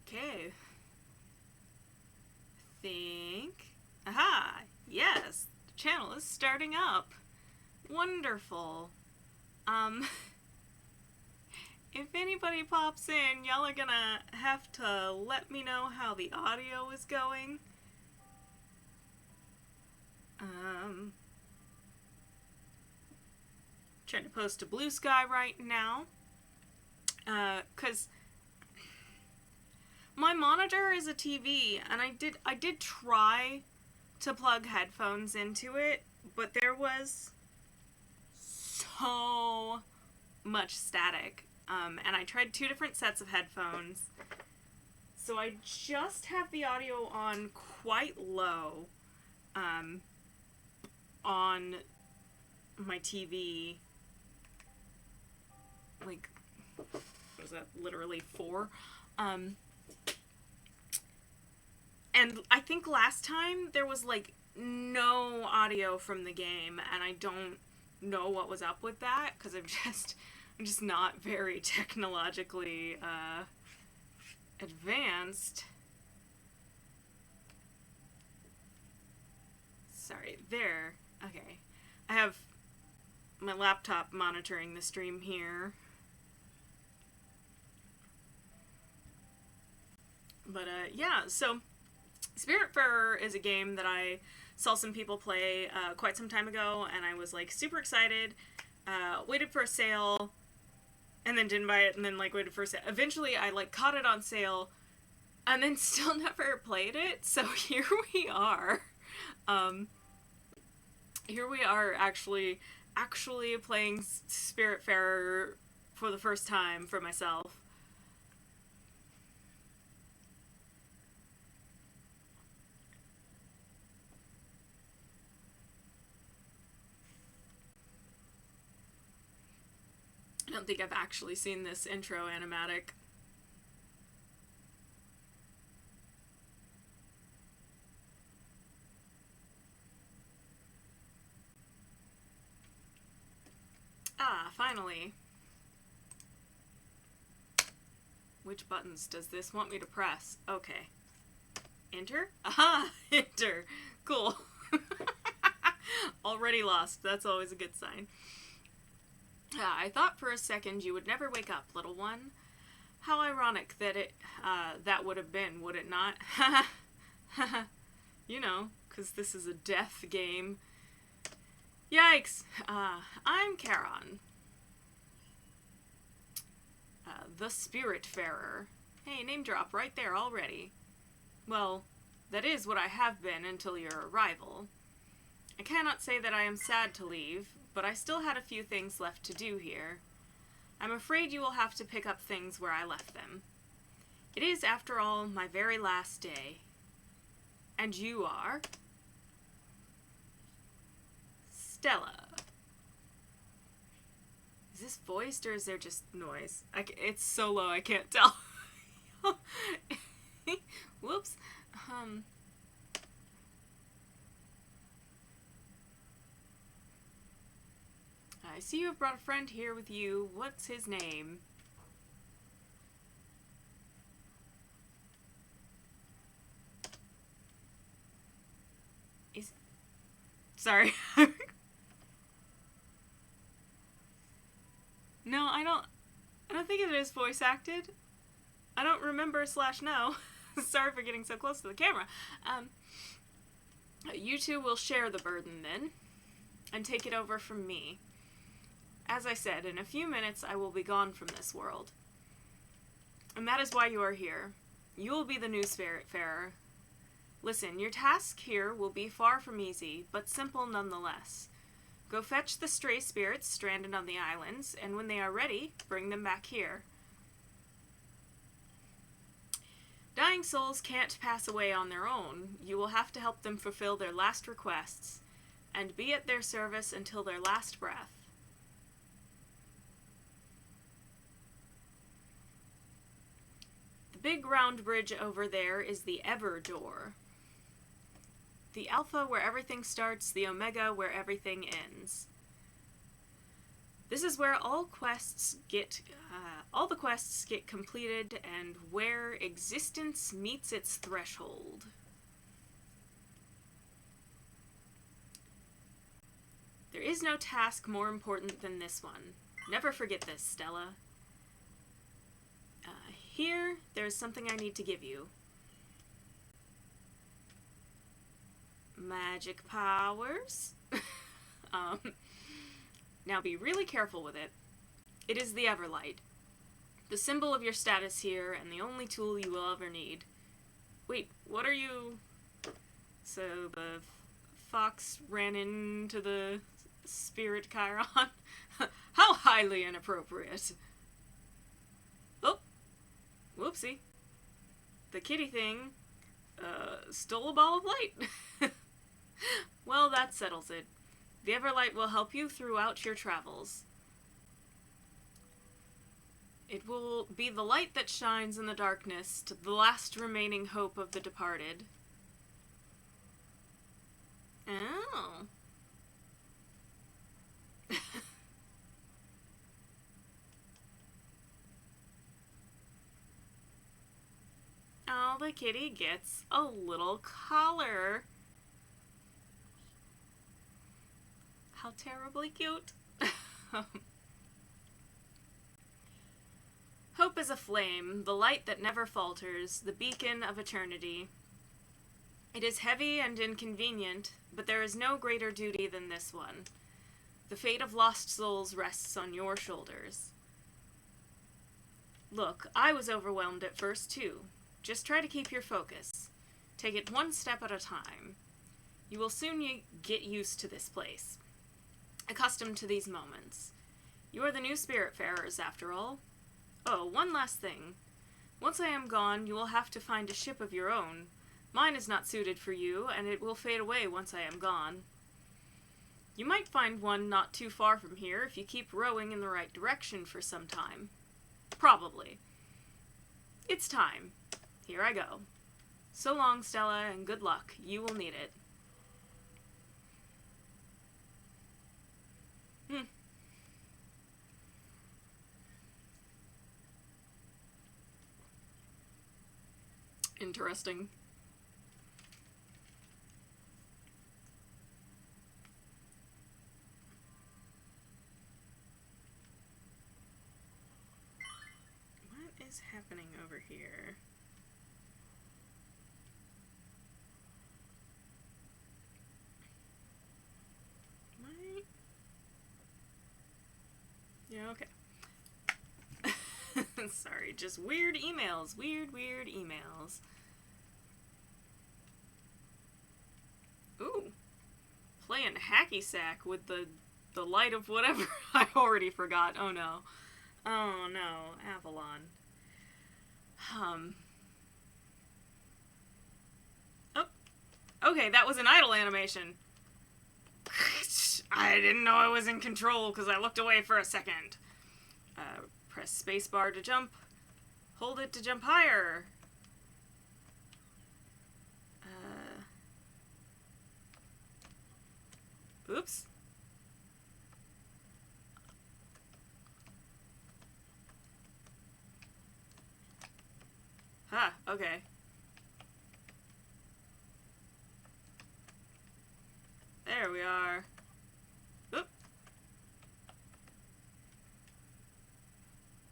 Okay. Think. Aha! Yes! The channel is starting up. Wonderful. If anybody pops in, y'all are gonna have to let me know how the audio is going. Trying to post to Blue Sky right now. 'Cause my monitor is a TV, and I did try to plug headphones into it, but there was so much static. And I tried 2 different sets of headphones. So I just have the audio on quite low, on my TV. Like, what is that, literally 4? And I think last time there was, like, no audio from the game, and I don't know what was up with that, because I'm just not very technologically, advanced. Sorry, there. Okay. I have my laptop monitoring the stream here. But, yeah, so Spiritfarer is a game that I saw some people play quite some time ago, and I was, like, super excited, waited for a sale, and then didn't buy it, and then, like, waited for a sale. Eventually, I, like, caught it on sale, and then still never played it, so here we are. Here we are actually playing Spiritfarer for the first time for myself. I don't think I've actually seen this intro animatic. Ah, finally. Which buttons does this want me to press? Okay. Enter? Aha! Enter! Cool. Already lost. That's always a good sign. I thought for a second you would never wake up, little one. How ironic that that would have been, would it not? You know, because this is a death game. Yikes! I'm Charon. The Spiritfarer. Hey, name drop right there already. Well, that is what I have been until your arrival. I cannot say that I am sad to leave, but I still had a few things left to do here. I'm afraid you will have to pick up things where I left them. It is, after all, my very last day. And you are? Stella. Is this voiced, or is there just noise? It's so low, I can't tell. Whoops. I see you have brought a friend here with you. What's his name? Sorry. No, I don't think it is voice acted. I don't remember / no. Sorry for getting so close to the camera. You two will share the burden then, and take it over from me. As I said, in a few minutes I will be gone from this world. And that is why you are here. You will be the new Spiritfarer. Listen, your task here will be far from easy, but simple nonetheless. Go fetch the stray spirits stranded on the islands, and when they are ready, bring them back here. Dying souls can't pass away on their own. You will have to help them fulfill their last requests, and be at their service until their last breath. The big round bridge over there is the Ever Door. The Alpha where everything starts, the Omega where everything ends. This is where all the quests get completed and where existence meets its threshold. There is no task more important than this one. Never forget this, Stella. Here, there's something I need to give you. Magic powers. Now be really careful with it. It is the Everlight, the symbol of your status here, and the only tool you will ever need. Wait, what are you... So the fox ran into the spirit Chiron? How highly inappropriate. Oh, whoopsie. The kitty thing stole a ball of light. Well, that settles it. The Everlight will help you throughout your travels. It will be the light that shines in the darkness to the last remaining hope of the departed. Oh. Oh, the kitty gets a little collar. How terribly cute. Hope is a flame, the light that never falters, the beacon of eternity. It is heavy and inconvenient, but there is no greater duty than this one. The fate of lost souls rests on your shoulders. Look, I was overwhelmed at first, too. Just try to keep your focus. Take it one step at a time. You will soon get used to this place. Accustomed to these moments. You are the new Spiritfarers, after all. Oh, one last thing. Once I am gone, you will have to find a ship of your own. Mine is not suited for you, and it will fade away once I am gone. You might find one not too far from here if you keep rowing in the right direction for some time. Probably. It's time. Here I go. So long, Stella, and good luck. You will need it. Interesting. What is happening over here? Yeah, okay. Sorry, just weird emails. Weird emails. Ooh. Playing hacky sack with the light of whatever. I already forgot. Oh no. Oh no. Avalon. Oh. Okay, that was an idle animation. I didn't know I was in control because I looked away for a second. Press spacebar to jump. Hold it to jump higher. Oops. Huh, okay. There we are. Oop.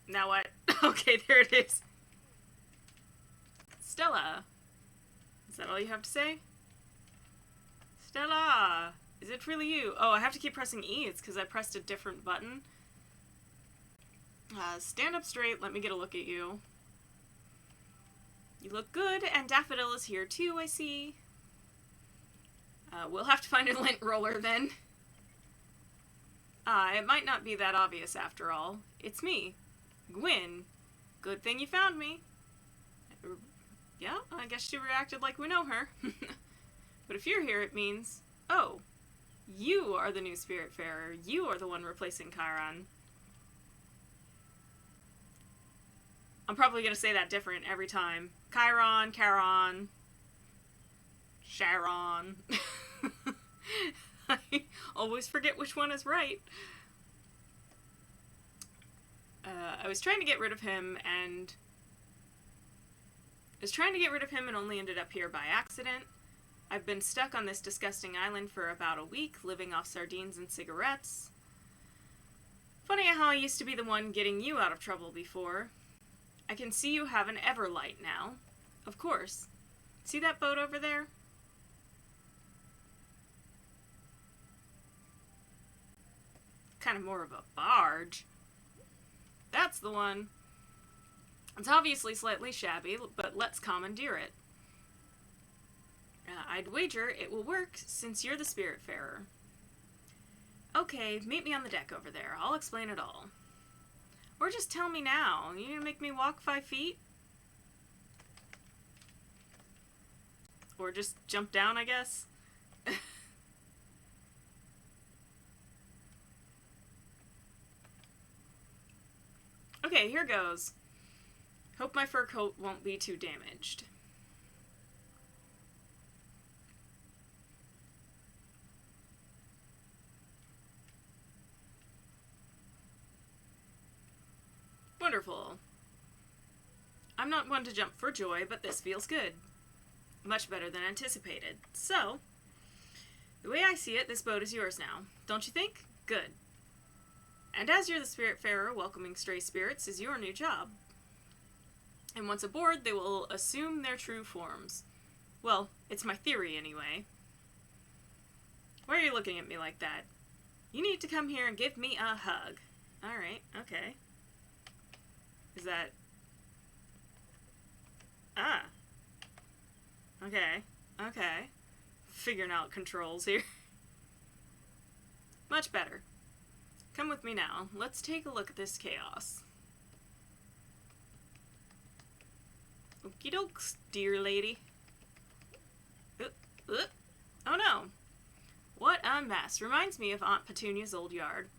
Now what? Okay, there it is. Stella. Is that all you have to say? Stella! Is it really you? Oh, I have to keep pressing E. It's because I pressed a different button. Stand up straight. Let me get a look at you. You look good, and Daffodil is here too, I see. We'll have to find a lint roller then. It might not be that obvious after all. It's me, Gwyn. Good thing you found me. Yeah, I guess she reacted like we know her. But if you're here, it means, oh, you are the new Spiritfarer. You are the one replacing Chiron. I'm probably gonna say that different every time. Chiron, Charon, Sharon. I always forget which one is right. I was trying to get rid of him and only ended up here by accident. I've been stuck on this disgusting island for about a week, living off sardines and cigarettes. Funny how I used to be the one getting you out of trouble before. I can see you have an Everlight now. Of course. See that boat over there? Kind of more of a barge. That's the one. It's obviously slightly shabby, but let's commandeer it. I'd wager it will work since you're the Spiritfarer. Okay, meet me on the deck over there. I'll explain it all. Or just tell me now. You gonna make me walk 5 feet? Or just jump down, I guess? Okay, here goes. Hope my fur coat won't be too damaged. Wonderful. I'm not one to jump for joy, but this feels good. Much better than anticipated. So, the way I see it, this boat is yours now. Don't you think? Good. And as you're the Spiritfarer, welcoming stray spirits is your new job. And once aboard, they will assume their true forms. Well, it's my theory anyway. Why are you looking at me like that? You need to come here and give me a hug. Alright, okay. Is that... Ah. Okay, okay. Figuring out controls here. Much better. Come with me now. Let's take a look at this chaos. Okie dokes, dear lady. Oh no. What a mess. Reminds me of Aunt Petunia's old yard.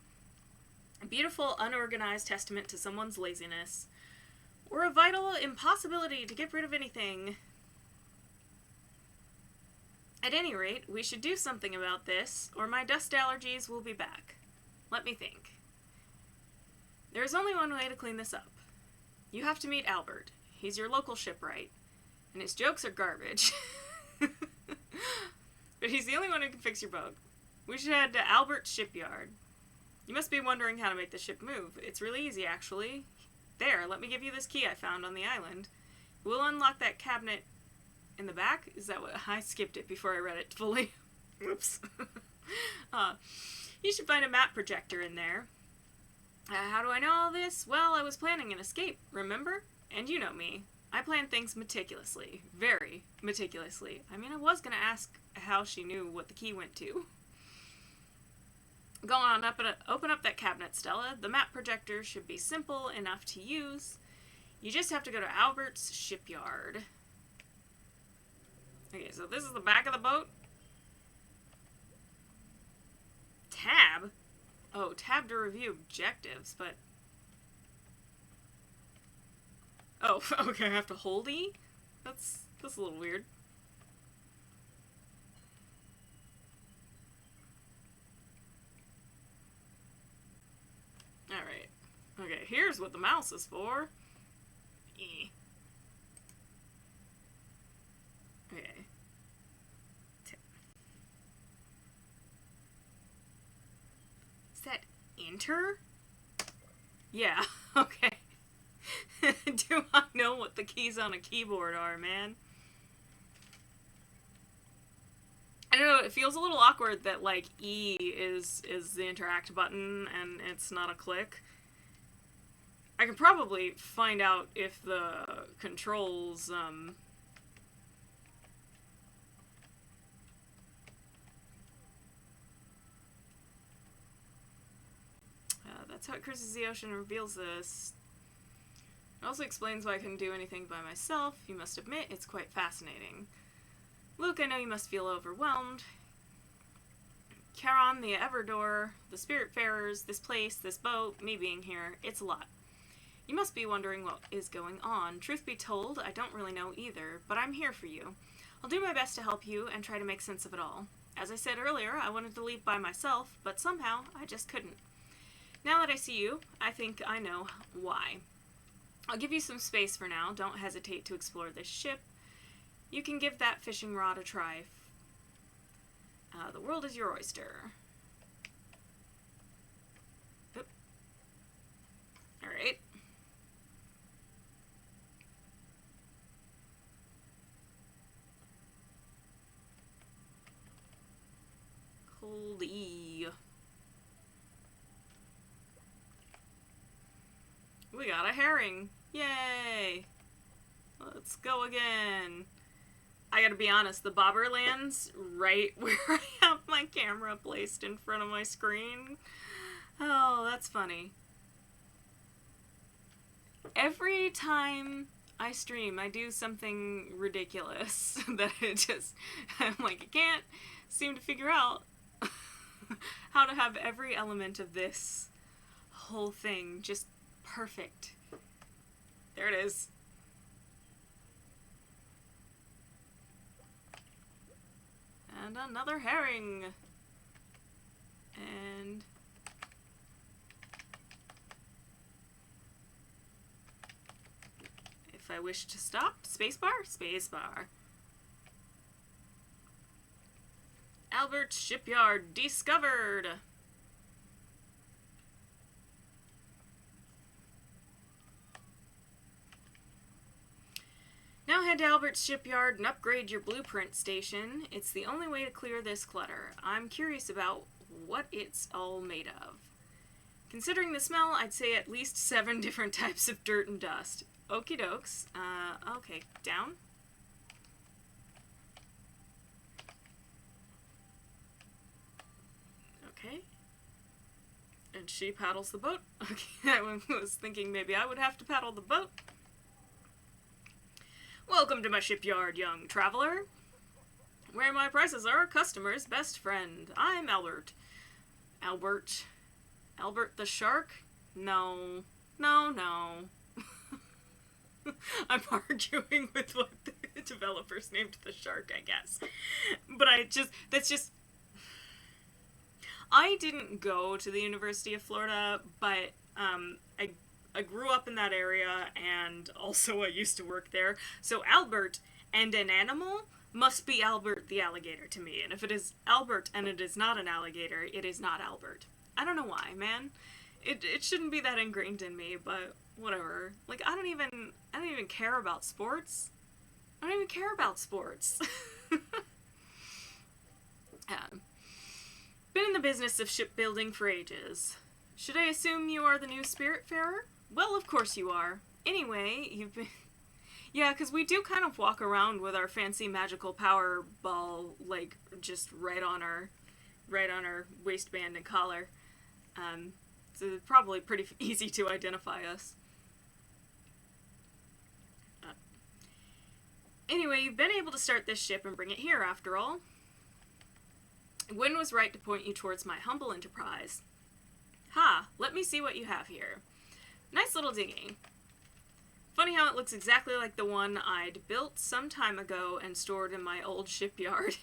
A beautiful, unorganized testament to someone's laziness. Or a vital impossibility to get rid of anything. At any rate, we should do something about this, or my dust allergies will be back. Let me think. There is only one way to clean this up. You have to meet Albert. He's your local shipwright. And his jokes are garbage. But he's the only one who can fix your boat. We should head to Albert's shipyard. You must be wondering how to make the ship move. It's really easy, actually. There, let me give you this key I found on the island. We'll unlock that cabinet in the back. Is that what? I skipped it before I read it fully. Whoops. You should find a map projector in there. How do I know all this? Well, I was planning an escape, remember? And you know me. I plan things meticulously. Very meticulously. I mean, I was going to ask how she knew what the key went to. Go on up and open up that cabinet, Stella. The map projector should be simple enough to use. You just have to go to Albert's shipyard. Okay, so this is the back of the boat. Tab? Oh, tab to review objectives, but... Oh, okay, I have to hold E? That's a little weird. Alright. Okay, here's what the mouse is for. E. Okay. Is that enter? Yeah, okay. Do I know what the keys on a keyboard are, man? I don't know, it feels a little awkward that, like, E is the interact button and it's not a click. I could probably find out if the controls, that's how it cruises the ocean and reveals this. It also explains why I couldn't do anything by myself. You must admit, it's quite fascinating. Luke, I know you must feel overwhelmed. Charon, the Everdor, the Spiritfarers, this place, this boat, me being here, it's a lot. You must be wondering what is going on. Truth be told, I don't really know either, but I'm here for you. I'll do my best to help you and try to make sense of it all. As I said earlier, I wanted to leave by myself, but somehow I just couldn't. Now that I see you, I think I know why. I'll give you some space for now. Don't hesitate to explore this ship. You can give that fishing rod a try. The world is your oyster. Oop. Alright. Coldy. We got a herring. Yay! Let's go again. I gotta be honest, the bobber lands right where I have my camera placed in front of my screen. Oh, that's funny. Every time I stream, I do something ridiculous that I'm like, I can't seem to figure out how to have every element of this whole thing just perfect. There it is. And another herring. And if I wish to stop, spacebar, spacebar. Albert Shipyard discovered. Now head to Albert's shipyard and upgrade your blueprint station. It's the only way to clear this clutter. I'm curious about what it's all made of. Considering the smell, I'd say at least 7 different types of dirt and dust. Okie dokes. Okay, down. Okay. And she paddles the boat. Okay, I was thinking maybe I would have to paddle the boat. Welcome to my shipyard, young traveler. Where my prices are a customer's best friend. I'm Albert. Albert the shark? No. No. I'm arguing with what the developers named the shark, I guess. But I didn't go to the University of Florida, but I grew up in that area, and also I used to work there. So Albert and an animal must be Albert the alligator to me. And if it is Albert and it is not an alligator, it is not Albert. I don't know why, man. It shouldn't be that ingrained in me, but whatever. Like, I don't even care about sports. I don't even care about sports. Been in the business of shipbuilding for ages. Should I assume you are the new Spiritfarer? Well, of course you are. Anyway, you've been... Yeah, because we do kind of walk around with our fancy magical power ball, like, just right on our waistband and collar. So it's probably pretty easy to identify us. Anyway, you've been able to start this ship and bring it here, after all. Gwyn was right to point you towards my humble enterprise. Ha! Let me see what you have here. Nice little dinghy. Funny how it looks exactly like the one I'd built some time ago and stored in my old shipyard.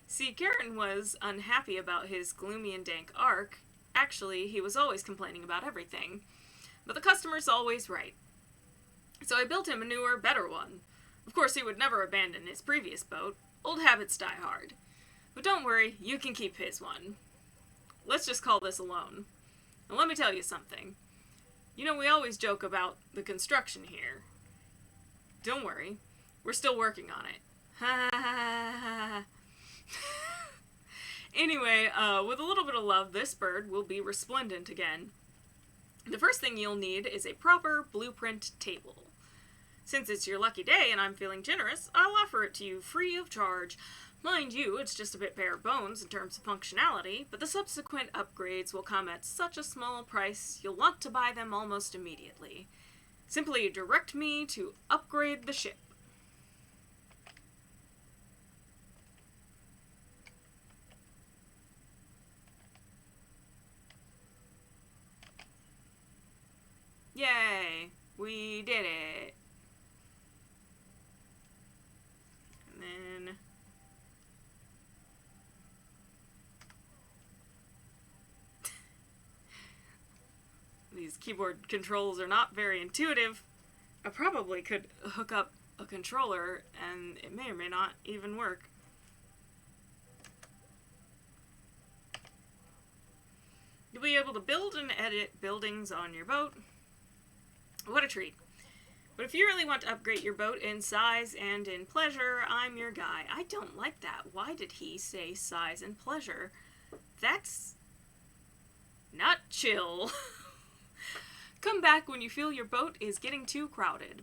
See, Garrett was unhappy about his gloomy and dank ark. Actually, he was always complaining about everything. But the customer's always right. So I built him a newer, better one. Of course, he would never abandon his previous boat. Old habits die hard. But don't worry, you can keep his one. Let's just call this a loan. And let me tell you something. You know, we always joke about the construction here. Don't worry, we're still working on it. Ha ha ha. Anyway, with a little bit of love, this bird will be resplendent again. The first thing you'll need is a proper blueprint table. Since it's your lucky day and I'm feeling generous, I'll offer it to you free of charge. Mind you, it's just a bit bare bones in terms of functionality, but the subsequent upgrades will come at such a small price you'll want to buy them almost immediately. Simply direct me to upgrade the ship. Yay! We did it! And then... keyboard controls are not very intuitive, I probably could hook up a controller and it may or may not even work. You'll be able to build and edit buildings on your boat. What a treat. But if you really want to upgrade your boat in size and in pleasure, I'm your guy. I don't like that. Why did he say size and pleasure? That's not chill. Come back when you feel your boat is getting too crowded.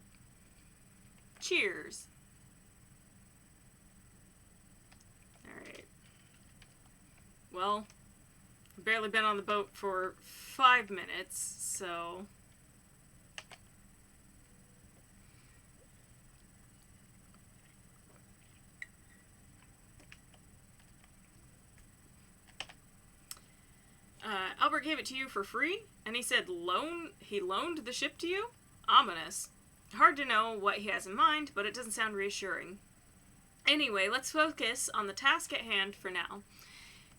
Cheers. Alright. Well, I've barely been on the boat for 5 minutes, so... Albert gave it to you for free, and he said he loaned the ship to you? Ominous. Hard to know what he has in mind, but it doesn't sound reassuring. Anyway, let's focus on the task at hand for now.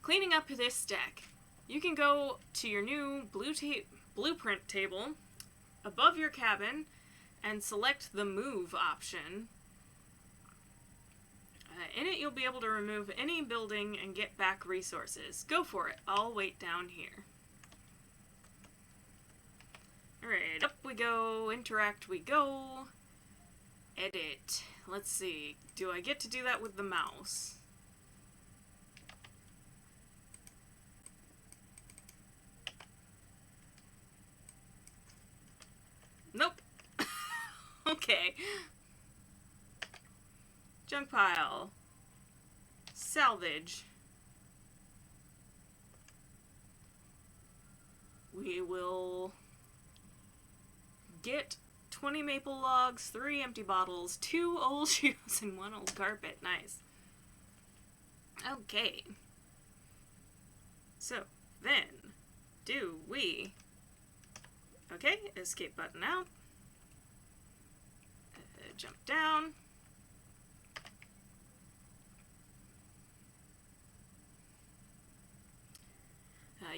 Cleaning up this deck. You can go to your new blueprint table above your cabin and select the move option. In it, you'll be able to remove any building and get back resources. Go for it. I'll wait down here. Alright, up we go. Interact we go. Edit. Let's see. Do I get to do that with the mouse? Nope. Okay. Junk pile. Salvage. We will get 20 maple logs, 3 empty bottles, 2 old shoes, and 1 old carpet. Nice. Okay. So, then, do we... Okay, escape button out. Jump down.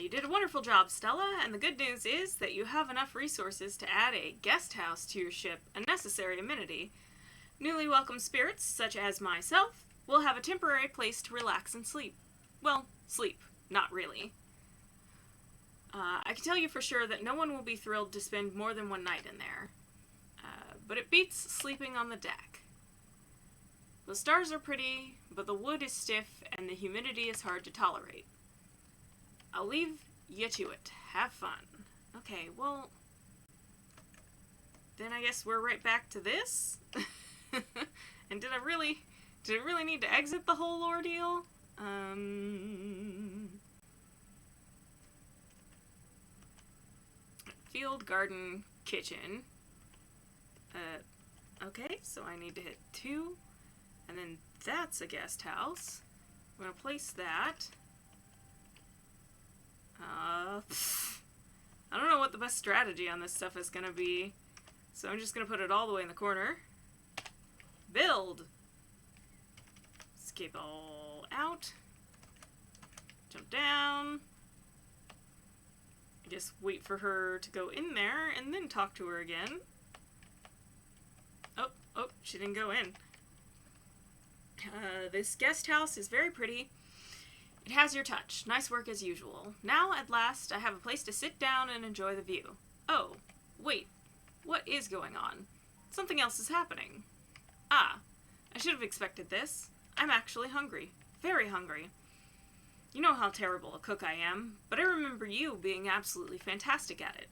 You did a wonderful job, Stella, and the good news is that you have enough resources to add a guest house to your ship, a necessary amenity. Newly welcome spirits, such as myself, will have a temporary place to relax and sleep. Well, sleep. Not really. I can tell you for sure that no one will be thrilled to spend more than 1 night in there. But it beats sleeping on the deck. The stars are pretty, but the wood is stiff and the humidity is hard to tolerate. I'll leave you to it. Have fun. Okay, well... Then I guess we're right back to this? And did I really need to exit the whole ordeal? Field, garden, kitchen. Okay, so I need to hit 2. And then that's a guest house. I'm gonna place that. I don't know what the best strategy on this stuff is gonna be, so I'm just gonna put it all the way in the corner. Build! Escape all out. Jump down. I guess wait for her to go in there and then talk to her again. Oh, she didn't go in. This guest house is very pretty. It has your touch. Nice work as usual. Now, at last, I have a place to sit down and enjoy the view. Oh, wait. What is going on? Something else is happening. Ah, I should have expected this. I'm actually hungry. Very hungry. You know how terrible a cook I am, but I remember you being absolutely fantastic at it.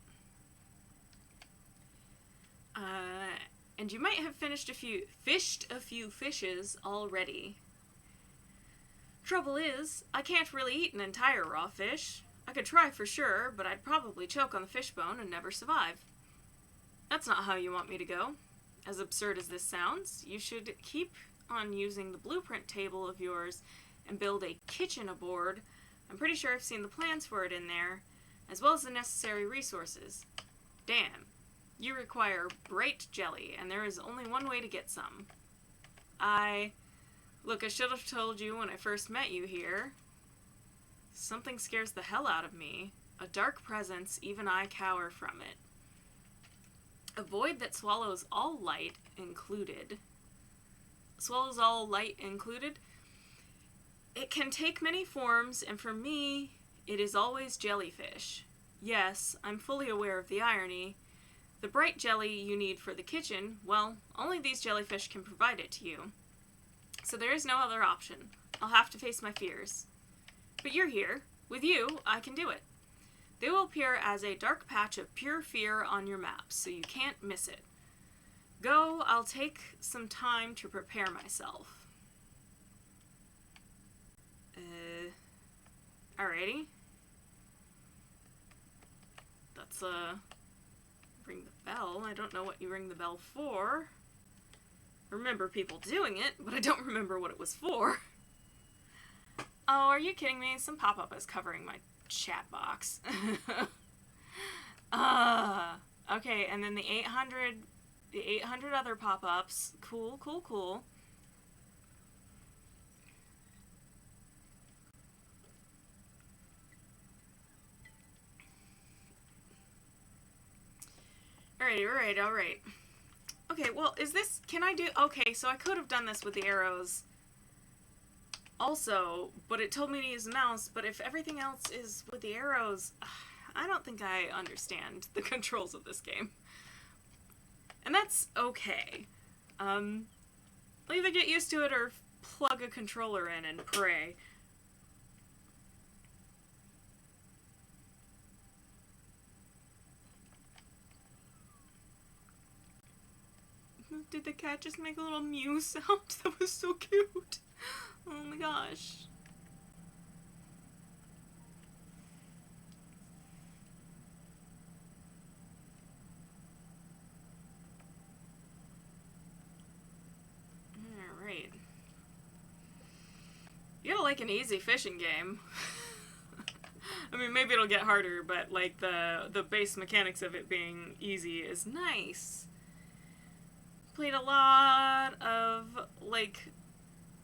And you might have fished a few fishes already. Trouble is, I can't really eat an entire raw fish. I could try for sure, but I'd probably choke on the fishbone and never survive. That's not how you want me to go. As absurd as this sounds, you should keep on using the blueprint table of yours and build a kitchen aboard. I'm pretty sure I've seen the plans for it in there, as well as the necessary resources. Damn. You require bright jelly, and there is only one way to get some. Look, I should have told you when I first met you here. Something scares the hell out of me. A dark presence, even I cower from it. A void that swallows all light included. Swallows all light included? It can take many forms, and for me, it is always jellyfish. Yes, I'm fully aware of the irony. The bright jelly you need for the kitchen, well, only these jellyfish can provide it to you. So there is no other option. I'll have to face my fears. But you're here. With you, I can do it. They will appear as a dark patch of pure fear on your map, so you can't miss it. Go, I'll take some time to prepare myself. Alrighty. Let's, ring the bell. I don't know what you ring the bell for. I remember people doing it, but I don't remember what it was for. Oh, are you kidding me? Some pop-up is covering my chat box. Okay, and then the 800 other pop-ups. Cool, cool, cool. Alright. Okay, well, is this... Can I do... Okay, so I could have done this with the arrows also, but it told me to use the mouse, but if everything else is with the arrows, I don't think I understand the controls of this game. And that's okay. I'll either get used to it or plug a controller in and pray. Did the cat just make a little mew sound? That was so cute. Oh my gosh. Alright. You gotta like an easy fishing game. I mean, maybe it'll get harder, but like the base mechanics of it being easy is nice. Played a lot of, like,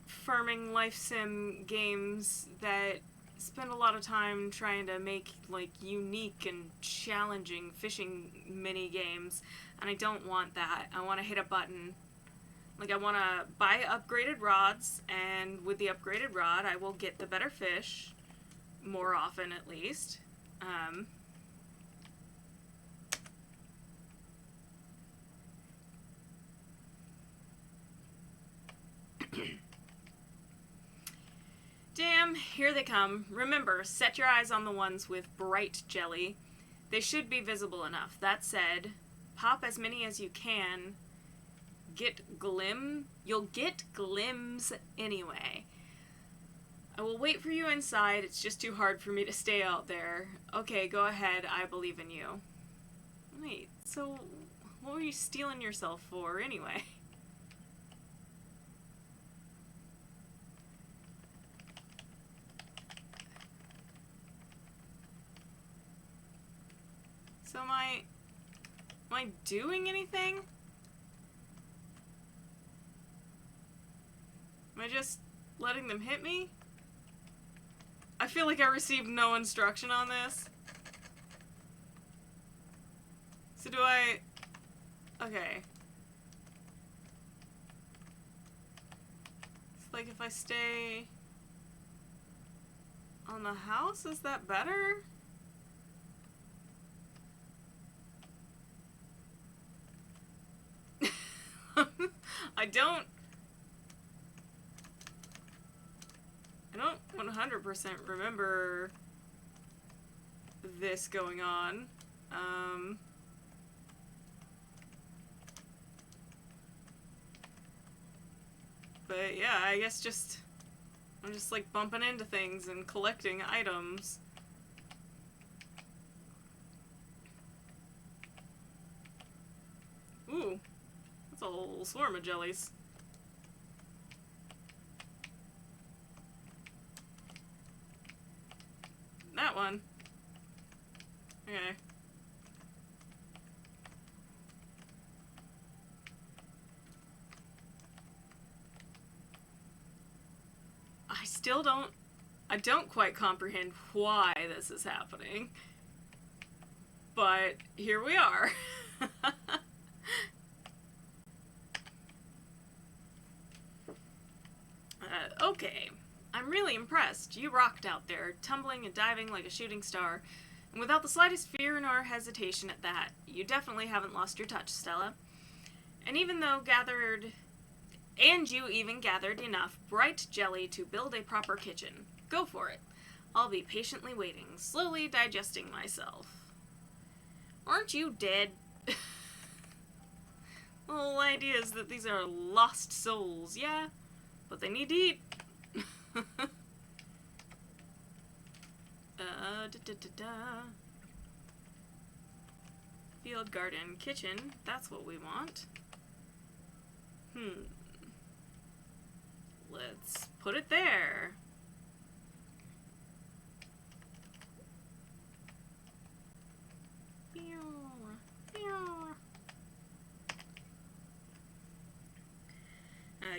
farming life sim games that spend a lot of time trying to make, like, unique and challenging fishing mini games, and I don't want that. I want to hit a button. Like, I want to buy upgraded rods, and with the upgraded rod, I will get the better fish, more often at least. Damn, here they come. Remember, set your eyes on the ones with bright jelly. They should be visible enough. That said, pop as many as you can. You'll get glims anyway. I will wait for you inside. It's just too hard for me to stay out there. Okay, go ahead. I believe in you. Wait, so what were you stealing yourself for anyway? So am I doing anything? Am I just letting them hit me? I feel like I received no instruction on this. So do I... Okay. It's like if I stay on the house, is that better? I don't 100% remember this going on. But yeah, I guess I'm just like bumping into things and collecting items. Ooh, that's a whole swarm of jellies. That one. Okay. I don't quite comprehend why this is happening. But here we are. Okay. I'm really impressed. You rocked out there, tumbling and diving like a shooting star, and without the slightest fear nor hesitation at that. You definitely haven't lost your touch, Stella. And you even gathered enough bright jelly to build a proper kitchen. Go for it. I'll be patiently waiting, slowly digesting myself. Aren't you dead? The whole idea is that these are lost souls, yeah? But they need to eat. Field, garden, kitchen. That's what we want. Let's put it there.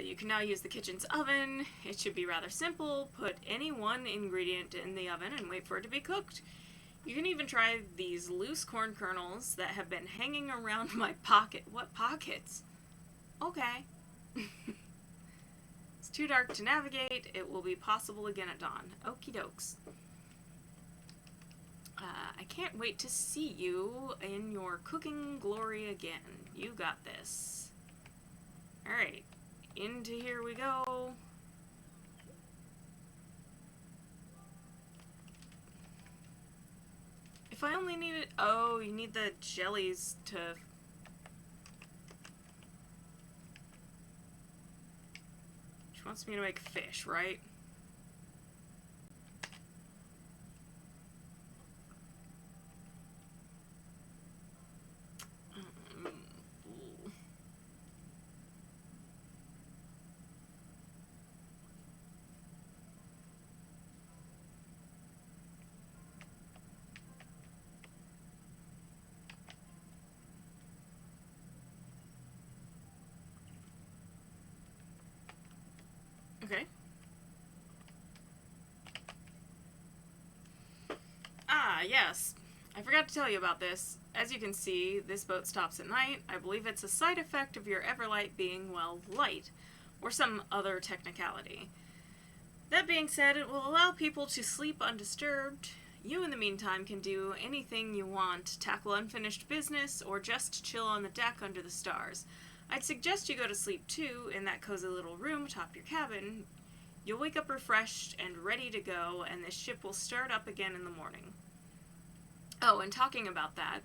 You can now use the kitchen's oven. It should be rather simple. Put any one ingredient in the oven and wait for it to be cooked. You can even try these loose corn kernels that have been hanging around my pocket. What pockets? Okay. It's too dark to navigate. It will be possible again at dawn. Okie dokes. I can't wait to see you in your cooking glory again. You got this. Alright. Into here we go. If I only needed... Oh, you need the jellies to... She wants me to make fish, right? Okay. Ah, yes. I forgot to tell you about this. As you can see, this boat stops at night. I believe it's a side effect of your Everlight being, well, light, or some other technicality. That being said, it will allow people to sleep undisturbed. You, in the meantime, can do anything you want, tackle unfinished business, or just chill on the deck under the stars. I'd suggest you go to sleep too, in that cozy little room atop your cabin. You'll wake up refreshed and ready to go, and this ship will start up again in the morning. Oh, and talking about that,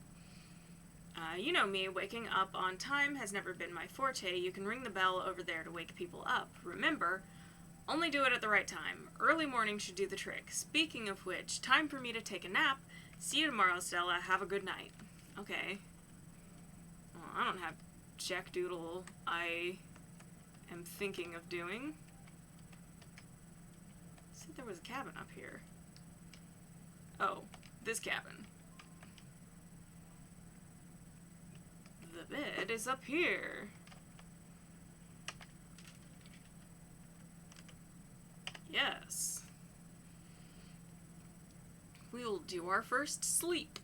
you know me, waking up on time has never been my forte. You can ring the bell over there to wake people up. Remember, only do it at the right time. Early morning should do the trick. Speaking of which, time for me to take a nap. See you tomorrow, Stella. Have a good night. Okay. Well, I don't have jack doodle I am thinking of doing. I think there was a cabin up here. Oh, this cabin. The bed is up here. Yes. We'll do our first sleep.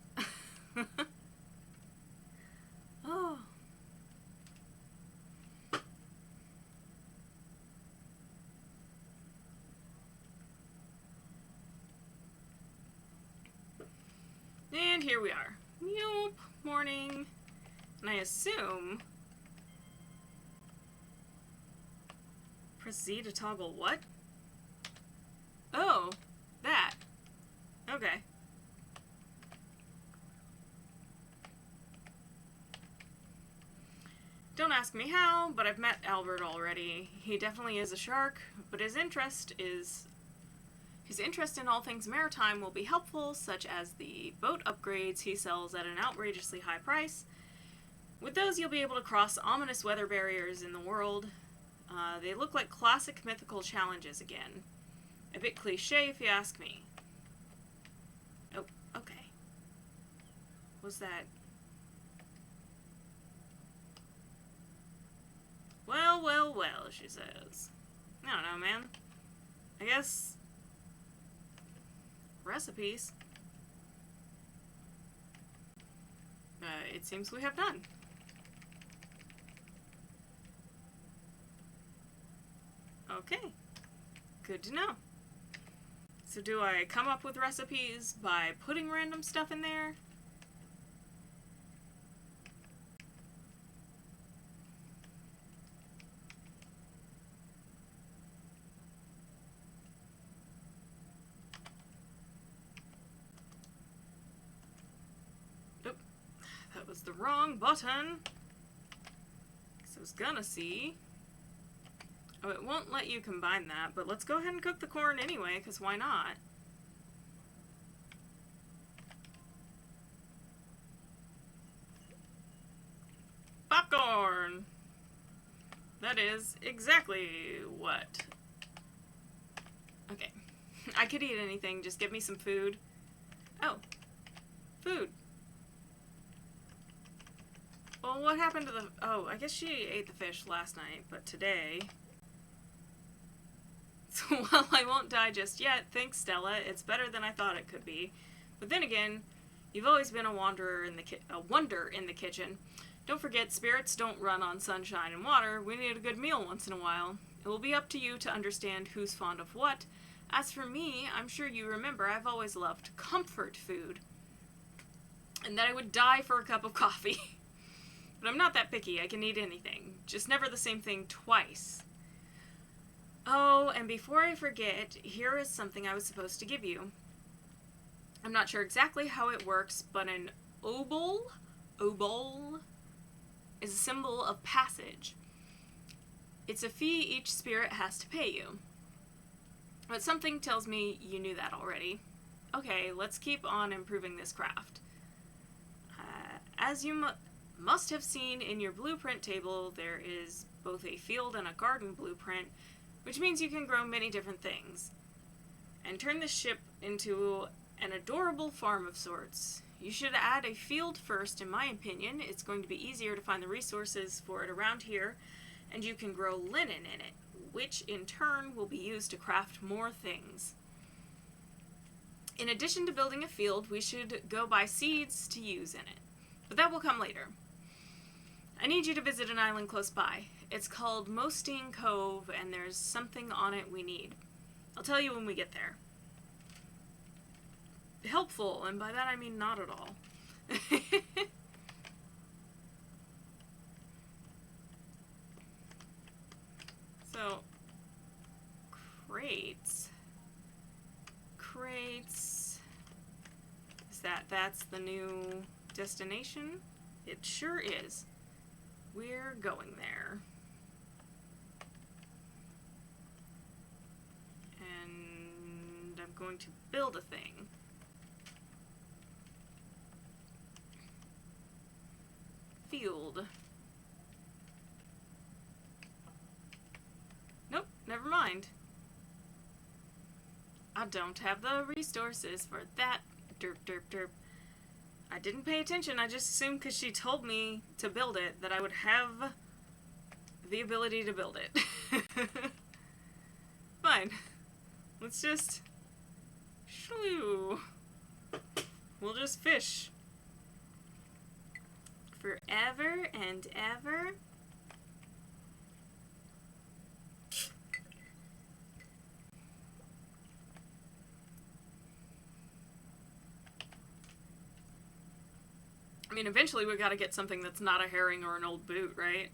Oh. And here we are. Nope. Morning. And I assume... Press Z to toggle what? Oh, that. Okay. Don't ask me how, but I've met Albert already. He definitely is a shark, but his interest in all things maritime will be helpful, such as the boat upgrades he sells at an outrageously high price. With those, you'll be able to cross ominous weather barriers in the world. They look like classic mythical challenges again. A bit cliche if you ask me. Oh, okay. Was that... Well, well, well, she says. I don't know, man. I guess... recipes. It seems we have none. Okay. Good to know. So do I come up with recipes by putting random stuff in there? Nope. That was the wrong button. So I was gonna see. Oh, it won't let you combine that, but let's go ahead and cook the corn anyway, because why not? Popcorn! That is exactly what. Okay. I could eat anything, just give me some food. Oh. Food. Well, what happened to the... Oh, I guess she ate the fish last night, but today... So while I won't die just yet, thanks Stella, it's better than I thought it could be. But then again, you've always been a wonder in the kitchen. Don't forget, spirits don't run on sunshine and water. We need a good meal once in a while. It will be up to you to understand who's fond of what. As for me, I'm sure you remember I've always loved comfort food. And that I would die for a cup of coffee. But I'm not that picky, I can eat anything. Just never the same thing twice. Oh, and before I forget, here is something I was supposed to give you. I'm not sure exactly how it works, but an obol is a symbol of passage. It's a fee each spirit has to pay you. But something tells me you knew that already. Okay, let's keep on improving this craft. As you must have seen in your blueprint table, there is both a field and a garden blueprint, which means you can grow many different things. And turn this ship into an adorable farm of sorts. You should add a field first, in my opinion. It's going to be easier to find the resources for it around here, and you can grow linen in it, which in turn will be used to craft more things. In addition to building a field, we should go buy seeds to use in it, but that will come later. I need you to visit an island close by. It's called Mostine Cove, and there's something on it we need. I'll tell you when we get there. Helpful, and by that I mean not at all. So, crates. That's the new destination? It sure is. We're going there. And I'm going to build a thing. Field. Nope, never mind. I don't have the resources for that. Derp, derp, derp. I didn't pay attention. I just assumed because she told me to build it that I would have the ability to build it. Fine. Let's just... Shoo. We'll just fish. Forever and ever. I mean, eventually we gotta get something that's not a herring or an old boot, right?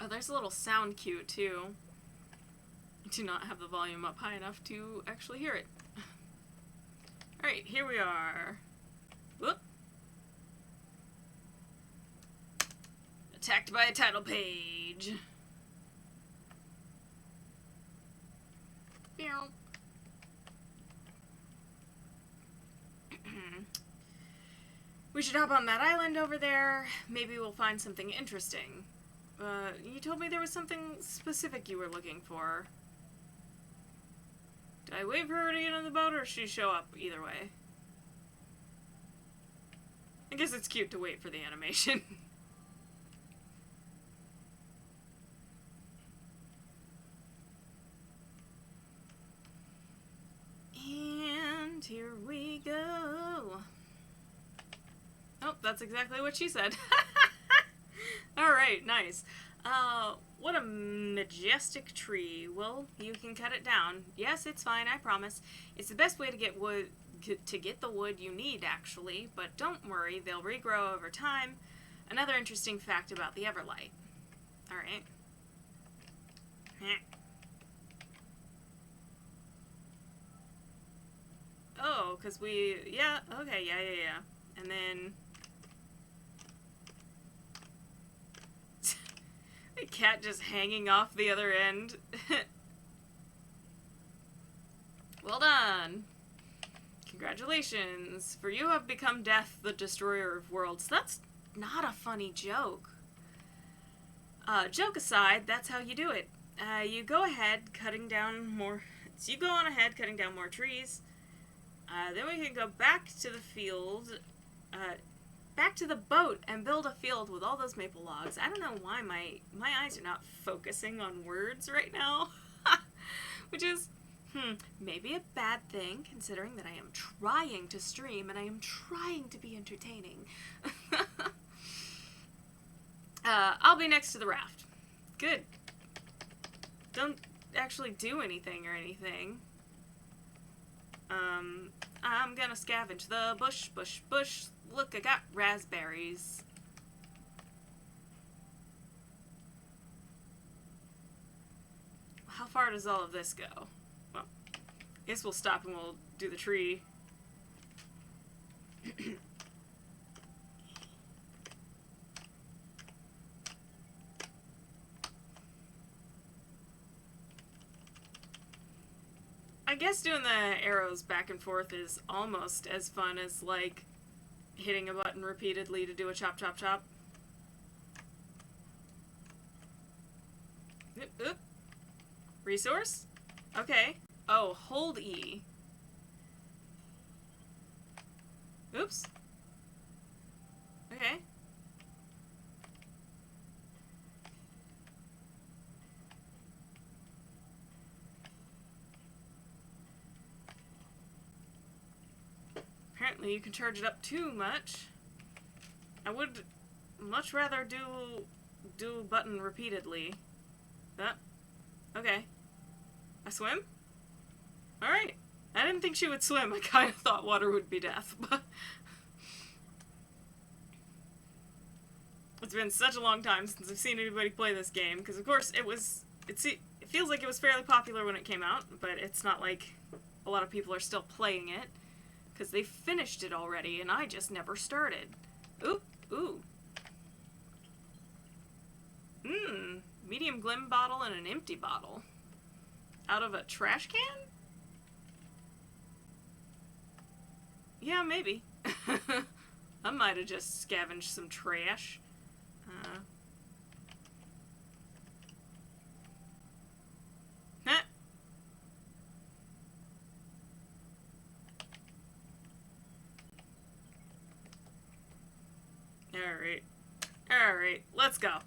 Oh, there's a little sound cue, too. I do not have the volume up high enough to actually hear it. Alright, here we are. Whoop. Attacked by a title page. We should hop on that island over there. Maybe we'll find something interesting. You told me there was something specific you were looking for. Did I wait for her to get on the boat, or should she show up either way? I guess it's cute to wait for the animation. that's exactly what she said. Alright, nice. What a majestic tree. Well, you can cut it down. Yes, it's fine, I promise. It's the best way to get wood, to get the wood you need, actually, but don't worry, they'll regrow over time. Another interesting fact about the Everlight. Alright. Oh, because yeah, okay, yeah. And then... the cat just hanging off the other end. Well done. Congratulations, for you have become Death, the Destroyer of Worlds. That's not a funny joke. Joke aside, that's how you do it. You go ahead cutting down more... So you go on ahead cutting down more trees. Then we can go back to the field, back to the boat and build a field with all those maple logs. I don't know why my eyes are not focusing on words right now. Which is, maybe a bad thing, considering that I am trying to stream and I am trying to be entertaining. I'll be next to the raft. Good. Don't actually do anything or anything. I'm gonna scavenge the bush. Look, I got raspberries. How far does all of this go? Well, I guess we'll stop and we'll do the tree. I guess doing the arrows back and forth is almost as fun as, like, hitting a button repeatedly to do a chop, chop, chop. Oop. Resource? Okay. Oh, hold E. Oops. Okay. Apparently you can charge it up too much. I would much rather do button repeatedly. Okay. I swim? Alright. I didn't think she would swim. I kind of thought water would be death, but... It's been such a long time since I've seen anybody play this game, because of course it feels like it was fairly popular when it came out, but it's not like a lot of people are still playing it. Because they finished it already, and I just never started. Ooh. Medium glim bottle and an empty bottle. Out of a trash can? Yeah, maybe. I might have just scavenged some trash. Alright, let's go.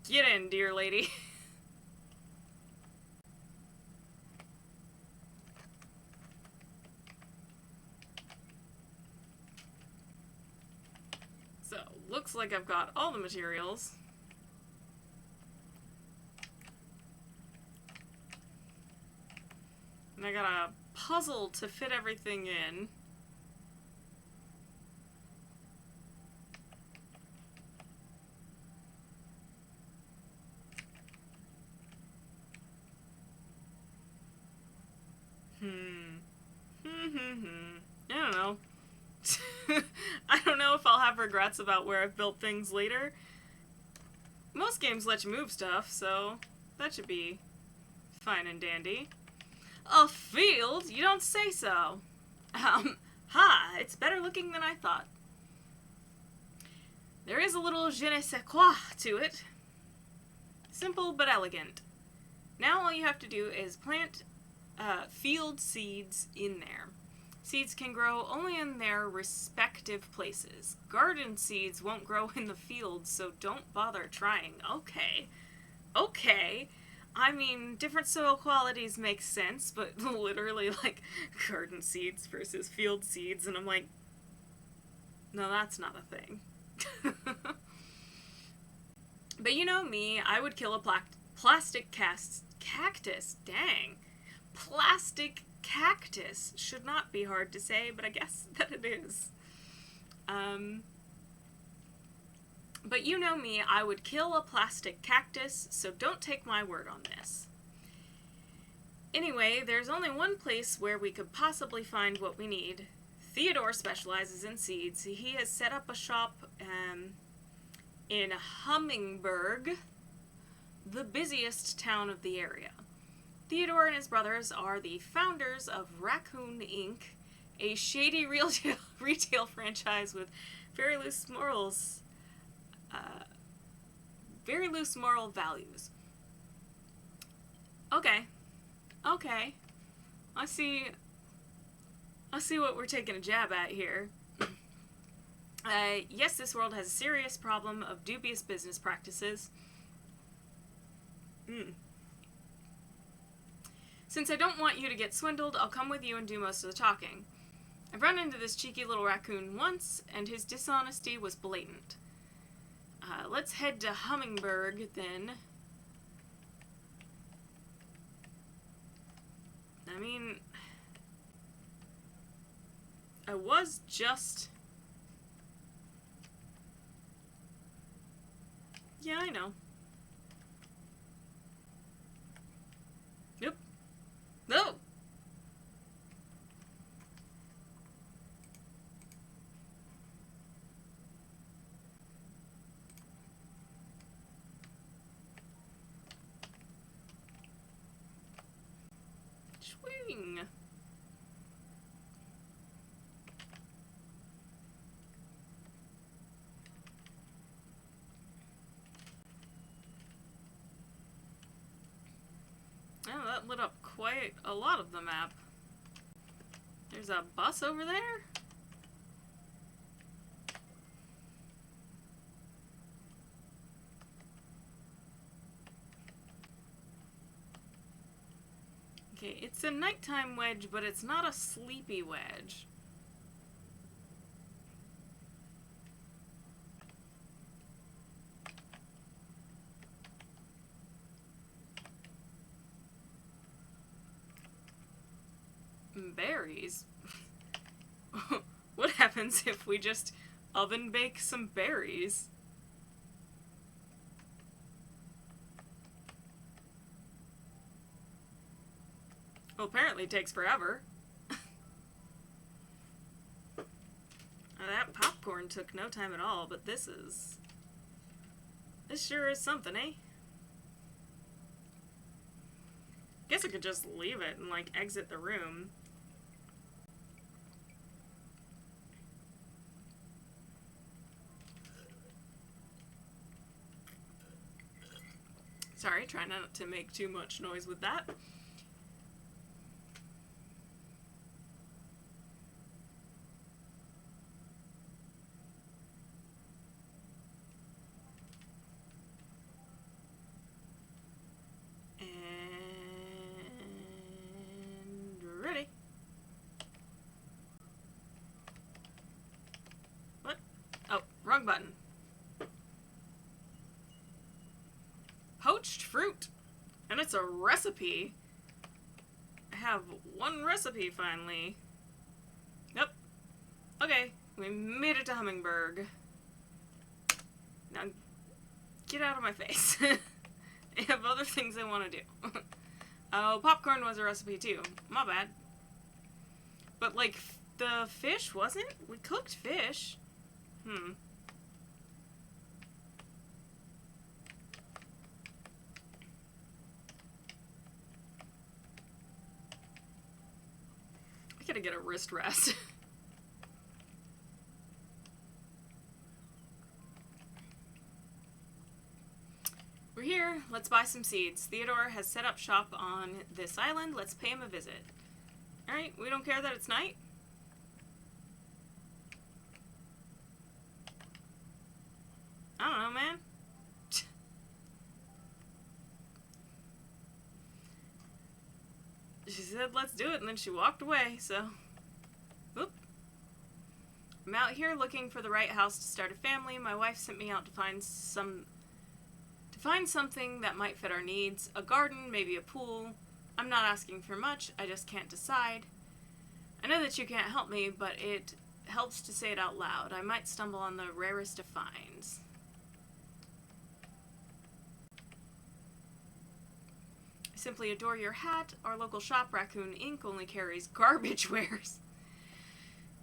Get in, dear lady. So, looks like I've got all the materials. And I got a puzzle to fit everything in. I don't know. I don't know if I'll have regrets about where I've built things later. Most games let you move stuff, so that should be fine and dandy. A field? You don't say so. It's better looking than I thought. There is a little je ne sais quoi to it. Simple but elegant. Now all you have to do is plant field seeds in there. Seeds can grow only in their respective places. Garden seeds won't grow in the field, so don't bother trying. Okay. I mean, different soil qualities make sense, but literally, like, garden seeds versus field seeds, and I'm like, No, that's not a thing. But you know me, I would kill a plastic cactus. Dang. Plastic cactus. Should not be hard to say, but I guess that it is. But you know me, I would kill a plastic cactus, so don't take my word on this. Anyway, there's only one place where we could possibly find what we need. Theodore specializes in seeds. He has set up a shop in Hummingburg, the busiest town of the area. Theodore and his brothers are the founders of Raccoon Inc., a shady retail franchise with very loose moral values. Okay. I see what we're taking a jab at here. Yes, this world has a serious problem of dubious business practices. Since I don't want you to get swindled, I'll come with you and do most of the talking. I've run into this cheeky little raccoon once, and his dishonesty was blatant. Let's head to Hummingburg, then. I mean, I was just... Yeah, I know. Nope. No! Swing! Oh, that lit up quite a lot of the map. There's a bus over there? Okay, it's a nighttime wedge, but it's not a sleepy wedge. Berries? What happens if we just oven bake some berries? Well, apparently it takes forever. That popcorn took no time at all, but this sure is something, eh? Guess I could just leave it and, like, exit the room. Sorry, try not to make too much noise with that. Wrong button. Poached fruit. And it's a recipe. I have one recipe finally. Yep. Okay, we made it to Hummingburg. Now, get out of my face. I have other things I want to do. Oh, popcorn was a recipe too. My bad. But, like, the fish wasn't? We cooked fish. I gotta get a wrist rest. We're here. Let's buy some seeds. Theodore has set up shop on this island. Let's pay him a visit. Alright, we don't care that it's night. I don't know, man. She said, let's do it, and then she walked away, so... Whoop. I'm out here looking for the right house to start a family. My wife sent me out to find something that might fit our needs. A garden, maybe a pool. I'm not asking for much, I just can't decide. I know that you can't help me, but it helps to say it out loud. I might stumble on the rarest of finds. I simply adore your hat. Our local shop, Raccoon Inc., only carries garbage wares.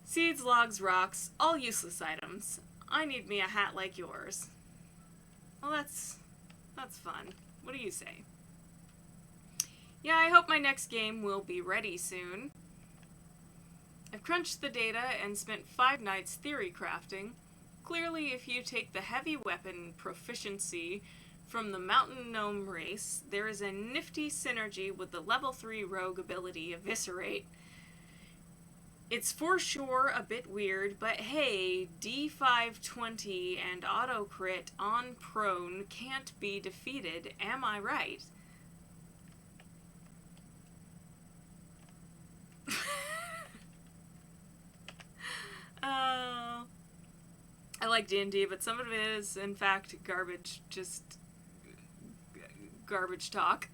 Seeds, logs, rocks, all useless items. I need me a hat like yours. Well, that's fun. What do you say? Yeah, I hope my next game will be ready soon. I've crunched the data and spent 5 nights theory crafting. Clearly, if you take the heavy weapon proficiency from the Mountain Gnome race, there is a nifty synergy with the level 3 rogue ability Eviscerate. It's for sure a bit weird, but hey, D520 and auto crit on prone can't be defeated, am I right? I like D&D, but some of it is, in fact, garbage. Just garbage talk.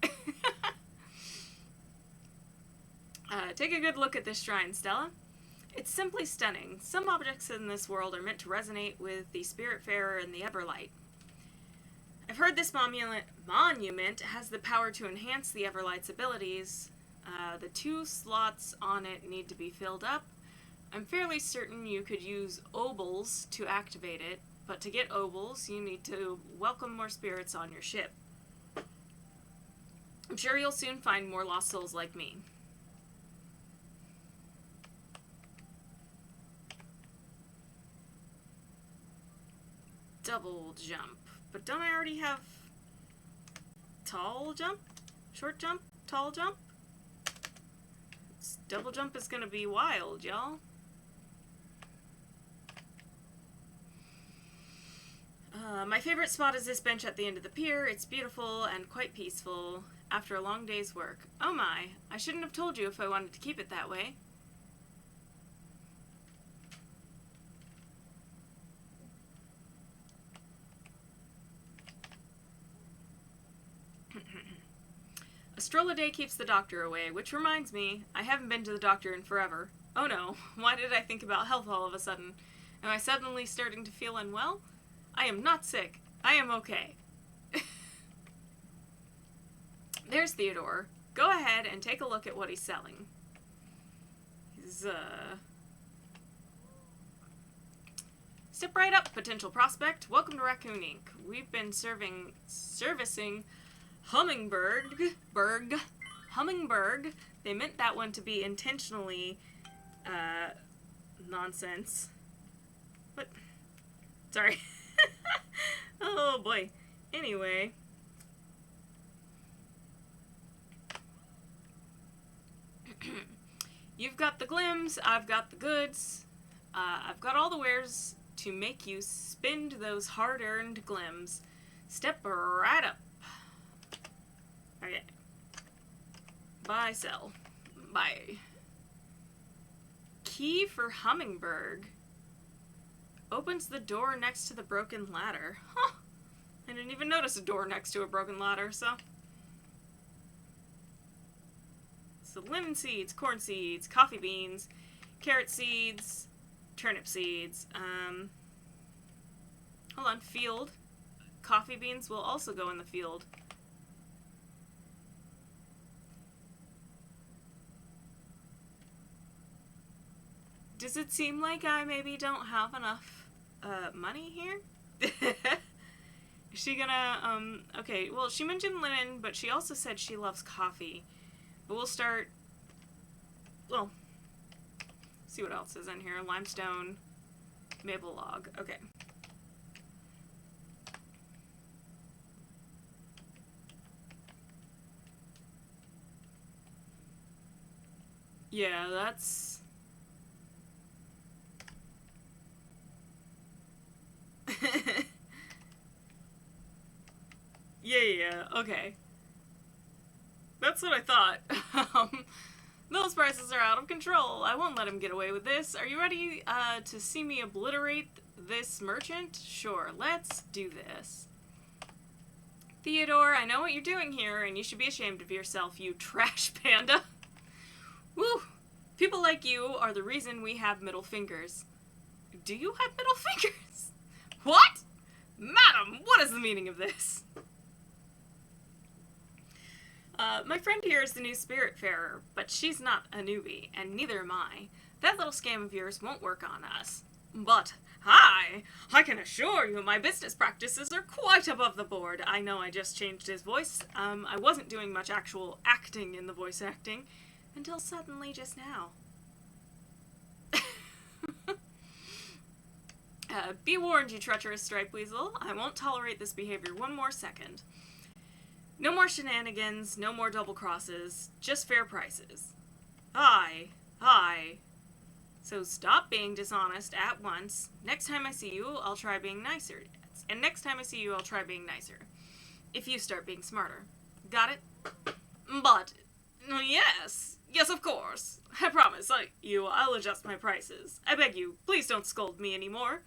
Take a good look at this shrine, Stella. It's simply stunning. Some objects in this world are meant to resonate with the Spiritfarer and the Everlight. I've heard this monument has the power to enhance the Everlight's abilities. The 2 slots on it need to be filled up. I'm fairly certain you could use obols to activate it, but to get obols, you need to welcome more spirits on your ship. I'm sure you'll soon find more lost souls like me. Double jump. But don't I already have tall jump? Short jump? Tall jump? Double jump is gonna be wild, y'all. My favorite spot is this bench at the end of the pier. It's beautiful and quite peaceful after a long day's work. Oh my, I shouldn't have told you if I wanted to keep it that way. A stroll a day keeps the doctor away, which reminds me, I haven't been to the doctor in forever. Oh no, why did I think about health all of a sudden? Am I suddenly starting to feel unwell? I am not sick. I am okay. There's Theodore. Go ahead and take a look at what he's selling. He's, Step right up, potential prospect. Welcome to Raccoon Inc. We've been servicing Hummingbird. They meant that one to be intentionally, nonsense. What? Sorry. Oh boy. Anyway. You've got the glims, I've got the goods. I've got all the wares to make you spend those hard-earned glims. Step right up. Okay. Buy, sell. Buy. Key for Hummingbird. Opens the door next to the broken ladder. Huh. I didn't even notice a door next to a broken ladder, so. So lemon seeds, corn seeds, coffee beans, carrot seeds, turnip seeds. Hold on, field. Coffee beans will also go in the field. Does it seem like I maybe don't have enough money here? Is she gonna, okay, well, she mentioned lemon, but she also said she loves coffee. But we'll start, well, see what else is in here. Limestone, maple log, okay. Yeah, that's... yeah, okay. That's what I thought. Those prices are out of control. I won't let him get away with this. Are you ready to see me obliterate this merchant? Sure, let's do this. Theodore, I know what you're doing here, and you should be ashamed of yourself, you trash panda. Woo! People like you are the reason we have middle fingers. Do you have middle fingers? What? Madam, what is the meaning of this? My friend here is the new Spiritfarer, but she's not a newbie, and neither am I. That little scam of yours won't work on us. But, hi! I can assure you my business practices are quite above the board. I know I just changed his voice. I wasn't doing much actual acting in the voice acting until suddenly just now. Be warned, you treacherous striped weasel. I won't tolerate this behavior one more second. No more shenanigans, no more double crosses, just fair prices. Aye. So stop being dishonest at once. Next time I see you, I'll try being nicer. And next time I see you, I'll try being nicer. If you start being smarter. Got it? But, yes, of course. I promise, I'll adjust my prices. I beg you, please don't scold me anymore.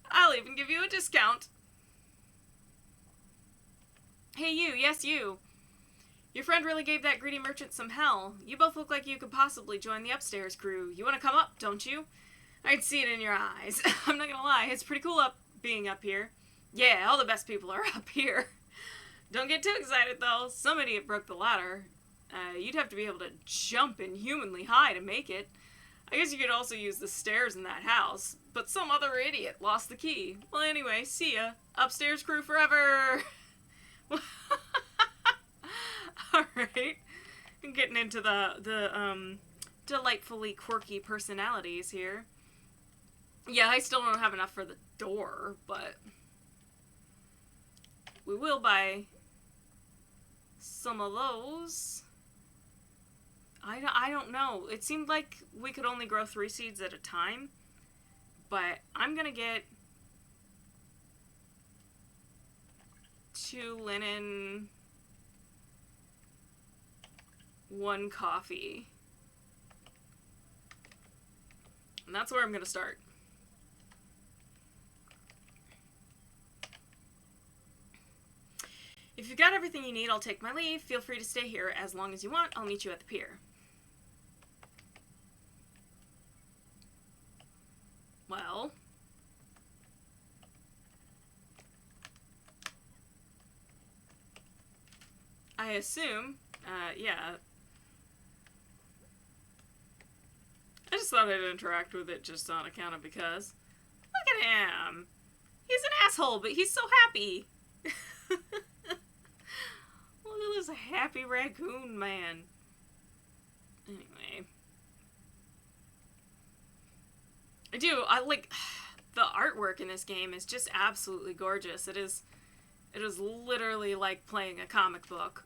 I'll even give you a discount. Hey you, yes you. Your friend really gave that greedy merchant some hell. You both look like you could possibly join the upstairs crew. You want to come up, don't you? I'd see it in your eyes. I'm not gonna lie, it's pretty cool being up here. Yeah, all the best people are up here. Don't get too excited though. Some idiot broke the ladder. You'd have to be able to jump inhumanly high to make it. I guess you could also use the stairs in that house, but some other idiot lost the key. Well anyway, see ya. Upstairs crew forever! Alright. I'm getting into the delightfully quirky personalities here. Yeah, I still don't have enough for the door, but we will buy some of those. I don't know. It seemed like we could only grow 3 seeds at a time, but I'm gonna get 2 linen, 1 coffee. And that's where I'm gonna start. If you've got everything you need, I'll take my leave. Feel free to stay here as long as you want. I'll meet you at the pier. Well, I assume, yeah. I just thought I'd interact with it just on account of because. Look at him! He's an asshole, but he's so happy! Look at this happy raccoon man. Anyway. I like, the artwork in this game is just absolutely gorgeous. It is literally like playing a comic book.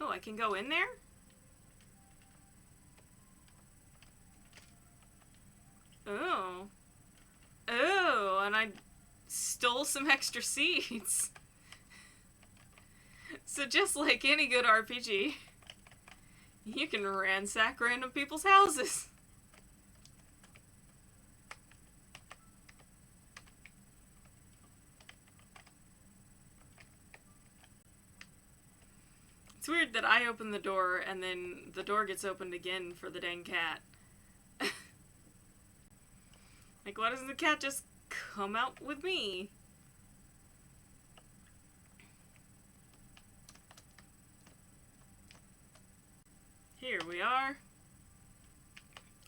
Oh, I can go in there? Oh. Oh, and I stole some extra seeds. So just like any good RPG, you can ransack random people's houses. It's weird that I open the door and then the door gets opened again for the dang cat. Like, why doesn't the cat just come out with me? Here we are.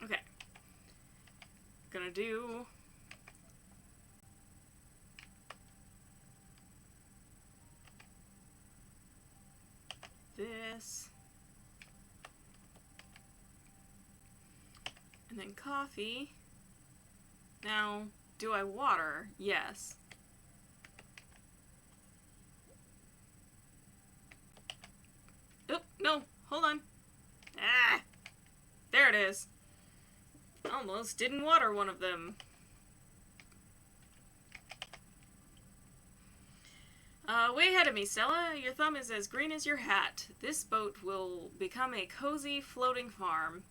Okay. Gonna do this. And then coffee. Now, do I water? Yes. Oh, no. Hold on. Ah! There it is. Almost didn't water one of them. Way ahead of me, Stella. Your thumb is as green as your hat. This boat will become a cozy, floating farm.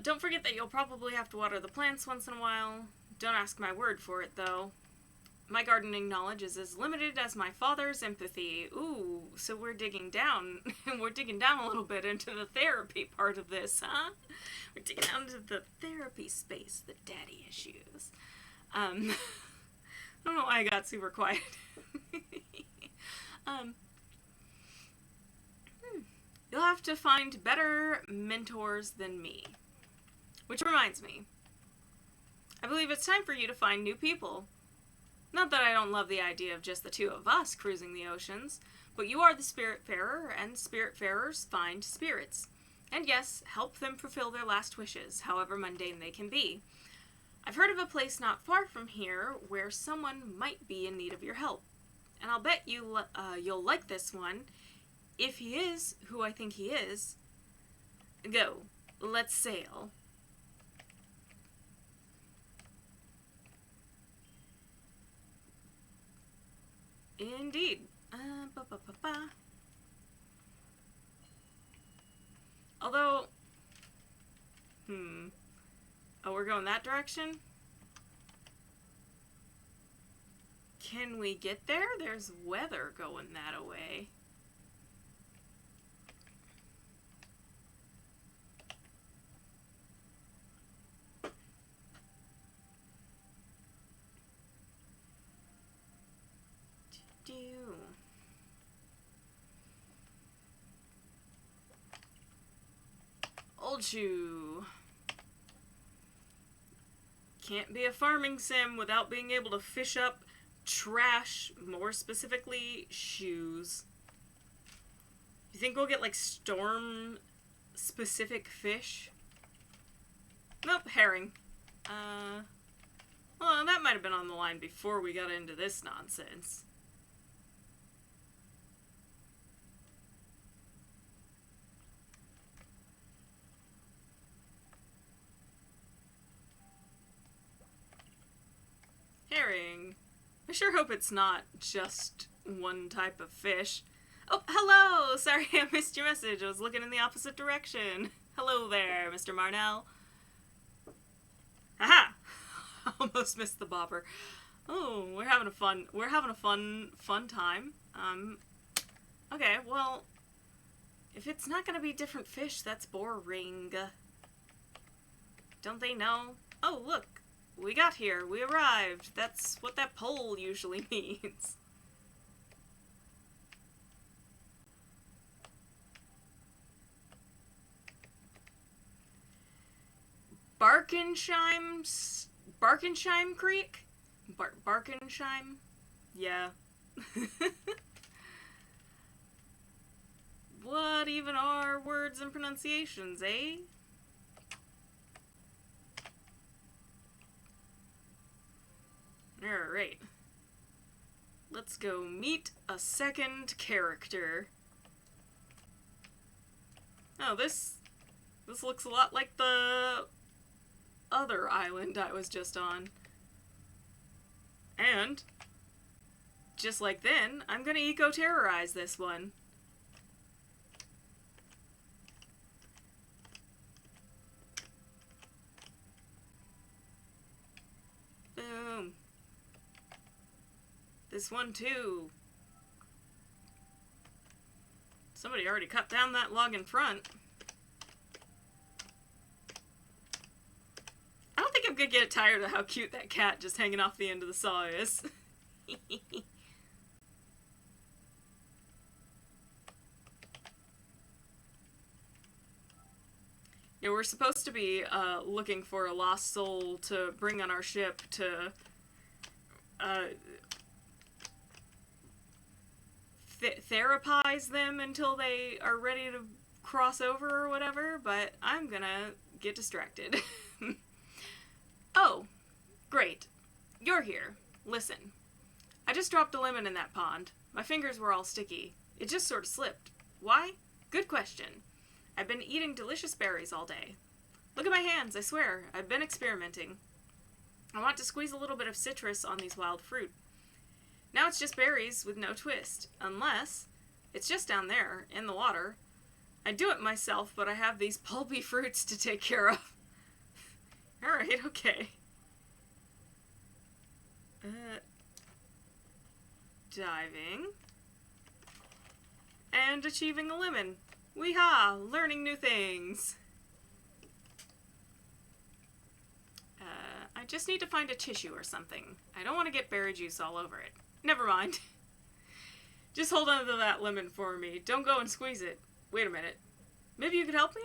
Don't forget that you'll probably have to water the plants once in a while. Don't ask my word for it, though. My gardening knowledge is as limited as my father's empathy. Ooh, so we're digging down. We're digging down a little bit into the therapy part of this, huh? We're digging down into the therapy space, the daddy issues. I don't know why I got super quiet. You'll have to find better mentors than me. Which reminds me, I believe it's time for you to find new people. Not that I don't love the idea of just the two of us cruising the oceans, but you are the Spiritfarer, and Spiritfarers find spirits. And yes, help them fulfill their last wishes, however mundane they can be. I've heard of a place not far from here where someone might be in need of your help. And I'll bet you'll like this one. If he is who I think he is, go. Let's sail. Indeed. Although, oh, we're going that direction? Can we get there? There's weather going that away. Old shoe. Can't be a farming sim without being able to fish up trash, more specifically shoes. You think we'll get like storm specific fish? Nope, herring. Well, that might have been on the line before we got into this nonsense. Herring. I sure hope it's not just one type of fish. Oh, hello! Sorry I missed your message. I was looking in the opposite direction. Hello there, Mr. Marnell. Aha! Almost missed the bobber. Oh, we're having a fun time. Okay, well, if it's not gonna be different fish, that's boring. Don't they know? Oh, look. We got here. We arrived. That's what that pole usually means. Barkensheim Creek? Barkensheim? Yeah. What even are words and pronunciations, eh? Alright. Let's go meet a second character. Oh, this looks a lot like the other island I was just on. And, just like then, I'm gonna eco-terrorize this one. Boom. This one too. Somebody already cut down that log in front. I don't think I'm gonna get tired of how cute that cat just hanging off the end of the saw is. Yeah, we're supposed to be looking for a lost soul to bring on our ship to therapize them until they are ready to cross over or whatever, but I'm gonna get distracted. Oh, great. You're here. Listen. I just dropped a lemon in that pond. My fingers were all sticky. It just sort of slipped. Why? Good question. I've been eating delicious berries all day. Look at my hands, I swear. I've been experimenting. I want to squeeze a little bit of citrus on these wild fruit. Now it's just berries with no twist. Unless it's just down there in the water. I do it myself, but I have these pulpy fruits to take care of. Alright, okay. Diving. And achieving a lemon. Wee-ha! Learning new things. I just need to find a tissue or something. I don't want to get berry juice all over it. Never mind. Just hold on to that lemon for me. Don't go and squeeze it. Wait a minute. Maybe you could help me?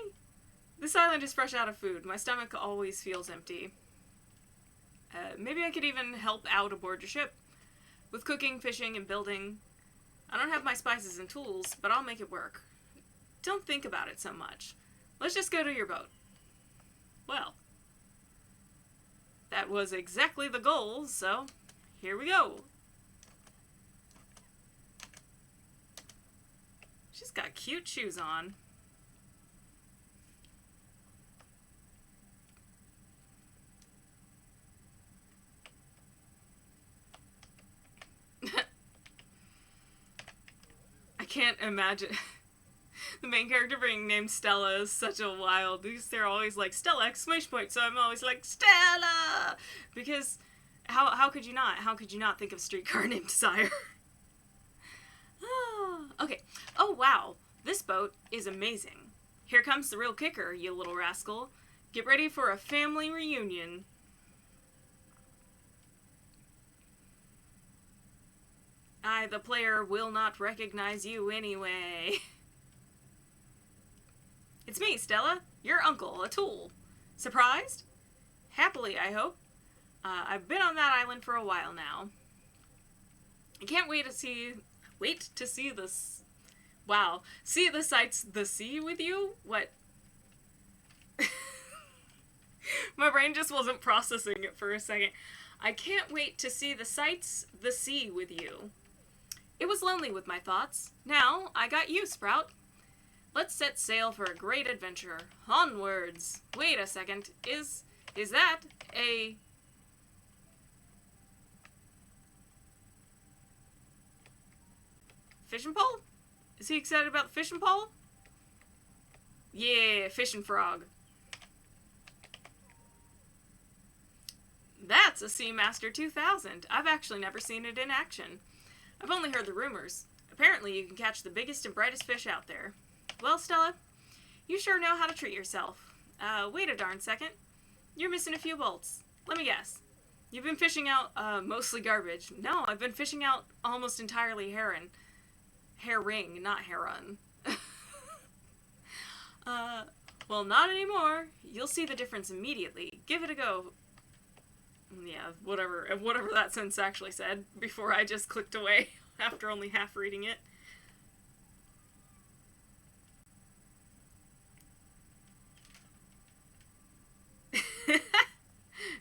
This island is fresh out of food. My stomach always feels empty. Maybe I could even help out aboard your ship. With cooking, fishing, and building. I don't have my spices and tools, but I'll make it work. Don't think about it so much. Let's just go to your boat. Well, that was exactly the goal, so here we go. She's got cute shoes on. I can't imagine the main character being named Stella is such a wild. They're always like Stella exclamation point, so I'm always like Stella because how could you not? How could you not think of Streetcar Named Desire? Okay. Oh wow, this boat is amazing. Here comes the real kicker, you little rascal. Get ready for a family reunion. I, the player, will not recognize you anyway. It's me, Stella. Your uncle, a tool. Surprised? Happily, I hope. I've been on that island for a while now. I can't wait to see this. Wow. See the sights, the sea with you? What? My brain just wasn't processing it for a second. I can't wait to see the sights, the sea with you. It was lonely with my thoughts. Now, I got you, Sprout. Let's set sail for a great adventure. Onwards. Wait a second. Is that a... fishing pole? Is he excited about the fishing pole? Yeah, fishing frog. That's a Seamaster 2000. I've actually never seen it in action. I've only heard the rumors. Apparently you can catch the biggest and brightest fish out there. Well, Stella, you sure know how to treat yourself. Wait a darn second. You're missing a few bolts. Let me guess. You've been fishing out, mostly garbage. No, I've been fishing out almost entirely herring. Herring, not heron. Well, not anymore. You'll see the difference immediately. Give it a go. Yeah, whatever that sentence actually said before I just clicked away after only half reading it.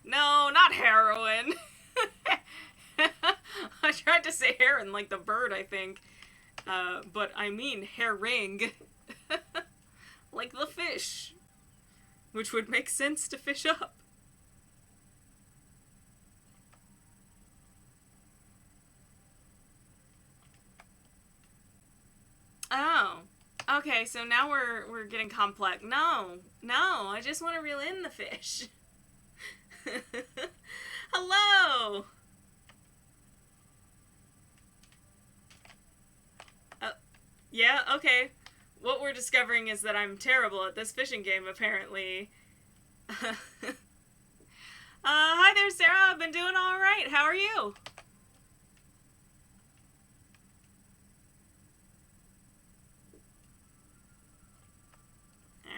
No, not heroin. I tried to say heron like the bird, I think. But I mean herring. Like the fish. Which would make sense to fish up. Oh. Okay, so now we're getting complex. No, I just want to reel in the fish. Hello! Yeah, okay. What we're discovering is that I'm terrible at this fishing game, apparently. Hi there, Sarah. I've been doing alright. How are you?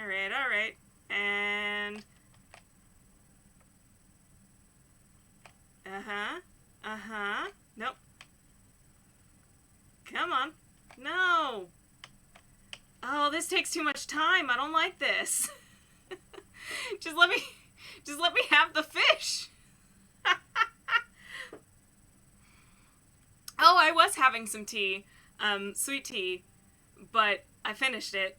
Alright. And... Nope. Come on. No! Oh, this takes too much time. I don't like this. Just let me have the fish. Oh, I was having some tea. Sweet tea. But I finished it.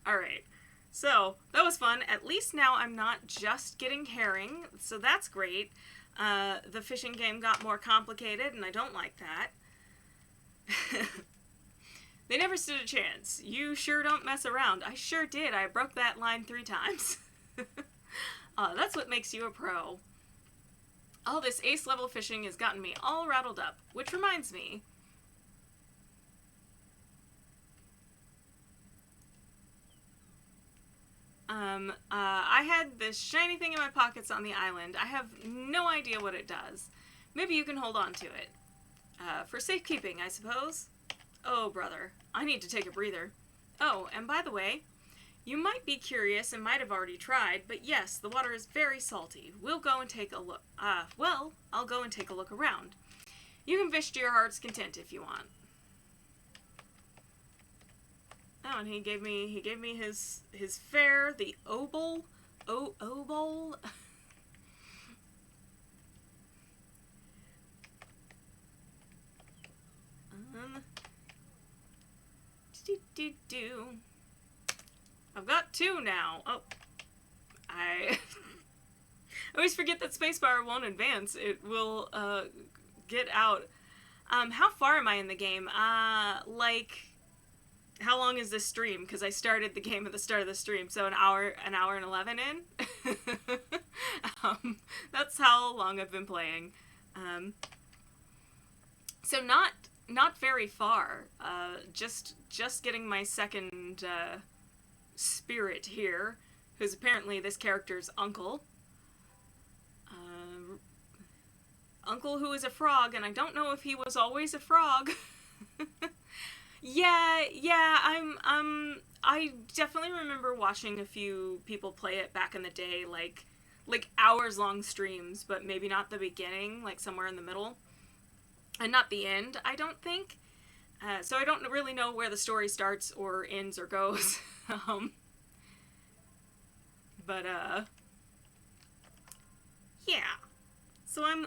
Alright. So, that was fun. At least now I'm not just getting herring, so that's great. The fishing game got more complicated, and I don't like that. They never stood a chance. You sure don't mess around. I sure did. I broke that line 3 times. That's what makes you a pro. All this ace-level fishing has gotten me all rattled up, which reminds me. I had this shiny thing in my pockets on the island. I have no idea what it does. Maybe you can hold on to it. For safekeeping, I suppose. Oh, brother. I need to take a breather. Oh, and by the way, you might be curious and might have already tried, but yes, the water is very salty. We'll go and take a look. Well, I'll go and take a look around. You can fish to your heart's content if you want. Oh, and he gave me his fare, the obol. Obol? I've got 2 now. Oh. I always forget that spacebar won't advance. It will, get out. How far am I in the game? Like, how long is this stream? Because I started the game at the start of the stream, so an hour and 11 in. That's how long I've been playing. So not very far. Just getting my second spirit here, who's apparently this character's uncle. Uncle who is a frog, and I don't know if he was always a frog. Yeah, I definitely remember watching a few people play it back in the day, like hours-long streams, but maybe not the beginning, like somewhere in the middle. And not the end, I don't think. So I don't really know where the story starts or ends or goes. Yeah. So I'm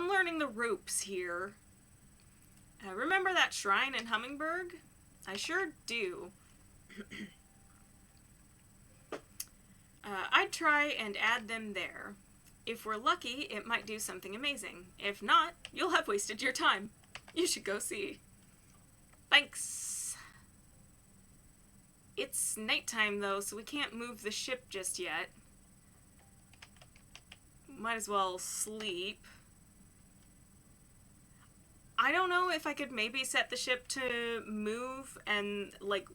learning the ropes here. Remember that shrine in Hummingberg? I sure do. I'd try and add them there. If we're lucky, it might do something amazing. If not, you'll have wasted your time. You should go see. Thanks. It's nighttime, though, so we can't move the ship just yet. Might as well sleep. I don't know if I could maybe set the ship to move and, like,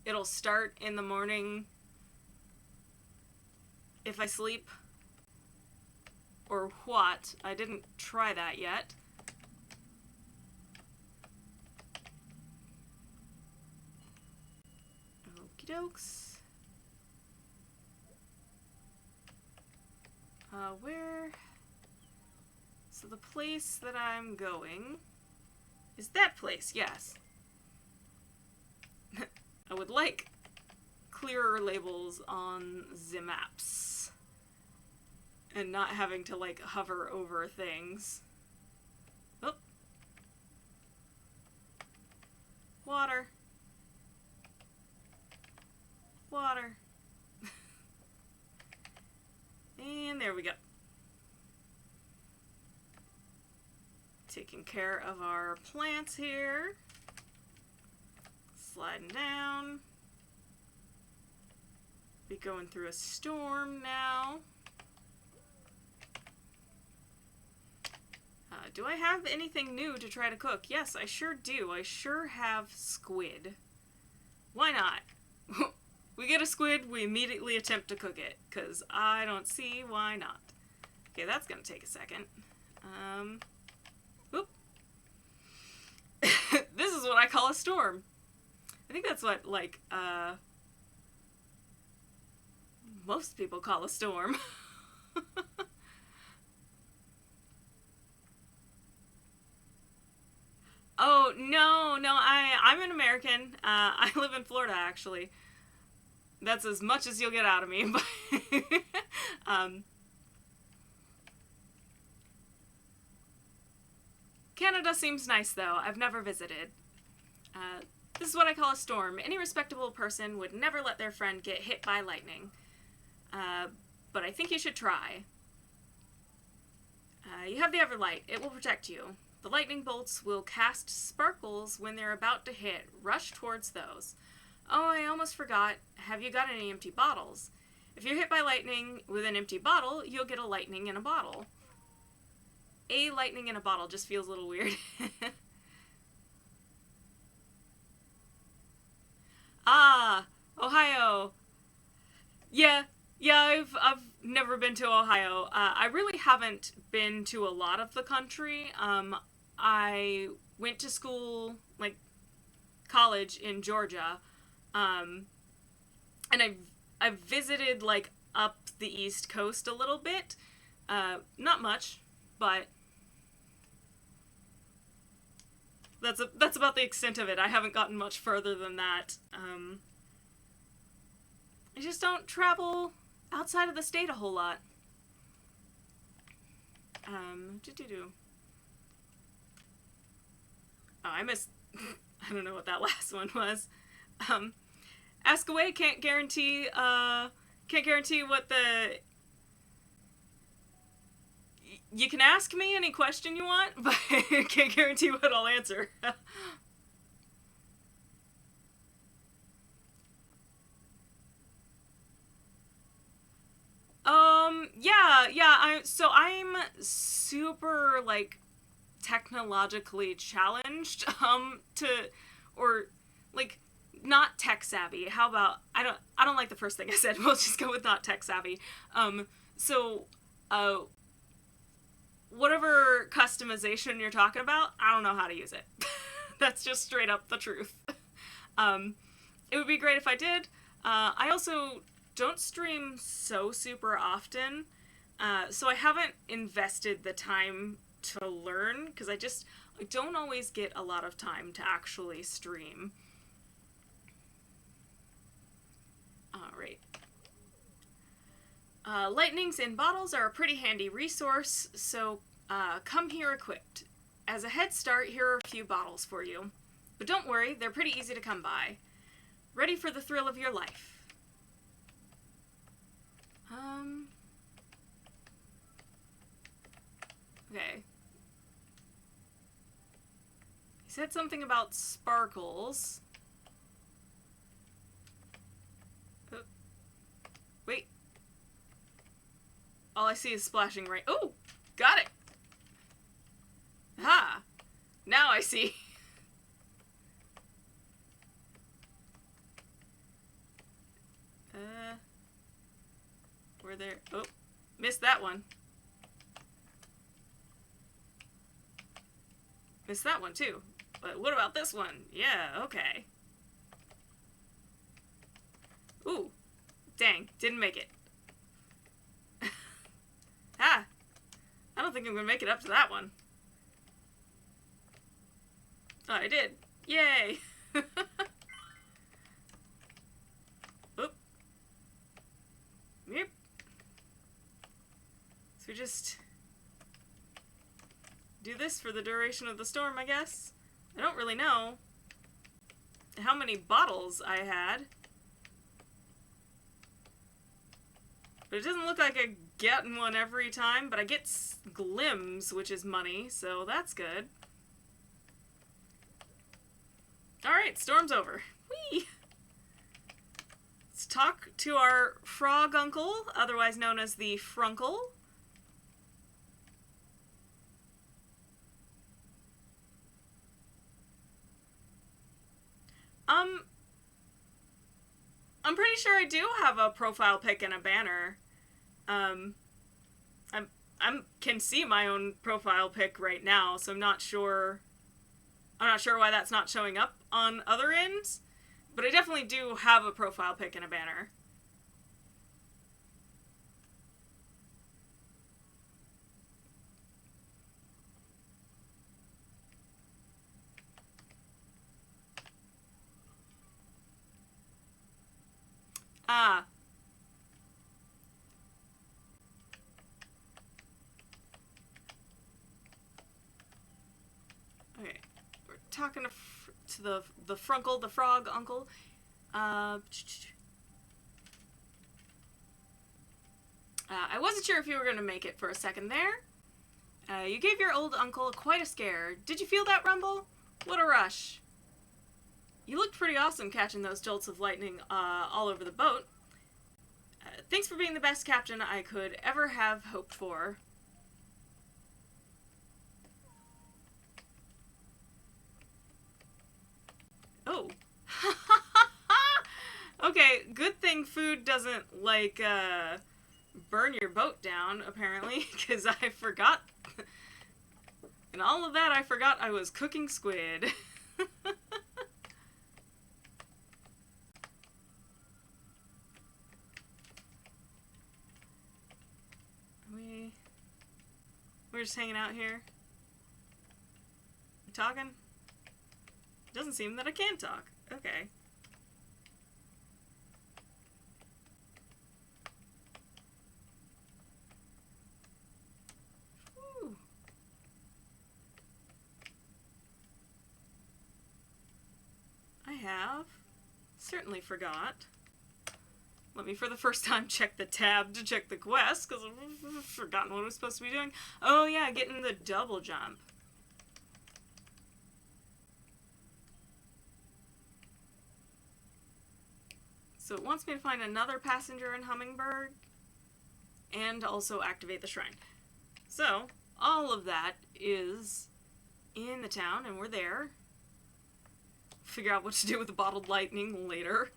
it'll start in the morning if I sleep. Or what. I didn't try that yet. Okie dokes. Where? So the place that I'm going is that place, yes. I would like clearer labels on the maps. And not having to, like, hover over things. Oh. Water. Water. And there we go. Taking care of our plants here. Sliding down. Be going through a storm now. Do I have anything new to try to cook? Yes, I sure do. I sure have squid. Why not? We get a squid, we immediately attempt to cook it, because I don't see why not. Okay, that's gonna take a second. Oop. This is what I call a storm. I think that's what, like, most people call a storm. Oh, no, I'm an American. I live in Florida, actually. That's as much as you'll get out of me. But Canada seems nice, though. I've never visited. This is what I call a storm. Any respectable person would never let their friend get hit by lightning. But I think you should try. You have the Everlight. It will protect you. The lightning bolts will cast sparkles when they're about to hit. Rush towards those. Oh, I almost forgot. Have you got any empty bottles? If you're hit by lightning with an empty bottle, you'll get a lightning in a bottle. A lightning in a bottle just feels a little weird. Ah, Ohio. Yeah, I've never been to Ohio. I really haven't been to a lot of the country. I went to school, like, college in Georgia, and I've visited, like, up the East Coast a little bit. Not much, but that's about the extent of it. I haven't gotten much further than that. I just don't travel outside of the state a whole lot. Oh, I missed... I don't know what that last one was. Ask away, can't guarantee what the... You can ask me any question you want, but can't guarantee what I'll answer. I'm super, like, technologically challenged, or, like, not tech savvy. How about, I don't like the first thing I said. We'll just go with not tech savvy. Whatever customization you're talking about, I don't know how to use it. That's just straight up the truth. It would be great if I did. I also don't stream so super often, so I haven't invested the time to learn, because I don't always get a lot of time to actually stream. Alright. Lightnings in bottles are a pretty handy resource, so come here equipped. As a head start, here are a few bottles for you. But don't worry, they're pretty easy to come by. Ready for the thrill of your life. Okay. He said something about sparkles. Oh. Wait. All I see is splashing rain. Oh! Got it! Ha! Now I see. Were there... Oh, missed that one. Missed that one, too. But what about this one? Yeah, okay. Ooh. Dang, didn't make it. Ah! I don't think I'm gonna make it up to that one. Oh, I did. Yay! Oop. Yep. So we just do this for the duration of the storm, I guess. I don't really know how many bottles I had. But it doesn't look like I get one every time, but I get glims, which is money, so that's good. Alright, storm's over. Whee! Let's talk to our frog uncle, otherwise known as the Frunkle. I'm pretty sure I do have a profile pic and a banner. I can see my own profile pic right now, so I'm not sure why that's not showing up on other ends, but I definitely do have a profile pic and a banner. Ah. Okay. We're talking to the Frunkle, the frog uncle. I wasn't sure if you were going to make it for a second there. You gave your old uncle quite a scare. Did you feel that rumble? What a rush. You looked pretty awesome catching those jolts of lightning all over the boat. Thanks for being the best captain I could ever have hoped for. Oh. Okay, good thing food doesn't, like, burn your boat down, apparently, because I forgot. And all of that, I forgot I was cooking squid. We're just hanging out here. You talking? Doesn't seem that I can talk. Okay. Whew. I have certainly forgot. Let me, for the first time, check the tab to check the quest, because I've forgotten what I was supposed to be doing. Oh yeah, getting the double jump. So it wants me to find another passenger in Hummingbird, and also activate the shrine. So, all of that is in the town, and we're there. Figure out what to do with the bottled lightning later.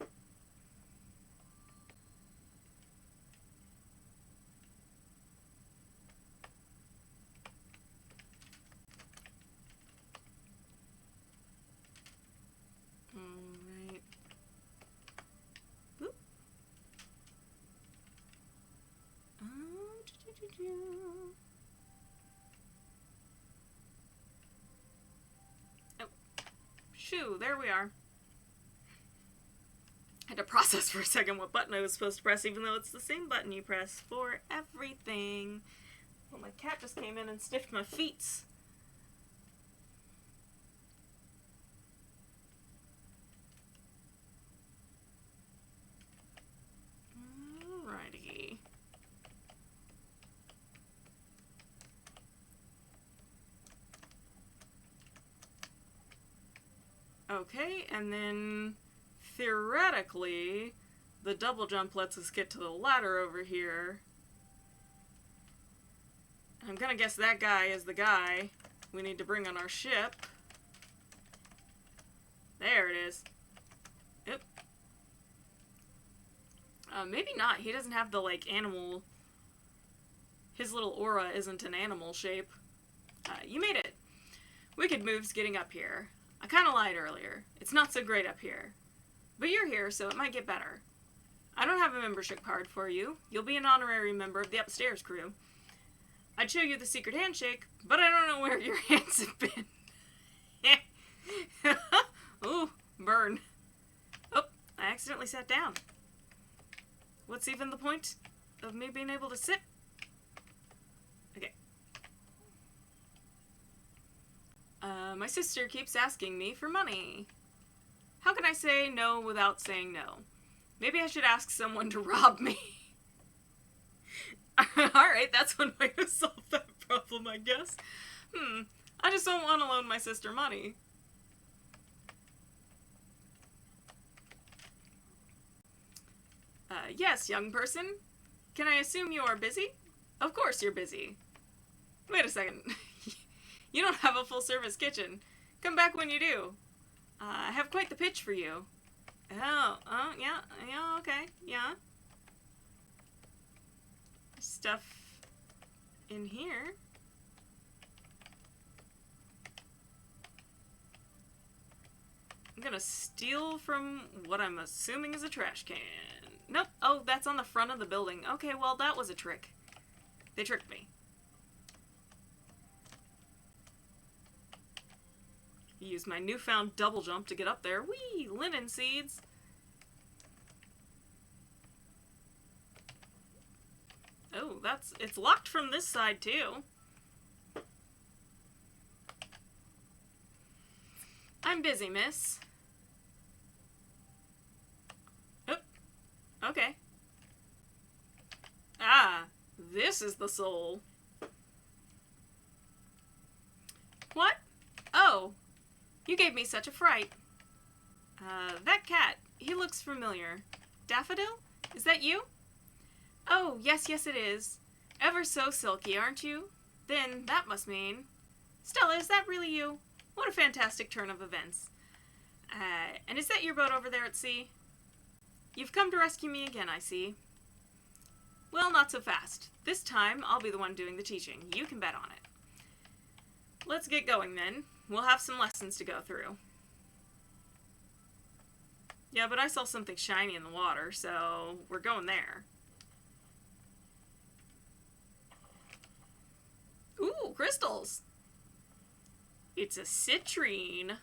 Alright. Boop. Oh. Shoo, there we are. I had to process for a second what button I was supposed to press, even though it's the same button you press for everything. Well, my cat just came in and sniffed my feet. Alrighty. Okay, and then theoretically, the double jump lets us get to the ladder over here. I'm gonna guess that guy is the guy we need to bring on our ship. There it is. Yep. Maybe not. He doesn't have the, like, animal... His little aura isn't an animal shape. You made it. Wicked moves getting up here. I kinda lied earlier. It's not so great up here. But you're here, so it might get better. I don't have a membership card for you. You'll be an honorary member of the upstairs crew. I'd show you the secret handshake, but I don't know where your hands have been. Ooh, burn. Oh, I accidentally sat down. What's even the point of me being able to sit? Okay. My sister keeps asking me for money. How can I say no without saying no? Maybe I should ask someone to rob me. Alright, that's one way to solve that problem, I guess. I just don't want to loan my sister money. Yes, young person. Can I assume you are busy? Of course you're busy. Wait a second. You don't have a full-service kitchen. Come back when you do. I have quite the pitch for you. Oh, yeah, okay, yeah. Stuff in here. I'm gonna steal from what I'm assuming is a trash can. Nope. Oh, that's on the front of the building. Okay, well, that was a trick. They tricked me. Use my newfound double jump to get up there. Whee! Linen seeds! Oh, it's locked from this side, too. I'm busy, miss. Oh, okay. Ah, this is the soul. What? Oh, you gave me such a fright. That cat, he looks familiar. Daffodil? Is that you? Oh, yes, yes it is. Ever so silky, aren't you? Then that must mean... Stella, is that really you? What a fantastic turn of events. And is that your boat over there at sea? You've come to rescue me again, I see. Well, not so fast. This time, I'll be the one doing the teaching. You can bet on it. Let's get going, then. We'll have some lessons to go through. Yeah, but I saw something shiny in the water, so we're going there. Ooh, crystals! It's a citrine.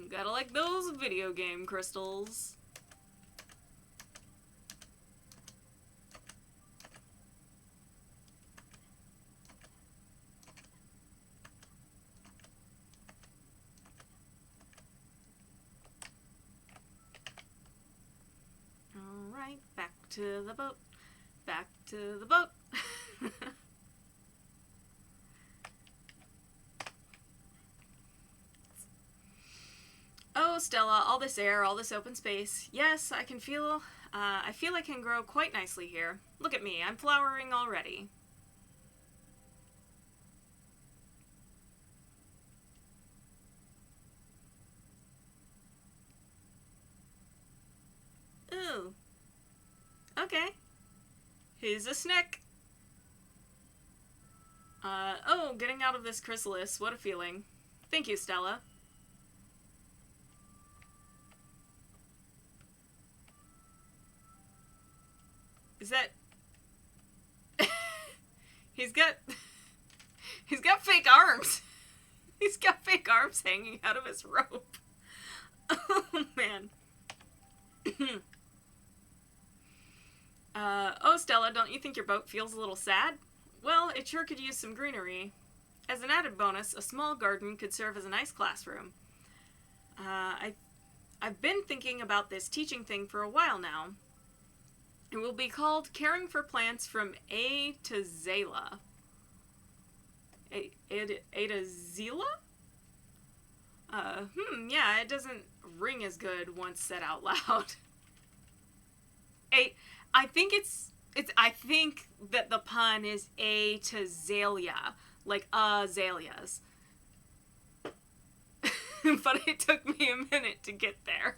Gotta like those video game crystals. Alright, back to the boat. Back to the boat. Oh, Stella, all this air, all this open space. Yes, I can feel, I feel I can grow quite nicely here. Look at me, I'm flowering already. Ooh. Okay. He's a snick. Oh, getting out of this chrysalis, what a feeling. Thank you, Stella. Is that... He's got fake arms. He's got fake arms hanging out of his rope. Oh, man. Oh, Stella, don't you think your boat feels a little sad? Well, it sure could use some greenery. As an added bonus, a small garden could serve as a nice classroom. I've been thinking about this teaching thing for a while now. It will be called Caring for Plants from A to Zela. A to Zela? Yeah, it doesn't ring as good once said out loud. I think I think that the pun is A to Zalia, like azaleas. But it took me a minute to get there.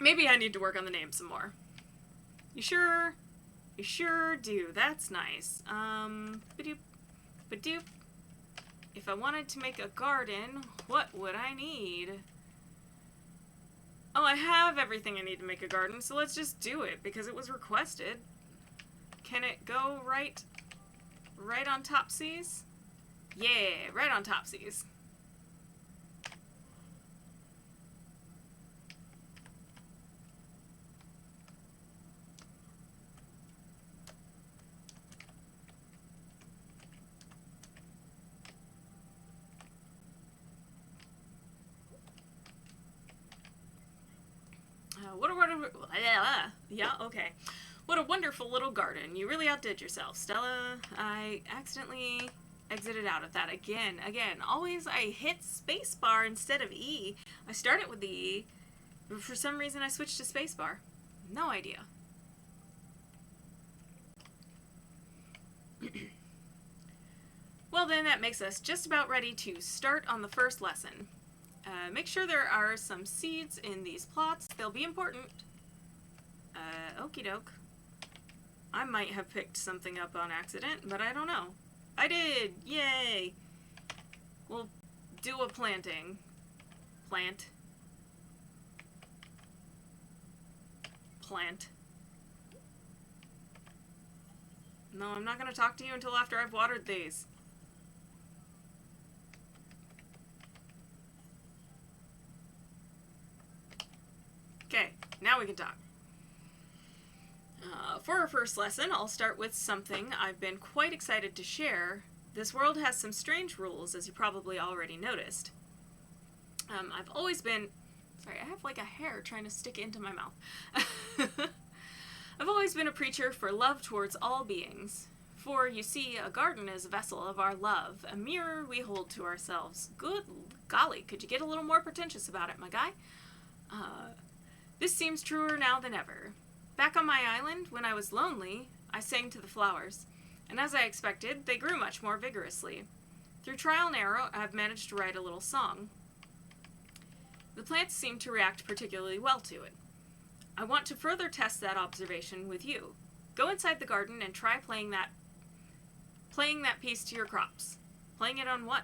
Maybe I need to work on the name some more. You sure? You sure do. That's nice. Ba-doop. Ba-doop. If I wanted to make a garden, what would I need? Oh, I have everything I need to make a garden, so let's just do it, because it was requested. Can it go right on Topsies? Yeah, right on Topsies. Yeah, okay. What a wonderful little garden. You really outdid yourself, Stella. I accidentally exited out of that again. Always I hit spacebar instead of E. I started with the E, but for some reason I switched to spacebar. No idea. Well then, that makes us just about ready to start on the first lesson. Make sure there are some seeds in these plots. They'll be important. Okie doke. I might have picked something up on accident, but I don't know. I did! Yay! We'll do a planting. Plant. Plant. No, I'm not gonna talk to you until after I've watered these. Okay, now we can talk. For our first lesson, I'll start with something I've been quite excited to share. This world has some strange rules, as you probably already noticed. I've always been Sorry, I have like a hair trying to stick into my mouth. I've always been a preacher for love towards all beings. For, you see, a garden is a vessel of our love, a mirror we hold to ourselves. Good golly, could you get a little more pretentious about it, my guy? This seems truer now than ever. Back on my island, when I was lonely, I sang to the flowers, and as I expected, they grew much more vigorously. Through trial and error, I've managed to write a little song. The plants seem to react particularly well to it. I want to further test that observation with you. Go inside the garden and try playing that piece to your crops. Playing it on what?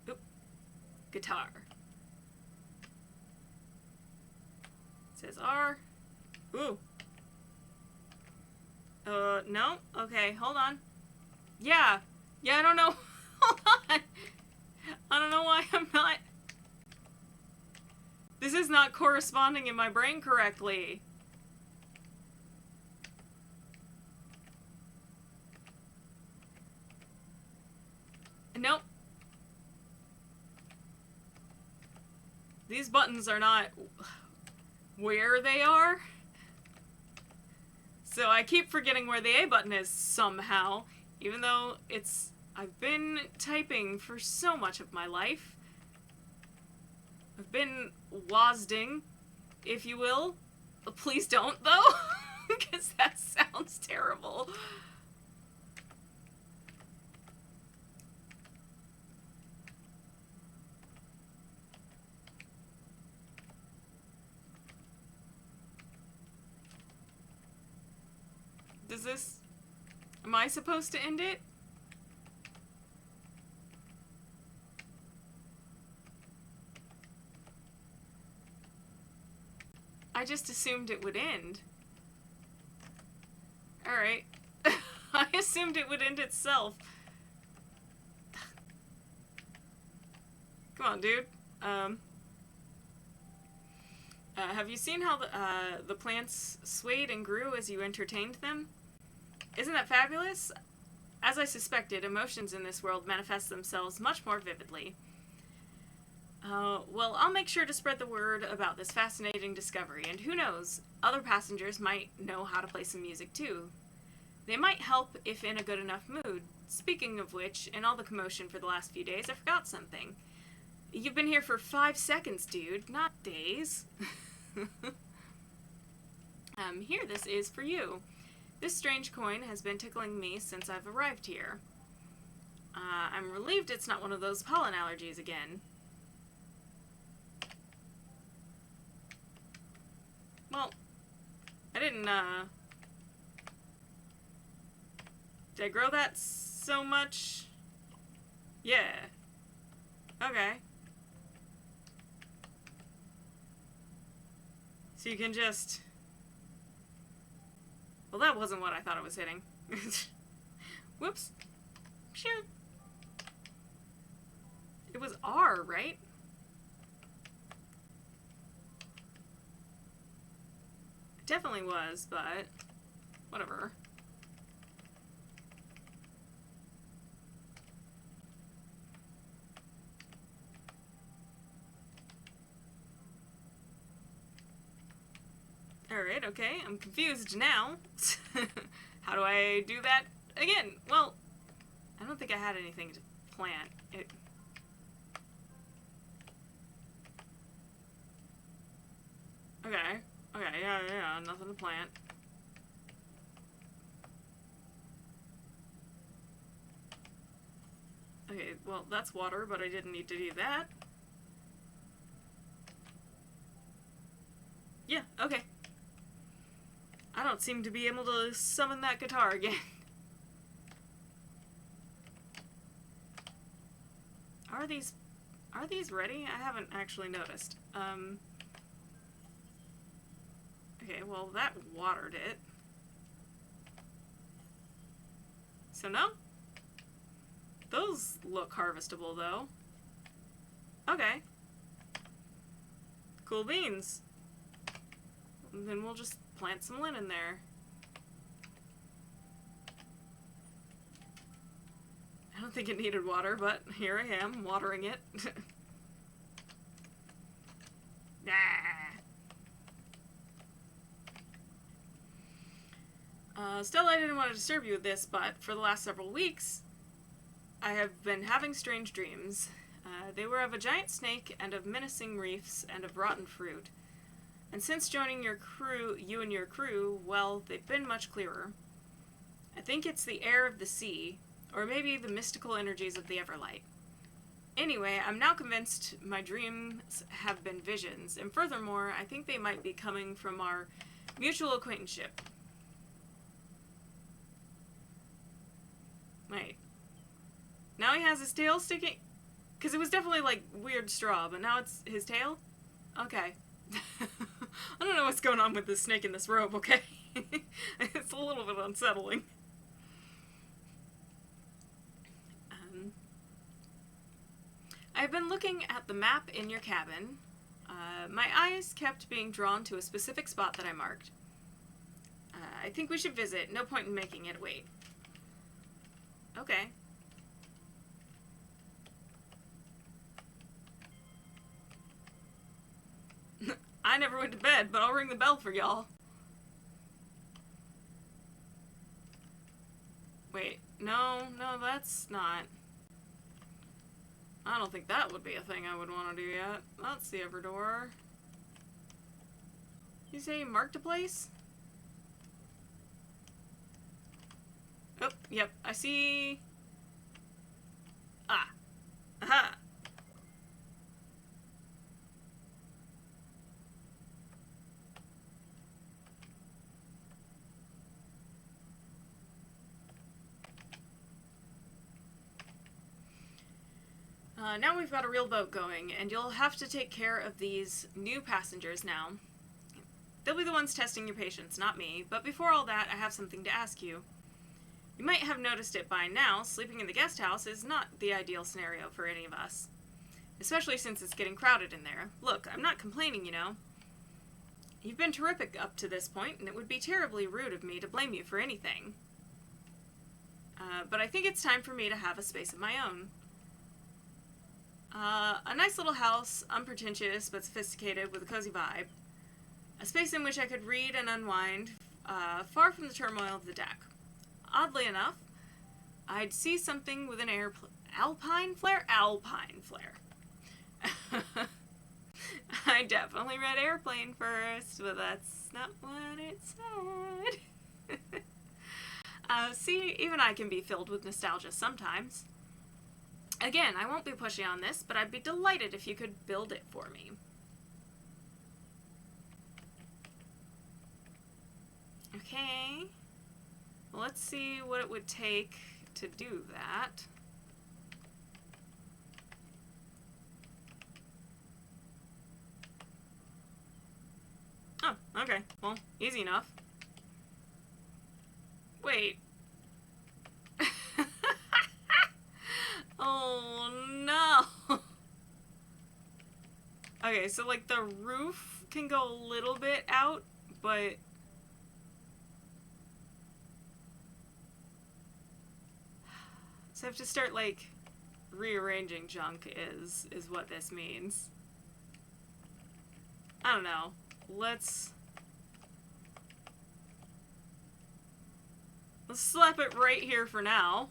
Oop. Guitar. It says R. Ooh. No? Okay, hold on. Yeah, I don't know. Hold on. I don't know why I'm not... This is not corresponding in my brain correctly. Nope. These buttons are not where they are. So I keep forgetting where the A button is somehow, even though I've been typing for so much of my life. I've been WASDing, if you will. Please don't, though, because that sounds terrible. Am I supposed to end it? I just assumed it would end. Alright. I assumed it would end itself. Come on, dude. Have you seen how the plants swayed and grew as you entertained them? Isn't that fabulous? As I suspected, emotions in this world manifest themselves much more vividly. Well, I'll make sure to spread the word about this fascinating discovery, and who knows, other passengers might know how to play some music too. They might help if in a good enough mood. Speaking of which, in all the commotion for the last few days, I forgot something. You've been here for 5 seconds, dude, not days. Here, this is for you. This strange coin has been tickling me since I've arrived here. I'm relieved it's not one of those pollen allergies again. Well, I didn't, did I grow that so much? Yeah. Okay. So you can just... Well, that wasn't what I thought it was hitting. Whoops. Shoot. It was R, right? It definitely was, but whatever. Alright, okay, I'm confused now. How do I do that again? Well, I don't think I had anything to plant. Okay, yeah, nothing to plant. Okay, well, that's water, but I didn't need to do that. Yeah, okay. I don't seem to be able to summon that guitar again. Are these ready? I haven't actually noticed. Okay, well, that watered it. So no? Those look harvestable, though. Okay. Cool beans. And then we'll just plant some linen there. I don't think it needed water, but here I am, watering it. Nah. Still, I didn't want to disturb you with this, but for the last several weeks, I have been having strange dreams. They were of a giant snake, and of menacing reefs, and of rotten fruit. And since joining your crew, you and your crew, well, they've been much clearer. I think it's the air of the sea, or maybe the mystical energies of the Everlight. Anyway, I'm now convinced my dreams have been visions, and furthermore, I think they might be coming from our mutual acquaintanceship. Wait. Now he has his tail sticking? Because it was definitely, like, weird straw, but now it's his tail? Okay. I don't know what's going on with this snake in this robe, okay? It's a little bit unsettling. I've been looking at the map in your cabin. My eyes kept being drawn to a specific spot that I marked. I think we should visit. No point in making it wait. Okay. I never went to bed, but I'll ring the bell for y'all. Wait, no, that's not... I don't think that would be a thing I would want to do yet. That's the ever door. You say you marked a place? Oh, yep, I see... Ah. Aha! Now we've got a real boat going, and you'll have to take care of these new passengers now. They'll be the ones testing your patience, not me, but before all that, I have something to ask you. You might have noticed it by now, sleeping in the guest house is not the ideal scenario for any of us. Especially since it's getting crowded in there. Look, I'm not complaining, you know. You've been terrific up to this point, and it would be terribly rude of me to blame you for anything. But I think it's time for me to have a space of my own. A nice little house, unpretentious but sophisticated with a cozy vibe. A space in which I could read and unwind, far from the turmoil of the deck. Oddly enough, I'd see something with an alpine flare? Alpine flare. I definitely read airplane first, but that's not what it said. See, even I can be filled with nostalgia sometimes. Again, I won't be pushy on this, but I'd be delighted if you could build it for me. Okay. Well, let's see what it would take to do that. Oh, okay. Well, easy enough. Wait. Oh, no. Okay, so, like, the roof can go a little bit out, but... So I have to start, like, rearranging junk is what this means. I don't know. Let's slap it right here for now.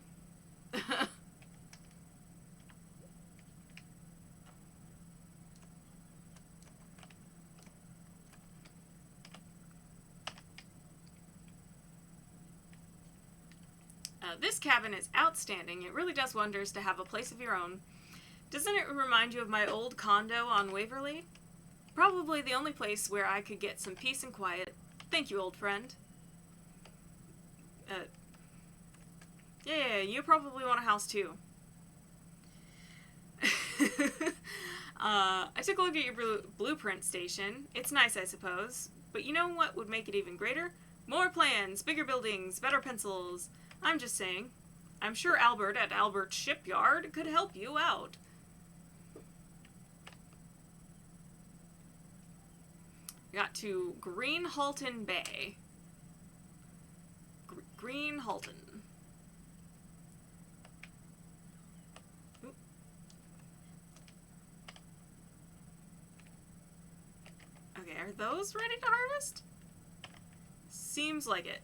This cabin is outstanding. It really does wonders to have a place of your own. Doesn't it remind you of my old condo on Waverly? Probably the only place where I could get some peace and quiet. Thank you, old friend. Yeah, you probably want a house too. I took a look at your blueprint station. It's nice, I suppose. But you know what would make it even greater? More plans, bigger buildings, better pencils. I'm just saying. I'm sure Albert at Albert's Shipyard could help you out. We got to Greenhalton Bay. Greenhalton. those ready to harvest? Seems like it.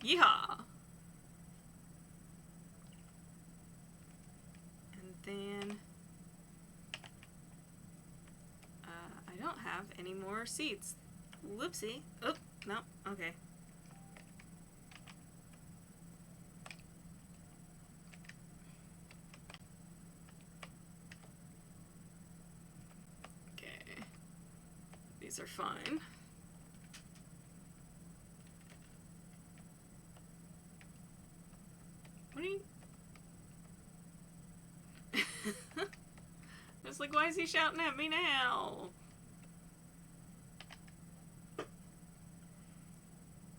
Yeehaw! And then... I don't have any more seeds. Whoopsie. Oh, no. Okay. Okay. These are fine. What are you... It's like, why is he shouting at me now?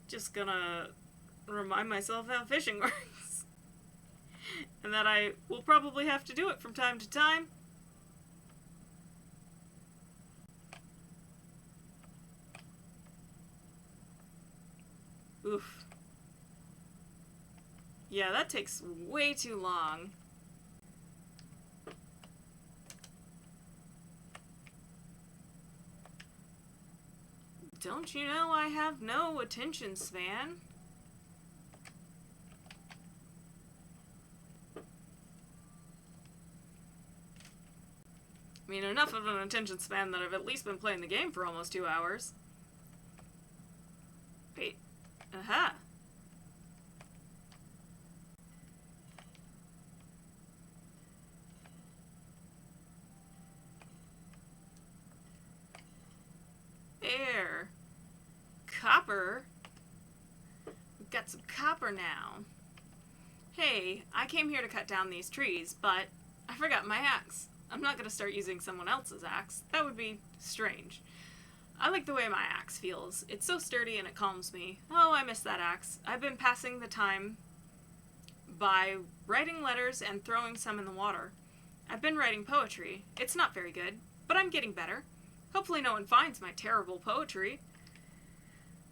Just gonna remind myself how fishing works. And that I will probably have to do it from time to time. Oof. Yeah, that takes way too long. Don't you know I have no attention span? I mean, enough of an attention span that I've at least been playing the game for almost 2 hours. Wait. Aha. There. Copper. We've got some copper now. Hey, I came here to cut down these trees, but I forgot my axe. I'm not going to start using someone else's axe. That would be strange. I like the way my axe feels. It's so sturdy and it calms me. Oh, I miss that axe. I've been passing the time by writing letters and throwing some in the water. I've been writing poetry. It's not very good, but I'm getting better. Hopefully no one finds my terrible poetry.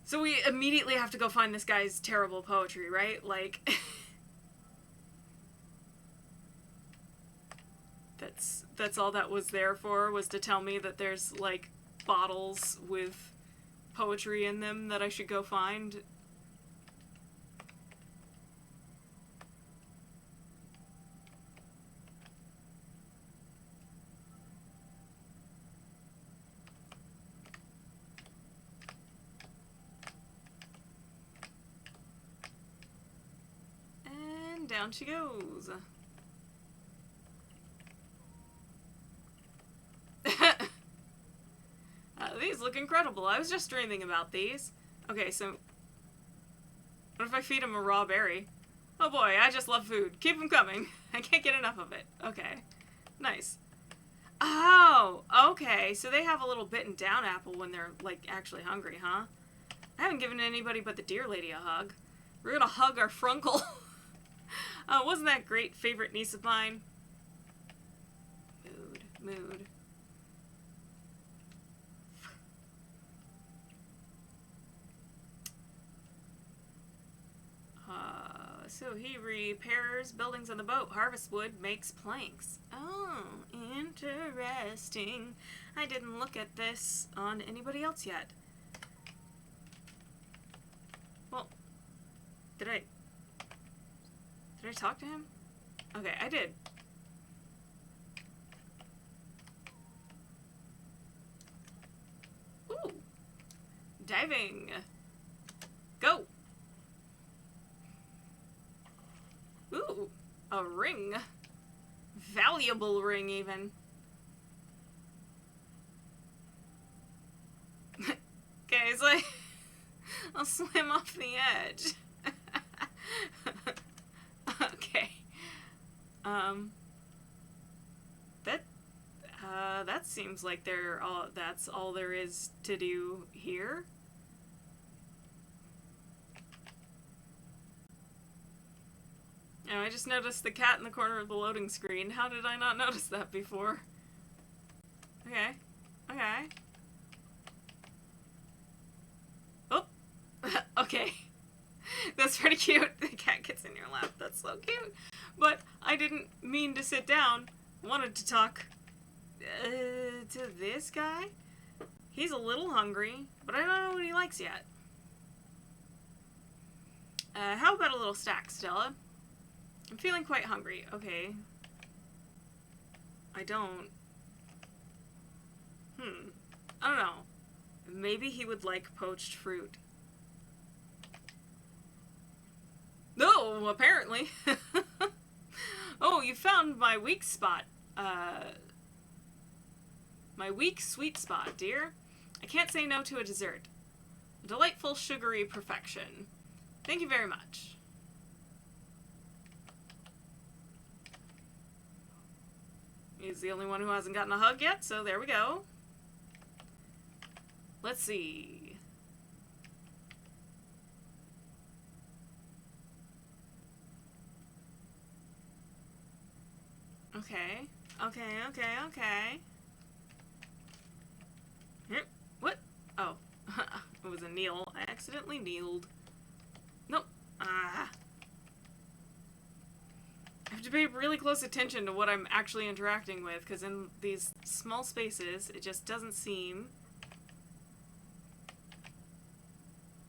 So we immediately have to go find this guy's terrible poetry, right? Like... That's all that was there for, was to tell me that there's, like, bottles with poetry in them that I should go find. And down she goes. These look incredible. I was just dreaming about these. Okay, so... what if I feed him a raw berry? Oh boy, I just love food. Keep them coming. I can't get enough of it. Okay. Nice. Oh! Okay, so they have a little bitten down apple when they're, like, actually hungry, huh? I haven't given anybody but the deer lady a hug. We're gonna hug our frunkle. Wasn't that great favorite niece of mine? Mood. So he repairs buildings on the boat, harvests wood, makes planks. Oh, interesting. I didn't look at this on anybody else yet. Well, did I talk to him? Okay, I did. Ooh. Diving. Go. Ooh, a ring. Valuable ring, even. Okay, so I'll swim off the edge. Okay. That seems like that's all there is to do here. Oh, I just noticed the cat in the corner of the loading screen. How did I not notice that before? Okay. Okay. Oh! Okay. That's pretty cute. The cat gets in your lap. That's so cute. But I didn't mean to sit down. I wanted to talk to this guy. He's a little hungry, but I don't know what he likes yet. How about a little stack, Stella? I'm feeling quite hungry. Okay. I don't... I don't know. Maybe he would like poached fruit. No, apparently. Oh, you found my weak spot. My weak sweet spot, dear. I can't say no to a dessert. A delightful sugary perfection. Thank you very much. He's the only one who hasn't gotten a hug yet, so there we go. Let's see. Okay. Okay. What? Oh. It was a kneel. I accidentally kneeled. Nope. I have to pay really close attention to what I'm actually interacting with, because in these small spaces, it just doesn't seem...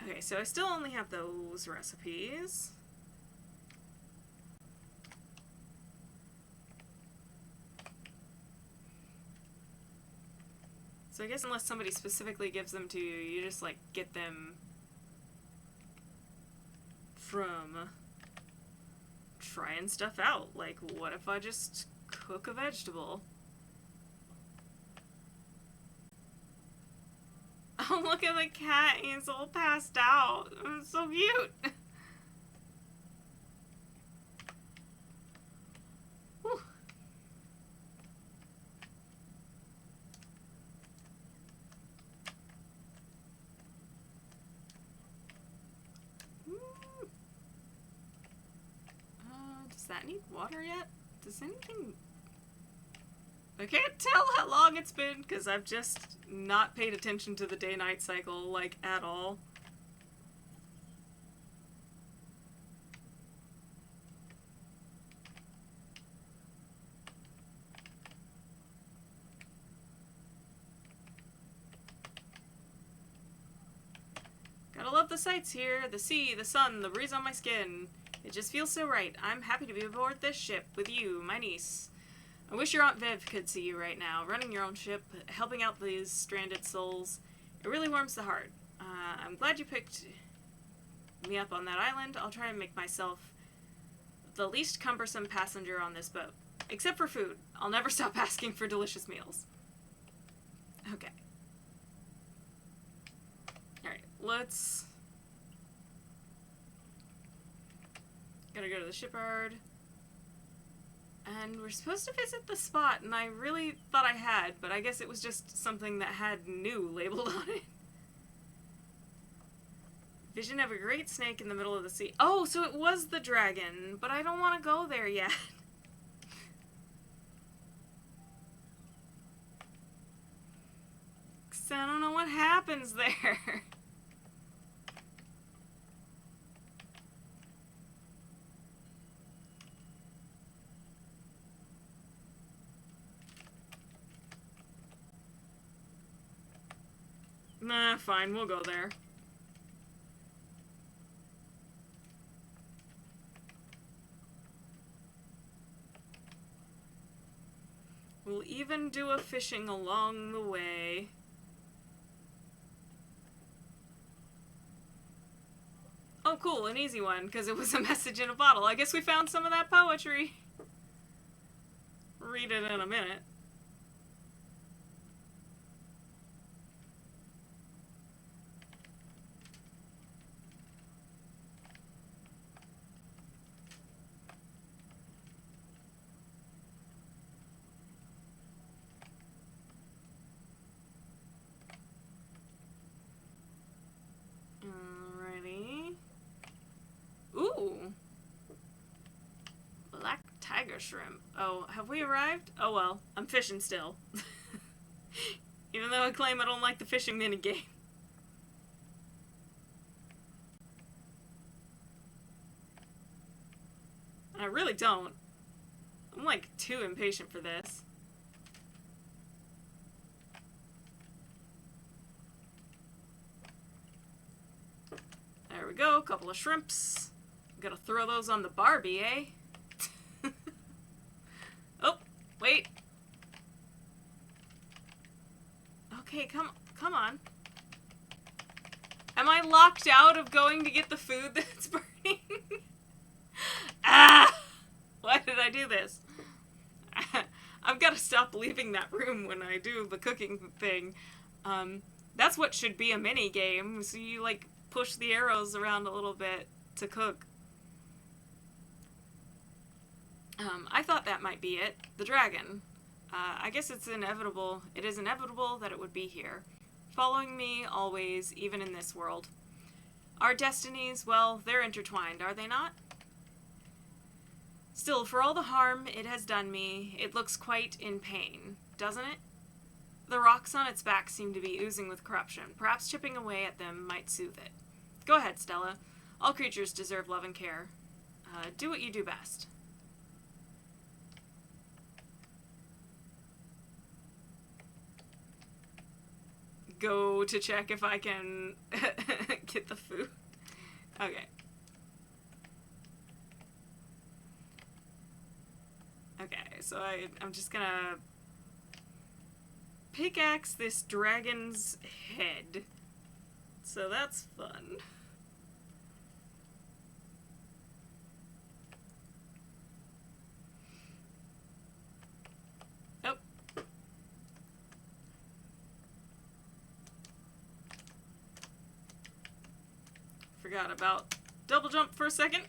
Okay, so I still only have those recipes. So I guess unless somebody specifically gives them to you, you just, like, get them from trying stuff out. Like, what if I just cook a vegetable? Oh, look at the cat. He's all passed out. It's so cute. Whew. Does that need water yet? Does anything... I can't tell how long it's been, because I've just not paid attention to the day-night cycle, like, at all. Gotta love the sights here, the sea, the sun, the breeze on my skin. It just feels so right. I'm happy to be aboard this ship with you, my niece. I wish your Aunt Viv could see you right now, running your own ship, helping out these stranded souls. It really warms the heart. I'm glad you picked me up on that island. I'll try and make myself the least cumbersome passenger on this boat. Except for food. I'll never stop asking for delicious meals. Okay. Alright, let's... Gotta go to the shipyard. And we're supposed to visit the spot, and I really thought I had, but I guess it was just something that had new labeled on it. Vision of a great snake in the middle of the sea. Oh, so it was the dragon, but I don't want to go there yet. Because I don't know what happens there. Nah, fine, we'll go there. We'll even do a fishing along the way. Oh cool, an easy one, because it was a message in a bottle. I guess we found some of that poetry. Read it in a minute. Ooh! Black tiger shrimp. Oh, have we arrived? Oh well, I'm fishing still. Even though I claim I don't like the fishing minigame. I really don't. I'm like too impatient for this. There we go, couple of shrimps. Gotta throw those on the Barbie, eh? Oh, wait. Okay, come on. Am I locked out of going to get the food that's burning? Ah! Why did I do this? I've got to stop leaving that room when I do the cooking thing. That's what should be a mini game. So you, like, push the arrows around a little bit to cook. I thought that might be it. The dragon. I guess it's inevitable. It is inevitable that it would be here. Following me always, even in this world. Our destinies, well, they're intertwined, are they not? Still, for all the harm it has done me, it looks quite in pain, doesn't it? The rocks on its back seem to be oozing with corruption. Perhaps chipping away at them might soothe it. Go ahead, Stella. All creatures deserve love and care. Do what you do best. Go to check if I can get the food. Okay. Okay, so I'm just gonna pickaxe this dragon's head. So that's fun. Oh. Forgot about double jump for a second.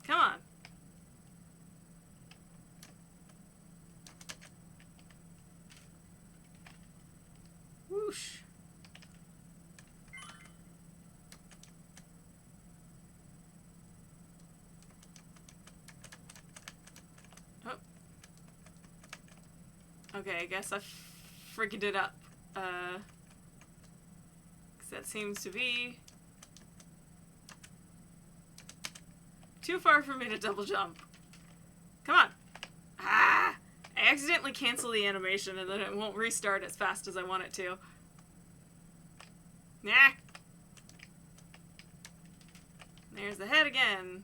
Come on. Whoosh. Oh. Okay, I guess I frigged it up. 'Cause that seems to be too far for me to double jump. Come on. Ah! I accidentally cancel the animation and then it won't restart as fast as I want it to. Nah. There's the head again.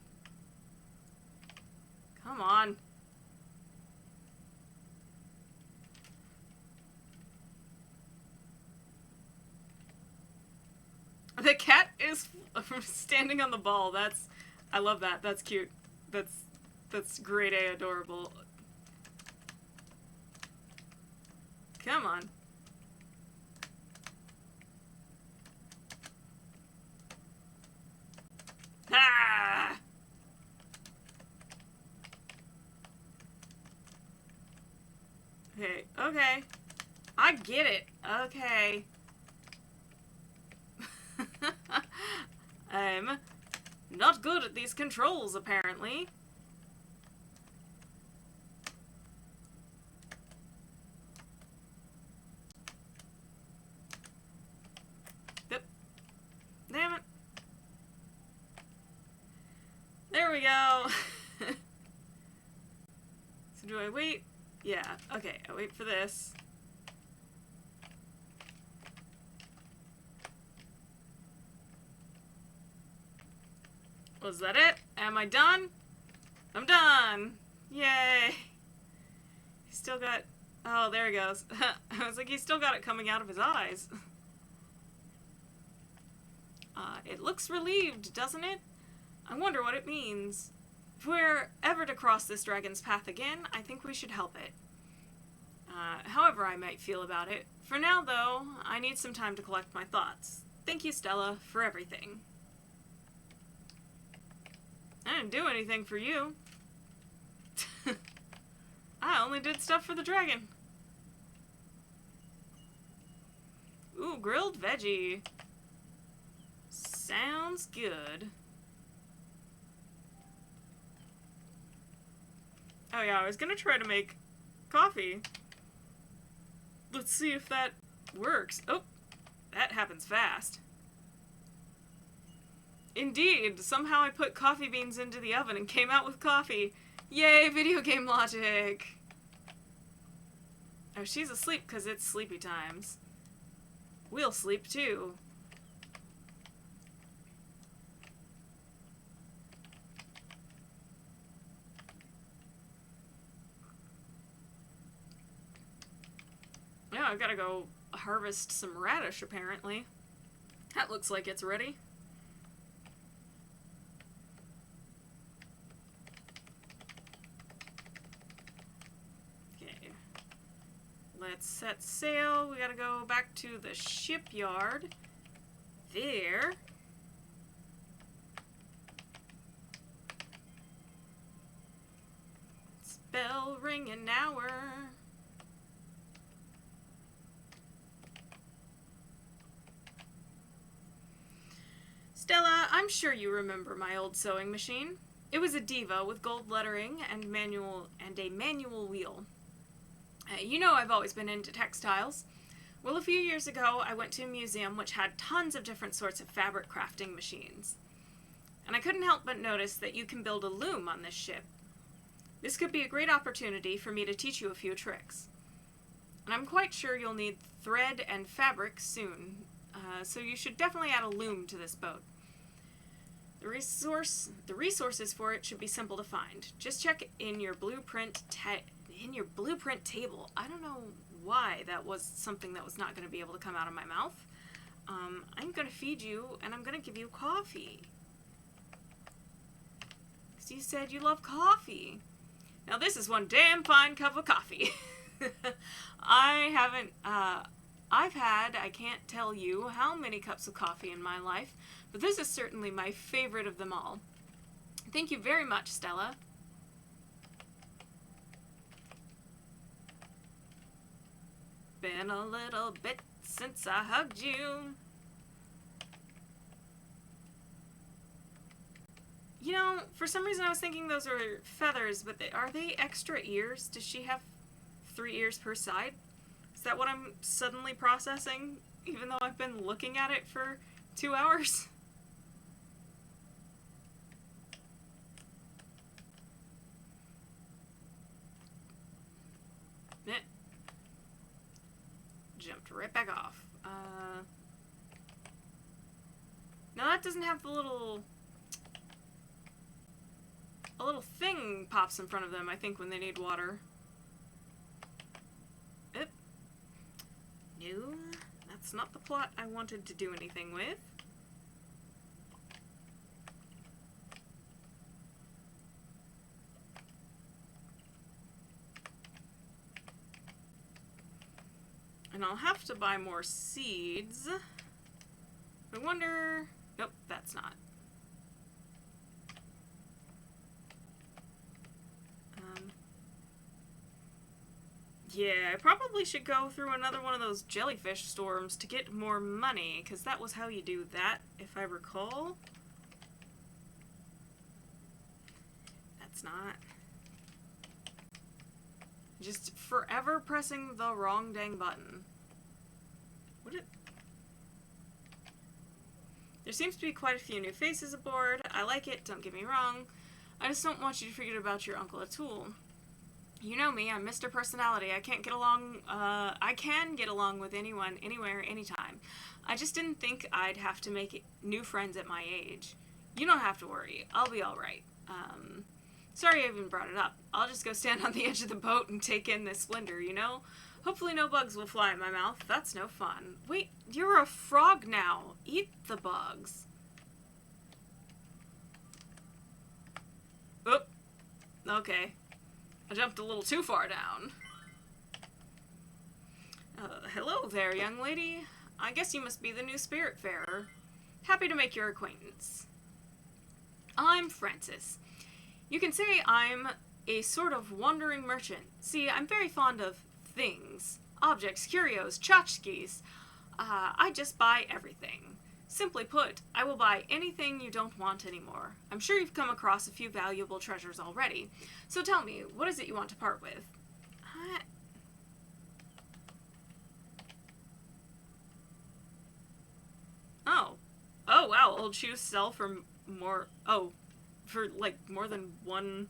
Come on. The cat is standing on the ball. I love that. That's cute. That's grade A adorable. Come on. Ah! Okay, okay. I get it. Okay. I'm not good at these controls, apparently. Yep. Damn it. There we go. So do I wait? Yeah, okay, I wait for this. Was that it? Am I done? I'm done! Yay! He's still got... Oh, there he goes. I was like, he's still got it coming out of his eyes. It looks relieved, doesn't it? I wonder what it means. If we're ever to cross this dragon's path again, I think we should help it. However I might feel about it. For now, though, I need some time to collect my thoughts. Thank you, Stella, for everything. I didn't do anything for you. I only did stuff for the dragon. Ooh, grilled veggie. Sounds good. Oh yeah, I was gonna try to make coffee. Let's see if that works. Oh, that happens fast. Indeed, somehow I put coffee beans into the oven and came out with coffee. Yay, video game logic! Oh, she's asleep because it's sleepy times. We'll sleep too. Yeah, I gotta go harvest some radish, apparently. That looks like it's ready. Okay. Let's set sail. We gotta go back to the shipyard. There. It's bell ringing hour. Stella, I'm sure you remember my old sewing machine. It was a Diva with gold lettering and a manual wheel. You know I've always been into textiles. Well, a few years ago, I went to a museum which had tons of different sorts of fabric crafting machines. And I couldn't help but notice that you can build a loom on this ship. This could be a great opportunity for me to teach you a few tricks. And I'm quite sure you'll need thread and fabric soon, so you should definitely add a loom to this boat. The resources for it should be simple to find. Just check in your blueprint table. I don't know why that was something that was not going to be able to come out of my mouth. I'm going to feed you, and I'm going to give you coffee. Because you said you love coffee. Now this is one damn fine cup of coffee. I can't tell you how many cups of coffee in my life, but this is certainly my favorite of them all. Thank you very much, Stella. Been a little bit since I hugged you. You know, for some reason I was thinking those are feathers, but are they extra ears? Does she have 3 ears per side? Is that what I'm suddenly processing, even though I've been looking at it for 2 hours? Jumped right back off. Now that doesn't have the little... A little thing pops in front of them, I think, when they need water. Oop. No, that's not the plot I wanted to do anything with. And I'll have to buy more seeds. I wonder... Nope, that's not. Yeah, I probably should go through another one of those jellyfish storms to get more money, because that was how you do that, if I recall. That's not. Just forever pressing the wrong dang button. Would it? There seems to be quite a few new faces aboard. I like it, don't get me wrong. I just don't want you to forget about your Uncle Atul. You know me, I'm Mr. Personality. I can get along with anyone, anywhere, anytime. I just didn't think I'd have to make new friends at my age. You don't have to worry. I'll be alright. Sorry I even brought it up. I'll just go stand on the edge of the boat and take in this splendor, you know? Hopefully no bugs will fly in my mouth. That's no fun. Wait, you're a frog now. Eat the bugs. Oop. Okay. I jumped a little too far down. Hello there, young lady. I guess you must be the new Spiritfarer. Happy to make your acquaintance. I'm Francis. You can say I'm a sort of wandering merchant. See, I'm very fond of things. Objects, curios, tchotchkes. I just buy everything. Simply put, I will buy anything you don't want anymore. I'm sure you've come across a few valuable treasures already. So tell me, what is it you want to part with? Oh. Oh, wow, old shoes sell for more... Oh, for, like, more than one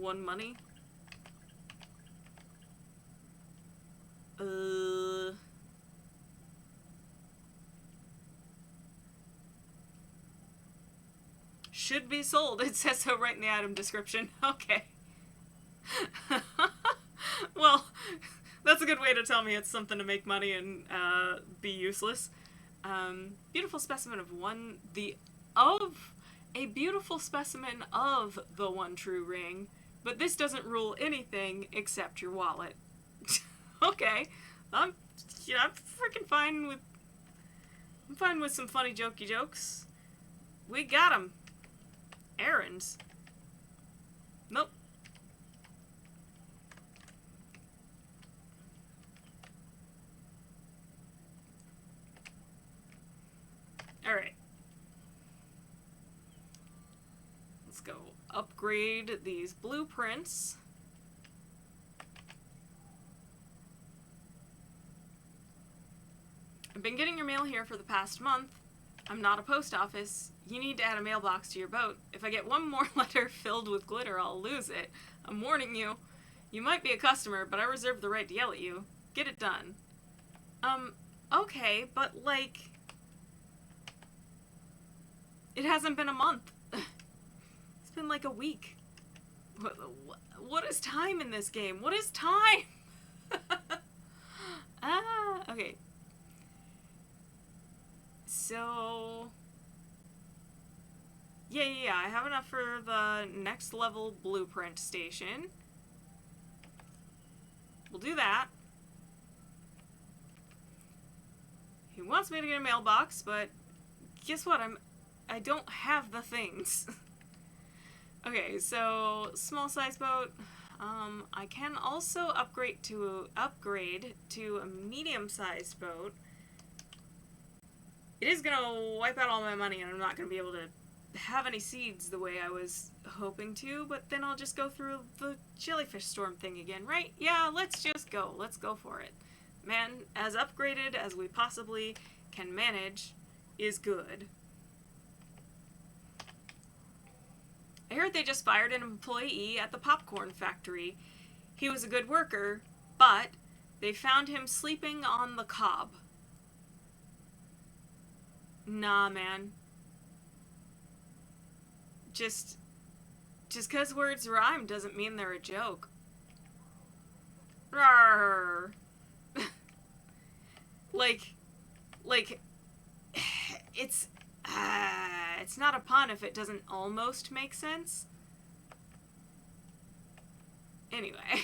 money? Should be sold. It says so right in the item description. Okay. Well, that's a good way to tell me it's something to make money and be useless. Beautiful specimen of a beautiful specimen of the one true ring, but this doesn't rule anything except your wallet. Okay, I'm freaking fine with. I'm fine with some funny jokey jokes. We got 'em. Errands. Nope. Alright. Let's go upgrade these blueprints. I've been getting your mail here for the past month. I'm not a post office. You need to add a mailbox to your boat. If I get one more letter filled with glitter, I'll lose it. I'm warning you. You might be a customer, but I reserve the right to yell at you. Get it done. Okay, but like... It hasn't been a month. It's been like a week. What is time in this game? What is time? Okay. So... Yeah, I have enough for the next level blueprint station. We'll do that. He wants me to get a mailbox, but guess what? I don't have the things. Okay, so small size boat. I can also upgrade to a medium sized boat. It is gonna wipe out all my money, and I'm not gonna be able to have any seeds the way I was hoping to, but then I'll just go through the jellyfish storm thing again, right? Yeah, let's just go. Let's go for it. Man, as upgraded as we possibly can manage is good. I heard they just fired an employee at the popcorn factory. He was a good worker, but they found him sleeping on the cob. Nah, man. Just 'cause words rhyme doesn't mean they're a joke. Rawr. like, it's not a pun if it doesn't almost make sense. Anyway.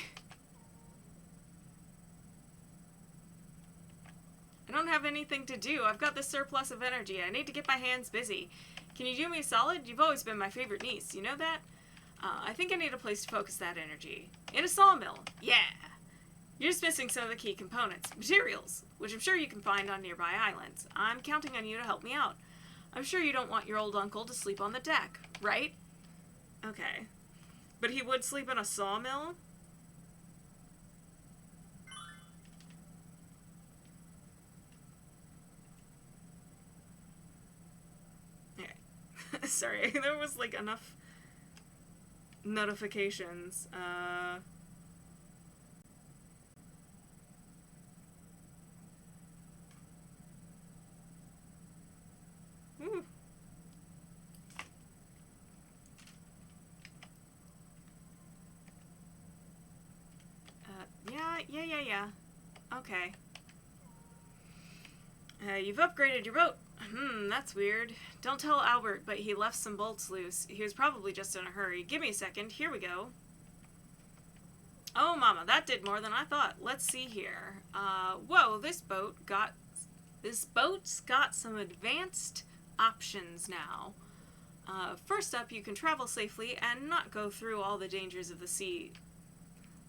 I don't have anything to do. I've got this surplus of energy. I need to get my hands busy. Can you do me a solid? You've always been my favorite niece. You know that? I think I need a place to focus that energy. In a sawmill. Yeah. You're just missing some of the key components. Materials, which I'm sure you can find on nearby islands. I'm counting on you to help me out. I'm sure you don't want your old uncle to sleep on the deck, right? Okay. But he would sleep in a sawmill? Okay. Sorry, there was like enough notifications. Ooh. Yeah. Okay. You've upgraded your boat. That's weird. Don't tell Albert, but he left some bolts loose. He was probably just in a hurry. Give me a second. Here we go. Oh, mama, that did more than I thought. Let's see here. Whoa, this boat's got some advanced options now. First up, you can travel safely and not go through all the dangers of the sea.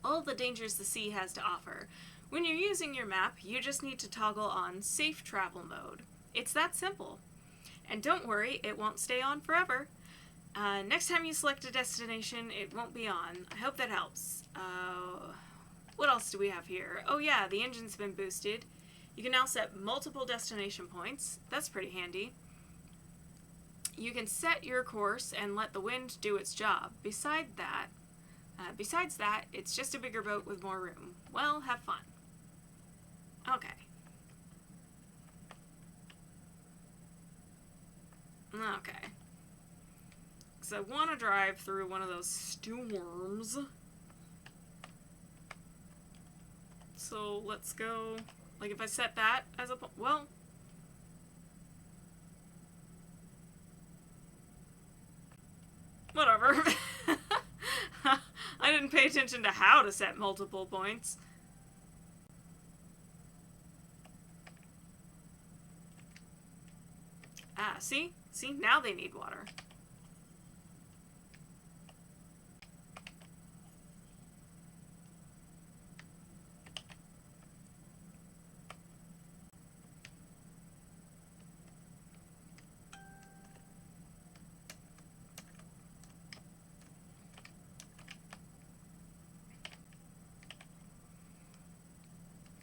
All the dangers the sea has to offer. When you're using your map, you just need to toggle on safe travel mode. It's that simple. And don't worry, it won't stay on forever. Next time you select a destination, it won't be on. I hope that helps. What else do we have here? Oh yeah, the engine's been boosted. You can now set multiple destination points. That's pretty handy. You can set your course and let the wind do its job. Besides that, it's just a bigger boat with more room. Well, have fun. Okay. Okay. because I want to drive through one of those storms. So let's go, like if I set that as a, well, whatever. I didn't pay attention to how to set multiple points. Ah, see? See, now they need water.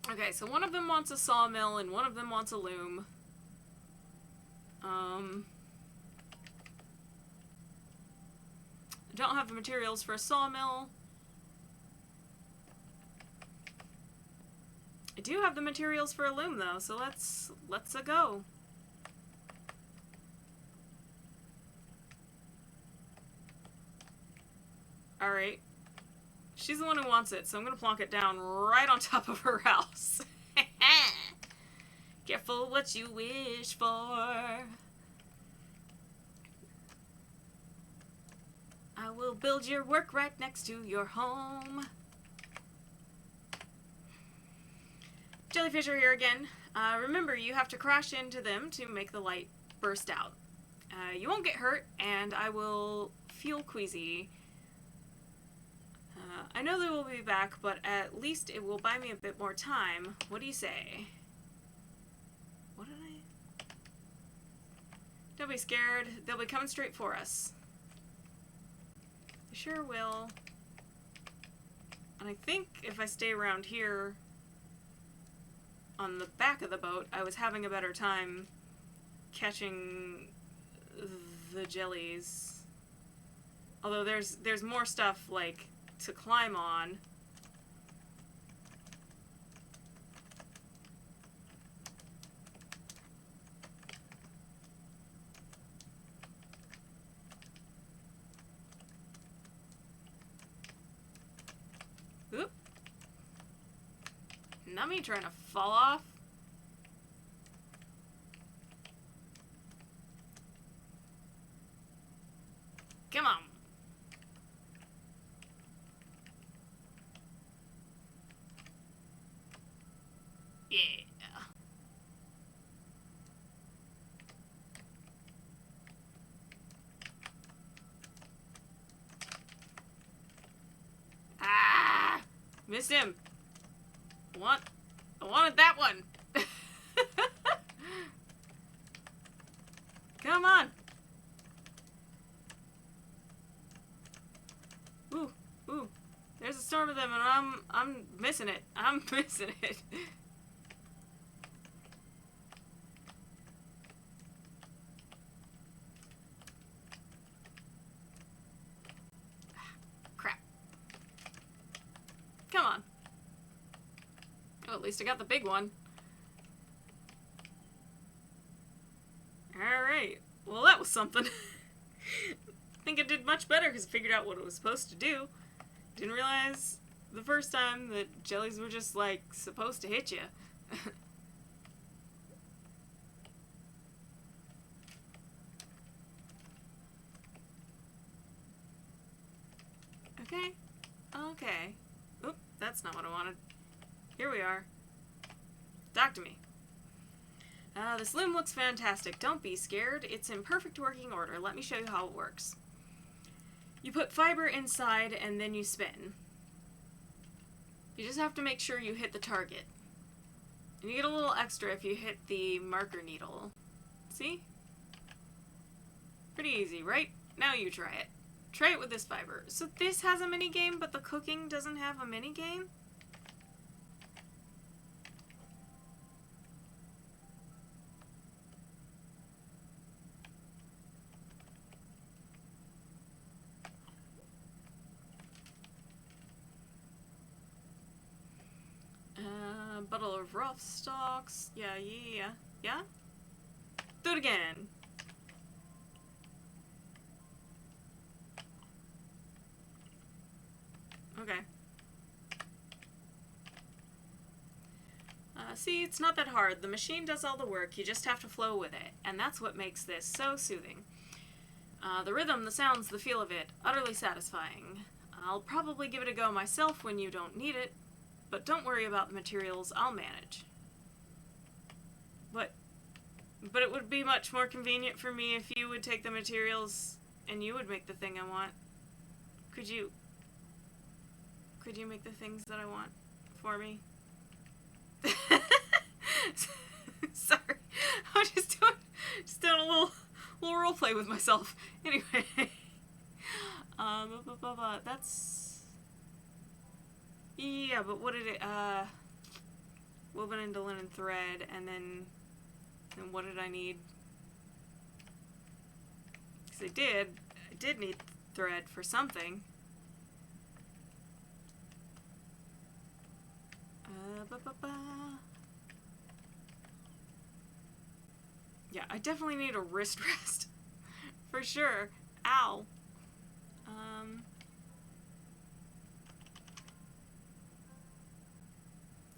Okay, so one of them wants a sawmill and one of them wants a loom. I don't have the materials for a sawmill. I do have the materials for a loom though, so let's go. Alright. She's the one who wants it, so I'm gonna plonk it down right on top of her house. Careful what you wish for. I will build your work right next to your home. Jellyfish are here again. Remember, you have to crash into them to make the light burst out. You won't get hurt, and I will feel queasy. I know they will be back, but at least it will buy me a bit more time. What do you say? What did I... Don't be scared. They'll be coming straight for us. They sure will. And I think if I stay around here on the back of the boat, I was having a better time catching the jellies. Although there's more stuff, like, to climb on. Oop. Not me trying to fall off. Come on. Yeah. Ah! Missed him. I wanted that one. Come on. Ooh, ooh. There's a storm of them and I'm missing it. I'm missing it. Crap. Come on. Oh, at least I got the big one. Alright. Well, that was something. I think I did much better because I figured out what it was supposed to do. Didn't realize the first time that jellies were just, like, supposed to hit you. Okay. Okay. Oop, that's not what I wanted. Here we are. Talk to me. This loom looks fantastic. Don't be scared. It's in perfect working order. Let me show you how it works. You put fiber inside and then you spin. You just have to make sure you hit the target. And you get a little extra if you hit the marker needle. See? Pretty easy, right? Now you try it. Try it with this fiber. So this has a mini game, but the cooking doesn't have a mini game? Bottle of rough stalks. Yeah. Do it again. Okay. See, it's not that hard. The machine does all the work. You just have to flow with it. And that's what makes this so soothing. The rhythm, the sounds, the feel of it, utterly satisfying. I'll probably give it a go myself when you don't need it, but don't worry about the materials. I'll manage. But it would be much more convenient for me if you would take the materials and you would make the thing I want. Could you make the things that I want for me? Sorry. I'm just doing a little role play with myself. Anyway. That's... Yeah, but what did it, woven into linen thread, and then what did I need? Because I did need thread for something. Yeah, I definitely need a wrist rest. For sure. Ow.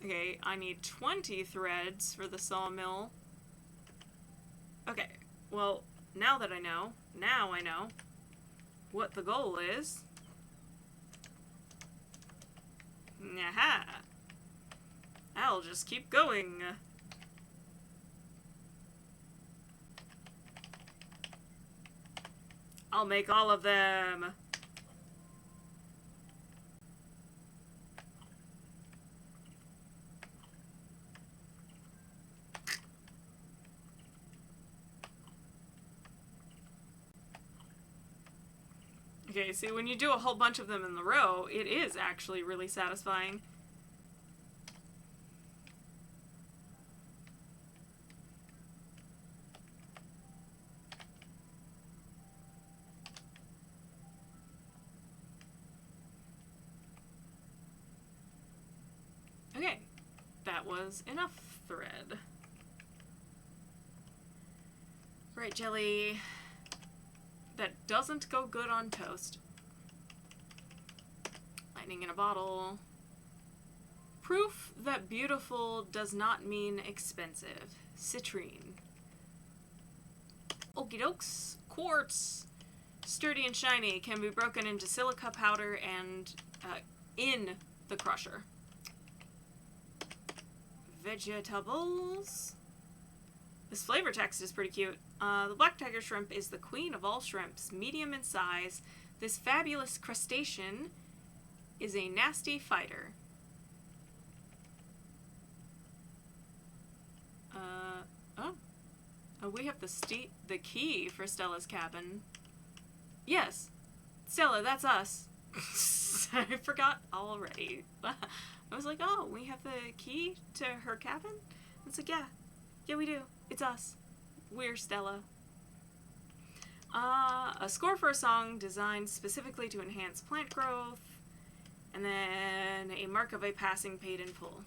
Okay, I need 20 threads for the sawmill. Okay, well, now I know what the goal is. Aha! I'll just keep going. I'll make all of them. Okay, see, when you do a whole bunch of them in the row, it is actually really satisfying. Okay, that was enough thread. Right, jelly. That doesn't go good on toast. Lightning in a bottle. Proof that beautiful does not mean expensive. Citrine. Okie dokes. Quartz. Sturdy and shiny. Can be broken into silica powder and in the crusher. Vegetables. This flavor text is pretty cute. The black tiger shrimp is the queen of all shrimps, medium in size. This fabulous crustacean is a nasty fighter. Oh, we have the key for Stella's cabin. Yes, Stella, that's us. I forgot already. I was like, oh, we have the key to her cabin? It's like, yeah, we do. It's us. We're Stella. A score for a song designed specifically to enhance plant growth. And then a mark of a passing paid in full.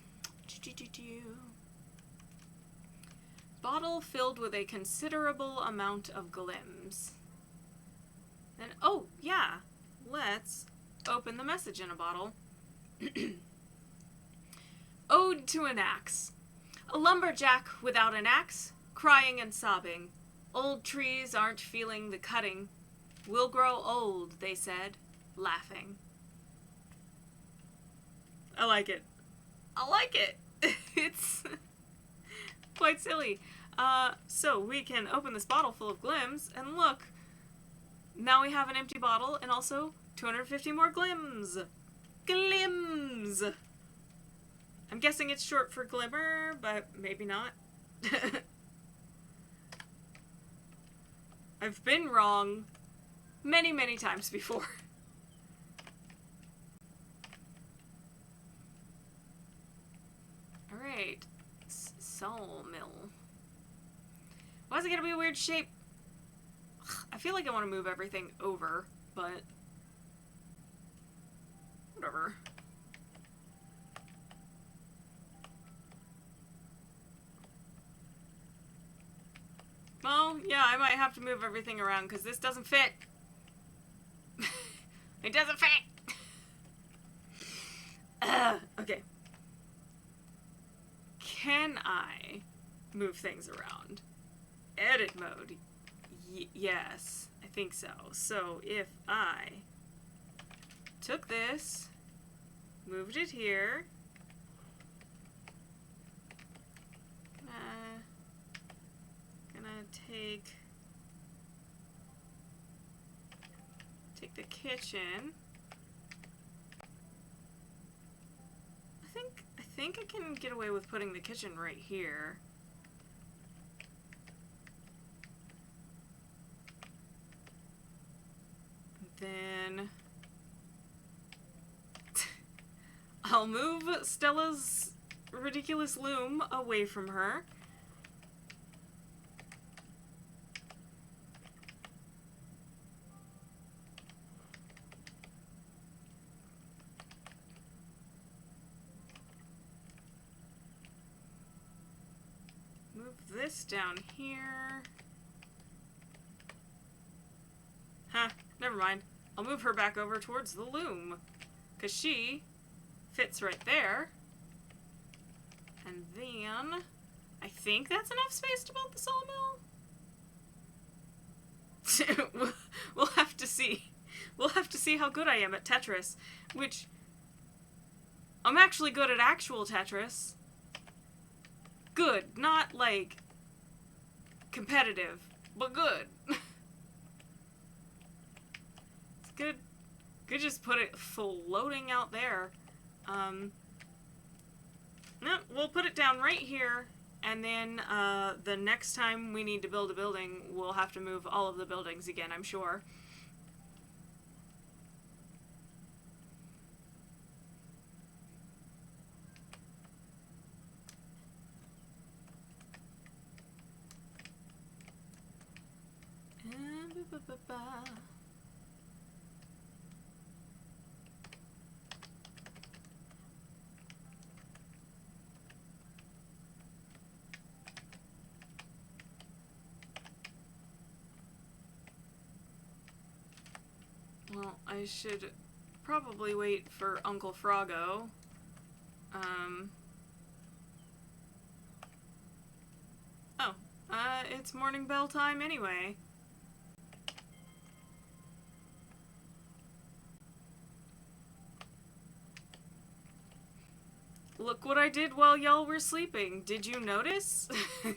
Bottle filled with a considerable amount of glims. Then, oh, yeah. Let's open the message in a bottle. Ode to an axe. A lumberjack without an axe, crying and sobbing. Old trees aren't feeling the cutting. We'll grow old, they said, laughing. I like it. I like it. It's quite silly. So we can open this bottle full of glims, and look, now we have an empty bottle, and also 250 more glims. Glims! I'm guessing it's short for glimmer, but maybe not. I've been wrong many, many times before. Alright. Sawmill. Why is it gonna be a weird shape? I feel like I want to move everything over, but whatever. Well, yeah, I might have to move everything around because this doesn't fit. It doesn't fit! Okay. Can I move things around? Edit mode. Yes, I think so. So if I took this, moved it here, gonna take the kitchen. I think I can get away with putting the kitchen right here. Then I'll move Stella's ridiculous loom away from her. Move this down here. Huh, never mind. I'll move her back over towards the loom, because she fits right there. And then I think that's enough space to build the sawmill. We'll have to see. We'll have to see how good I am at Tetris, which I'm actually good at actual Tetris. Good, not like competitive, but good. It's good. Could just put it floating out there. No, we'll put it down right here, and then the next time we need to build a building, we'll have to move all of the buildings again, I'm sure. Well, I should probably wait for Uncle Froggo. It's morning bell time anyway. Look what I did while y'all were sleeping. Did you notice?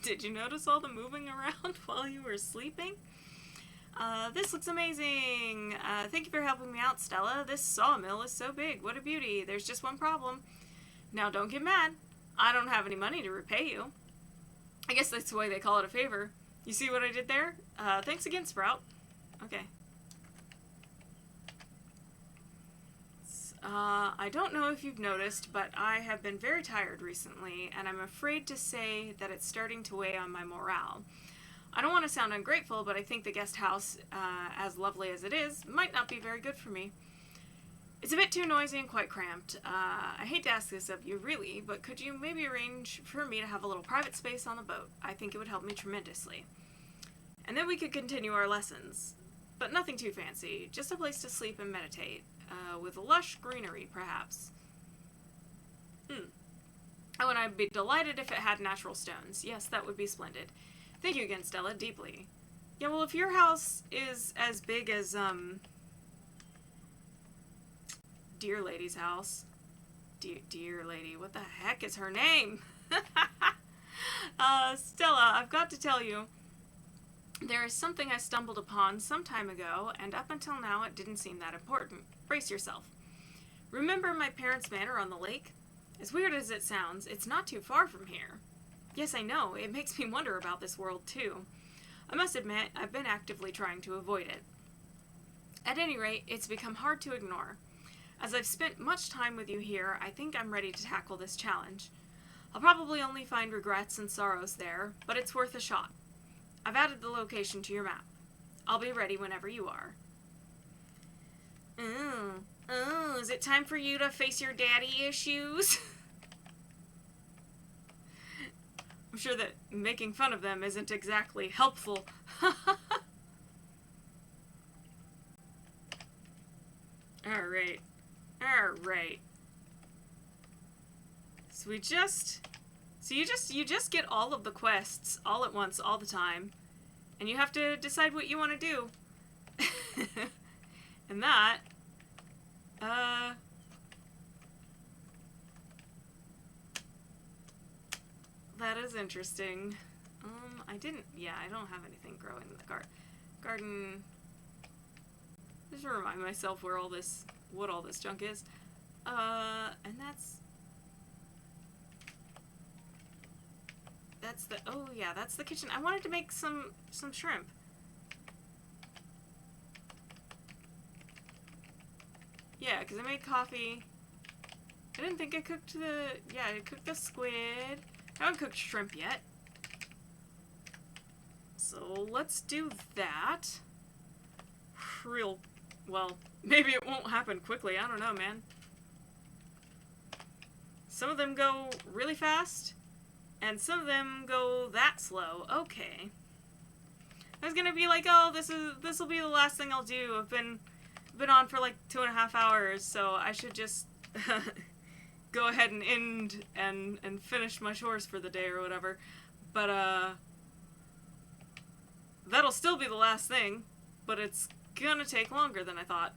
Did you notice all the moving around while you were sleeping? This looks amazing. Thank you for helping me out, Stella. This sawmill is so big. What a beauty. There's just one problem. Now, don't get mad. I don't have any money to repay you. I guess that's the way they call it a favor. You see what I did there? Thanks again, Sprout. Okay. I don't know if you've noticed, but I have been very tired recently, and I'm afraid to say that it's starting to weigh on my morale. I don't want to sound ungrateful, but I think the guest house, as lovely as it is, might not be very good for me. It's a bit too noisy and quite cramped. I hate to ask this of you, really, but could you maybe arrange for me to have a little private space on the boat? I think it would help me tremendously. And then we could continue our lessons. But nothing too fancy, just a place to sleep and meditate, with lush greenery, perhaps. Oh, and I'd be delighted if it had natural stones. Yes, that would be splendid. Thank you again, Stella, deeply. Yeah, well, if your house is as big as, Dear Lady's house. Dear Lady, what the heck is her name? Stella, I've got to tell you, there is something I stumbled upon some time ago, and up until now it didn't seem that important. Brace yourself. Remember my parents' manor on the lake? As weird as it sounds, it's not too far from here. Yes, I know, it makes me wonder about this world, too. I must admit, I've been actively trying to avoid it. At any rate, it's become hard to ignore. As I've spent much time with you here, I think I'm ready to tackle this challenge. I'll probably only find regrets and sorrows there, but it's worth a shot. I've added the location to your map. I'll be ready whenever you are. Is it time for you to face your daddy issues? I'm sure that making fun of them isn't exactly helpful. Alright. Alright. So we just... So you just get all of the quests all at once, all the time. And you have to decide what you want to do. And that... That is interesting. I don't have anything growing in the garden. Just to remind myself where what all this junk is. And that's the kitchen. I wanted to make some shrimp. Yeah, because I made coffee. I didn't think I cooked I cooked the squid. I haven't cooked shrimp yet. So let's do that. Well, maybe it won't happen quickly. I don't know, man. Some of them go really fast, and some of them go that slow. Okay. I was gonna be like, oh, this will be the last thing I'll do. I've been on for like 2.5 hours, so I should just go ahead and end and finish my chores for the day or whatever. But that'll still be the last thing, but it's gonna take longer than I thought.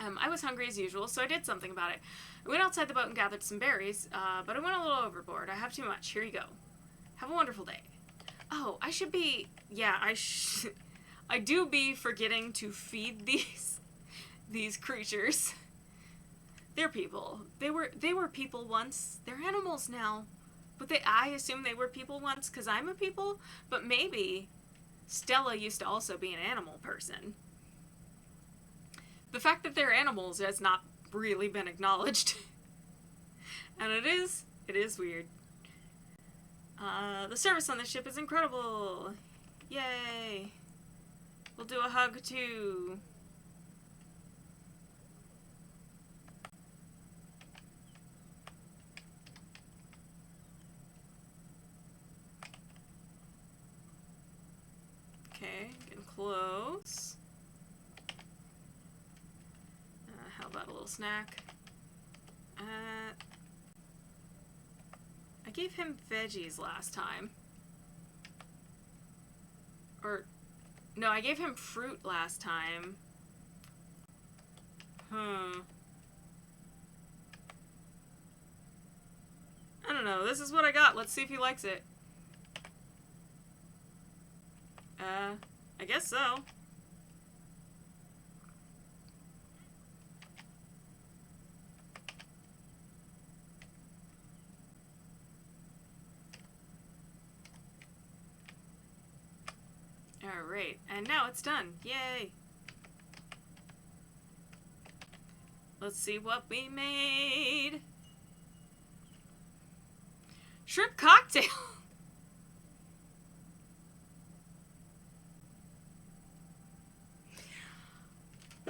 I was hungry as usual, so I did something about it. I went outside the boat and gathered some berries, but I went a little overboard. I have too much. Here you go. Have a wonderful day. Oh, I should be... Yeah, I do be forgetting to feed these creatures. They're people. They were people once. They're animals now. But I assume they were people once because I'm a people, but maybe Stella used to also be an animal person. The fact that they're animals has not really been acknowledged. And it is weird. The service on this ship is incredible. Yay. We'll do a hug too. Okay, getting close. How about a little snack? I gave him veggies last time. Or, no, I gave him fruit last time. I don't know. This is what I got. Let's see if he likes it. I guess so. Alright, and now it's done. Yay! Let's see what we made. Shrimp cocktail!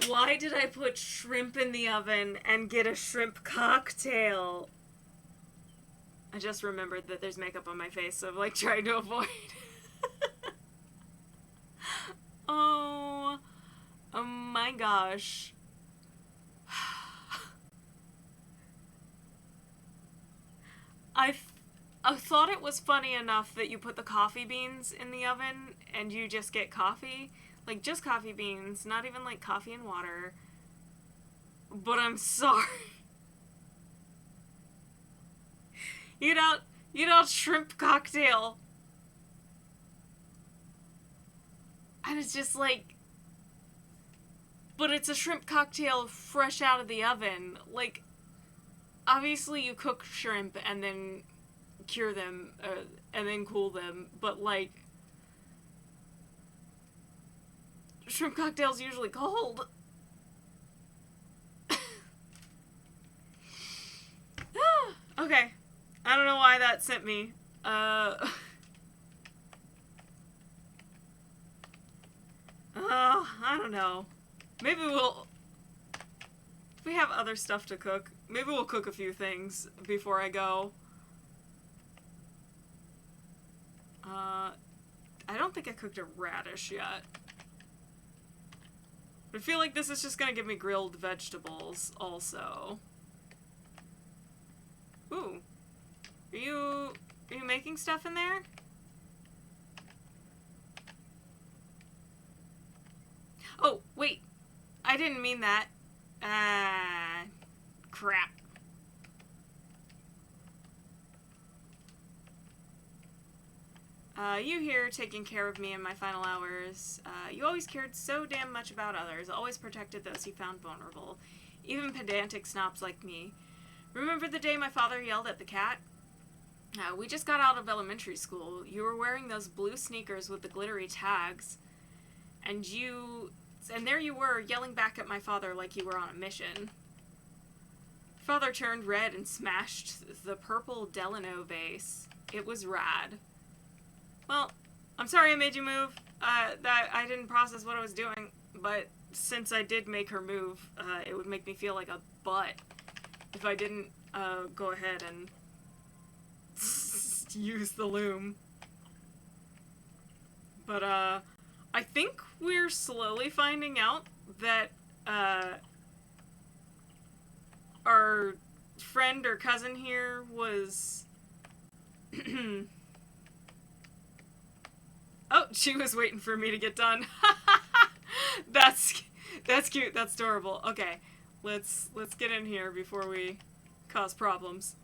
Why did I put shrimp in the oven and get a shrimp cocktail? I just remembered that there's makeup on my face, so I'm like trying to avoid. Oh my gosh. I thought it was funny enough that you put the coffee beans in the oven and you just get coffee. Like, just coffee beans, not even, like, coffee and water. But I'm sorry. Eat out shrimp cocktail. And it's just like... But it's a shrimp cocktail fresh out of the oven. Like, obviously you cook shrimp and then cure them, and then cool them, but, like... Shrimp cocktail's usually cold. Okay. I don't know why that sent me. I don't know. Maybe if we have other stuff to cook, maybe we'll cook a few things before I go. I don't think I cooked a radish yet. I feel like this is just gonna give me grilled vegetables, also. Ooh, Are you making stuff in there? Oh, wait. I didn't mean that. Crap. You here taking care of me in my final hours. You always cared so damn much about others, always protected those you found vulnerable, even pedantic snobs like me. Remember the day my father yelled at the cat? We just got out of elementary school. You were wearing those blue sneakers with the glittery tags, and there you were, yelling back at my father like you were on a mission. Father turned red and smashed the purple Delano vase. It was rad. Well, I'm sorry I made you move. That I didn't process what I was doing, but since I did make her move, it would make me feel like a butt if I didn't go ahead and use the loom. But I think we're slowly finding out that our friend or cousin here was oh, she was waiting for me to get done. That's cute. That's adorable. Okay, let's get in here before we cause problems.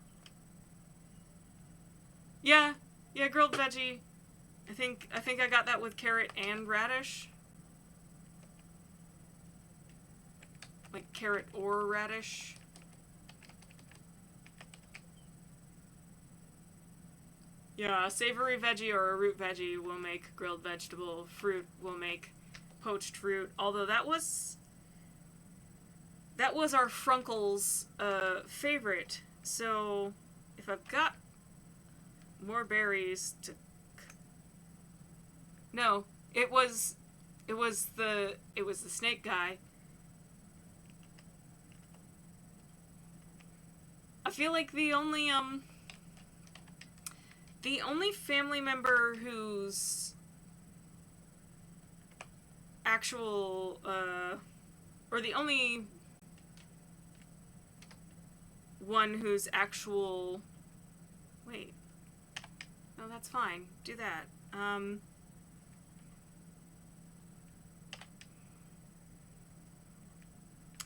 Yeah, grilled veggie. I think I got that with carrot and radish. Like carrot or radish. Yeah, a savory veggie or a root veggie will make grilled vegetable. Fruit will make poached fruit. Although that was our Frunkle's favorite. So if I've got more berries to... No, it was the snake guy. I feel like the only family member whose actual or the only one whose actual... Wait. No, that's fine. Do that.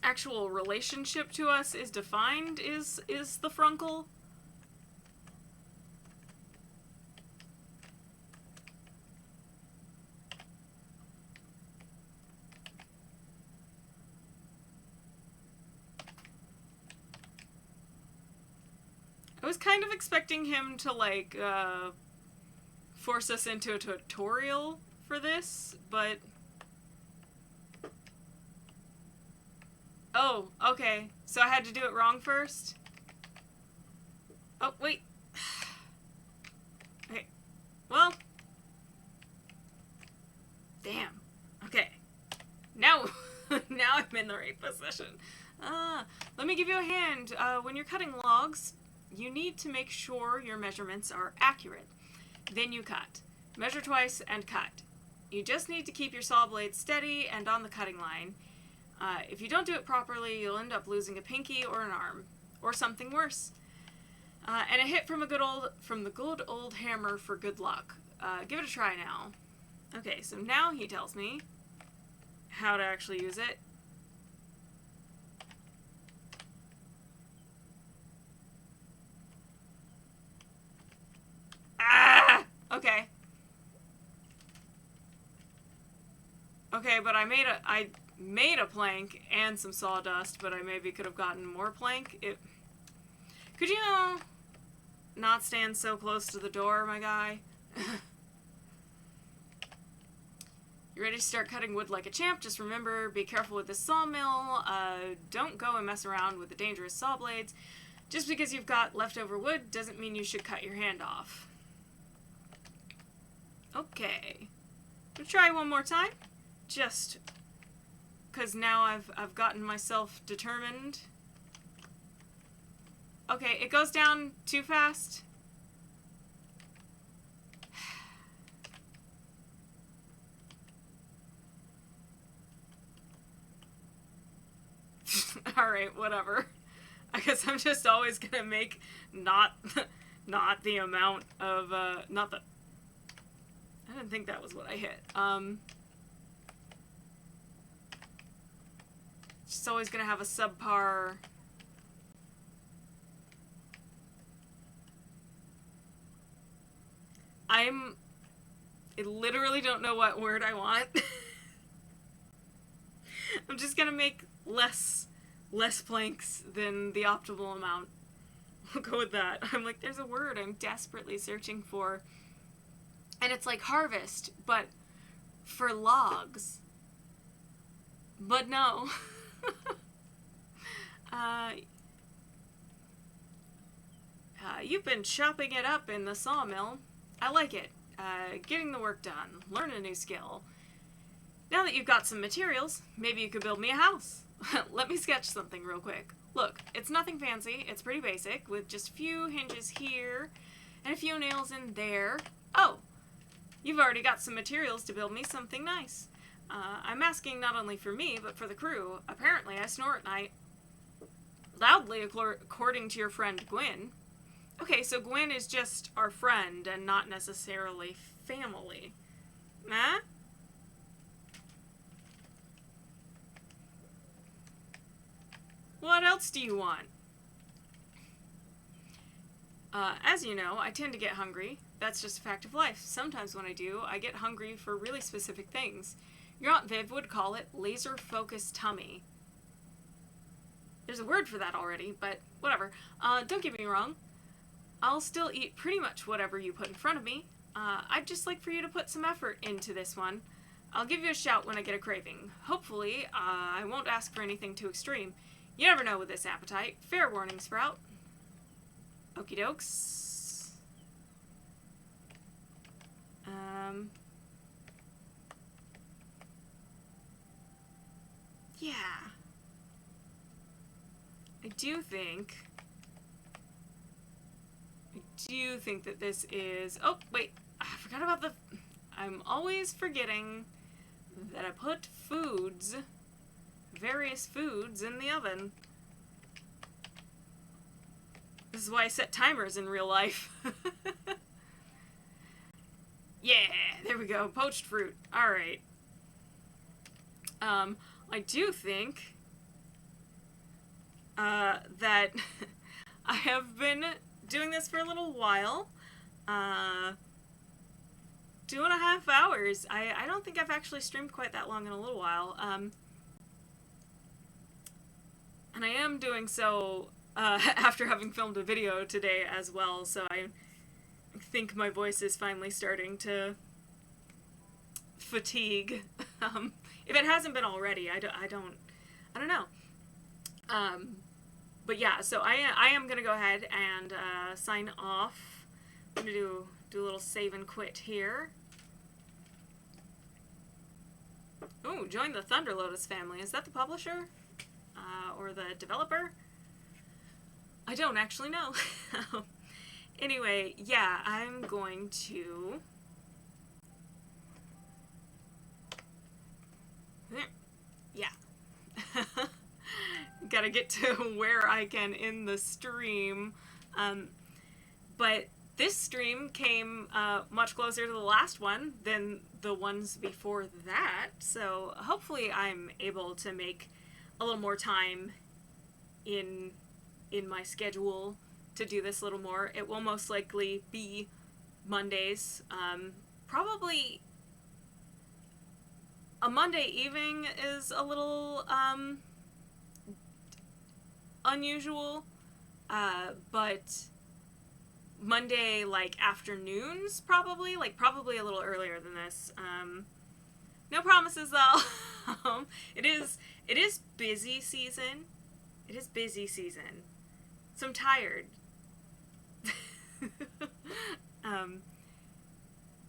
Actual relationship to us is defined is the Frunkle. I was kind of expecting him to, like, force us into a tutorial for this, but... Oh, okay. So I had to do it wrong first? Oh, wait. Okay. Well. Damn. Okay. Now, now I'm in the right position. Let me give you a hand. When you're cutting logs, you need to make sure your measurements are accurate. Then you cut. Measure twice and cut. You just need to keep your saw blade steady and on the cutting line. If you don't do it properly, you'll end up losing a pinky or an arm, or something worse. And a hit from the good old hammer for good luck. Give it a try now. Okay, so now he tells me how to actually use it. Ah! Okay. Okay, but I made a plank and some sawdust, but I maybe could have gotten more plank. Could you not stand so close to the door, my guy? You ready to start cutting wood like a champ? Just remember, be careful with the sawmill. Don't go and mess around with the dangerous saw blades. Just because you've got leftover wood doesn't mean you should cut your hand off. Okay. I'll try one more time. Just because now I've gotten myself determined. Okay, it goes down too fast. Alright, whatever. I guess I'm just always gonna make not not the amount of, not the... I didn't think that was what I hit. Just always gonna have a subpar... I literally don't know what word I want. I'm just gonna make less planks than the optimal amount. We'll go with that. I'm like, there's a word I'm desperately searching for. And it's like harvest, but for logs. But no. You've been chopping it up in the sawmill. I like it. Getting the work done. Learn a new skill. Now that you've got some materials, maybe you could build me a house. Let me sketch something real quick. Look, it's nothing fancy. It's pretty basic, with just a few hinges here and a few nails in there. Oh, you've already got some materials to build me something nice. I'm asking not only for me, but for the crew. Apparently, I snore at night. Loudly, according to your friend Gwyn. Okay, so Gwyn is just our friend and not necessarily family. Nah? What else do you want? As you know, I tend to get hungry. That's just a fact of life. Sometimes when I do, I get hungry for really specific things. Your Aunt Viv would call it laser-focused tummy. There's a word for that already, but whatever. Don't get me wrong. I'll still eat pretty much whatever you put in front of me. I'd just like for you to put some effort into this one. I'll give you a shout when I get a craving. Hopefully, I won't ask for anything too extreme. You never know with this appetite. Fair warning, Sprout. Okie dokes. Yeah. I do think that this is... Oh, wait. I forgot about the... I'm always forgetting that I put foods, various foods, in the oven. This is why I set timers in real life. Yeah, there we go. Poached fruit. Alright. I do think that I have been doing this for a little while. 2.5 hours. I don't think I've actually streamed quite that long in a little while. And I am doing so after having filmed a video today as well, so I think my voice is finally starting to fatigue. If it hasn't been already, I don't know. But yeah, so I am gonna go ahead and sign off. I'm gonna do a little save and quit here. Ooh, join the Thunder Lotus family. Is that the publisher? Or the developer? I don't actually know. Anyway, yeah, I'm going to... Yeah. Gotta get to where I can end the stream. But this stream came much closer to the last one than the ones before that, so hopefully I'm able to make a little more time in my schedule to do this a little more. It will most likely be Mondays. Probably a Monday evening is a little unusual, but Monday, like, afternoons, probably a little earlier than this. No promises, though. It is busy season. It is busy season. So I'm tired.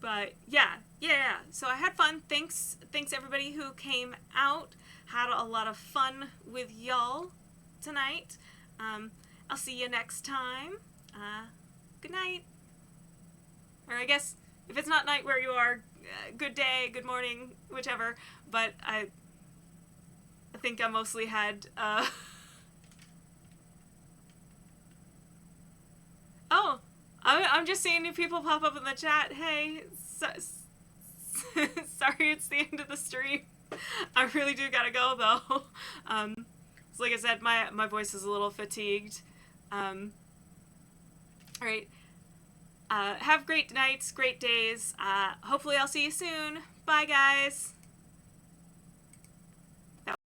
But yeah. So I had fun. Thanks everybody who came out. Had a lot of fun with y'all tonight. I'll see you next time. Good night. Or I guess, if it's not night where you are, good day, good morning, whichever. But I think I mostly had, Oh, I'm just seeing new people pop up in the chat. Hey, sorry it's the end of the stream. I really do gotta go, though. So like I said, my voice is a little fatigued. Alright. Have great nights, great days. Hopefully I'll see you soon. Bye, guys.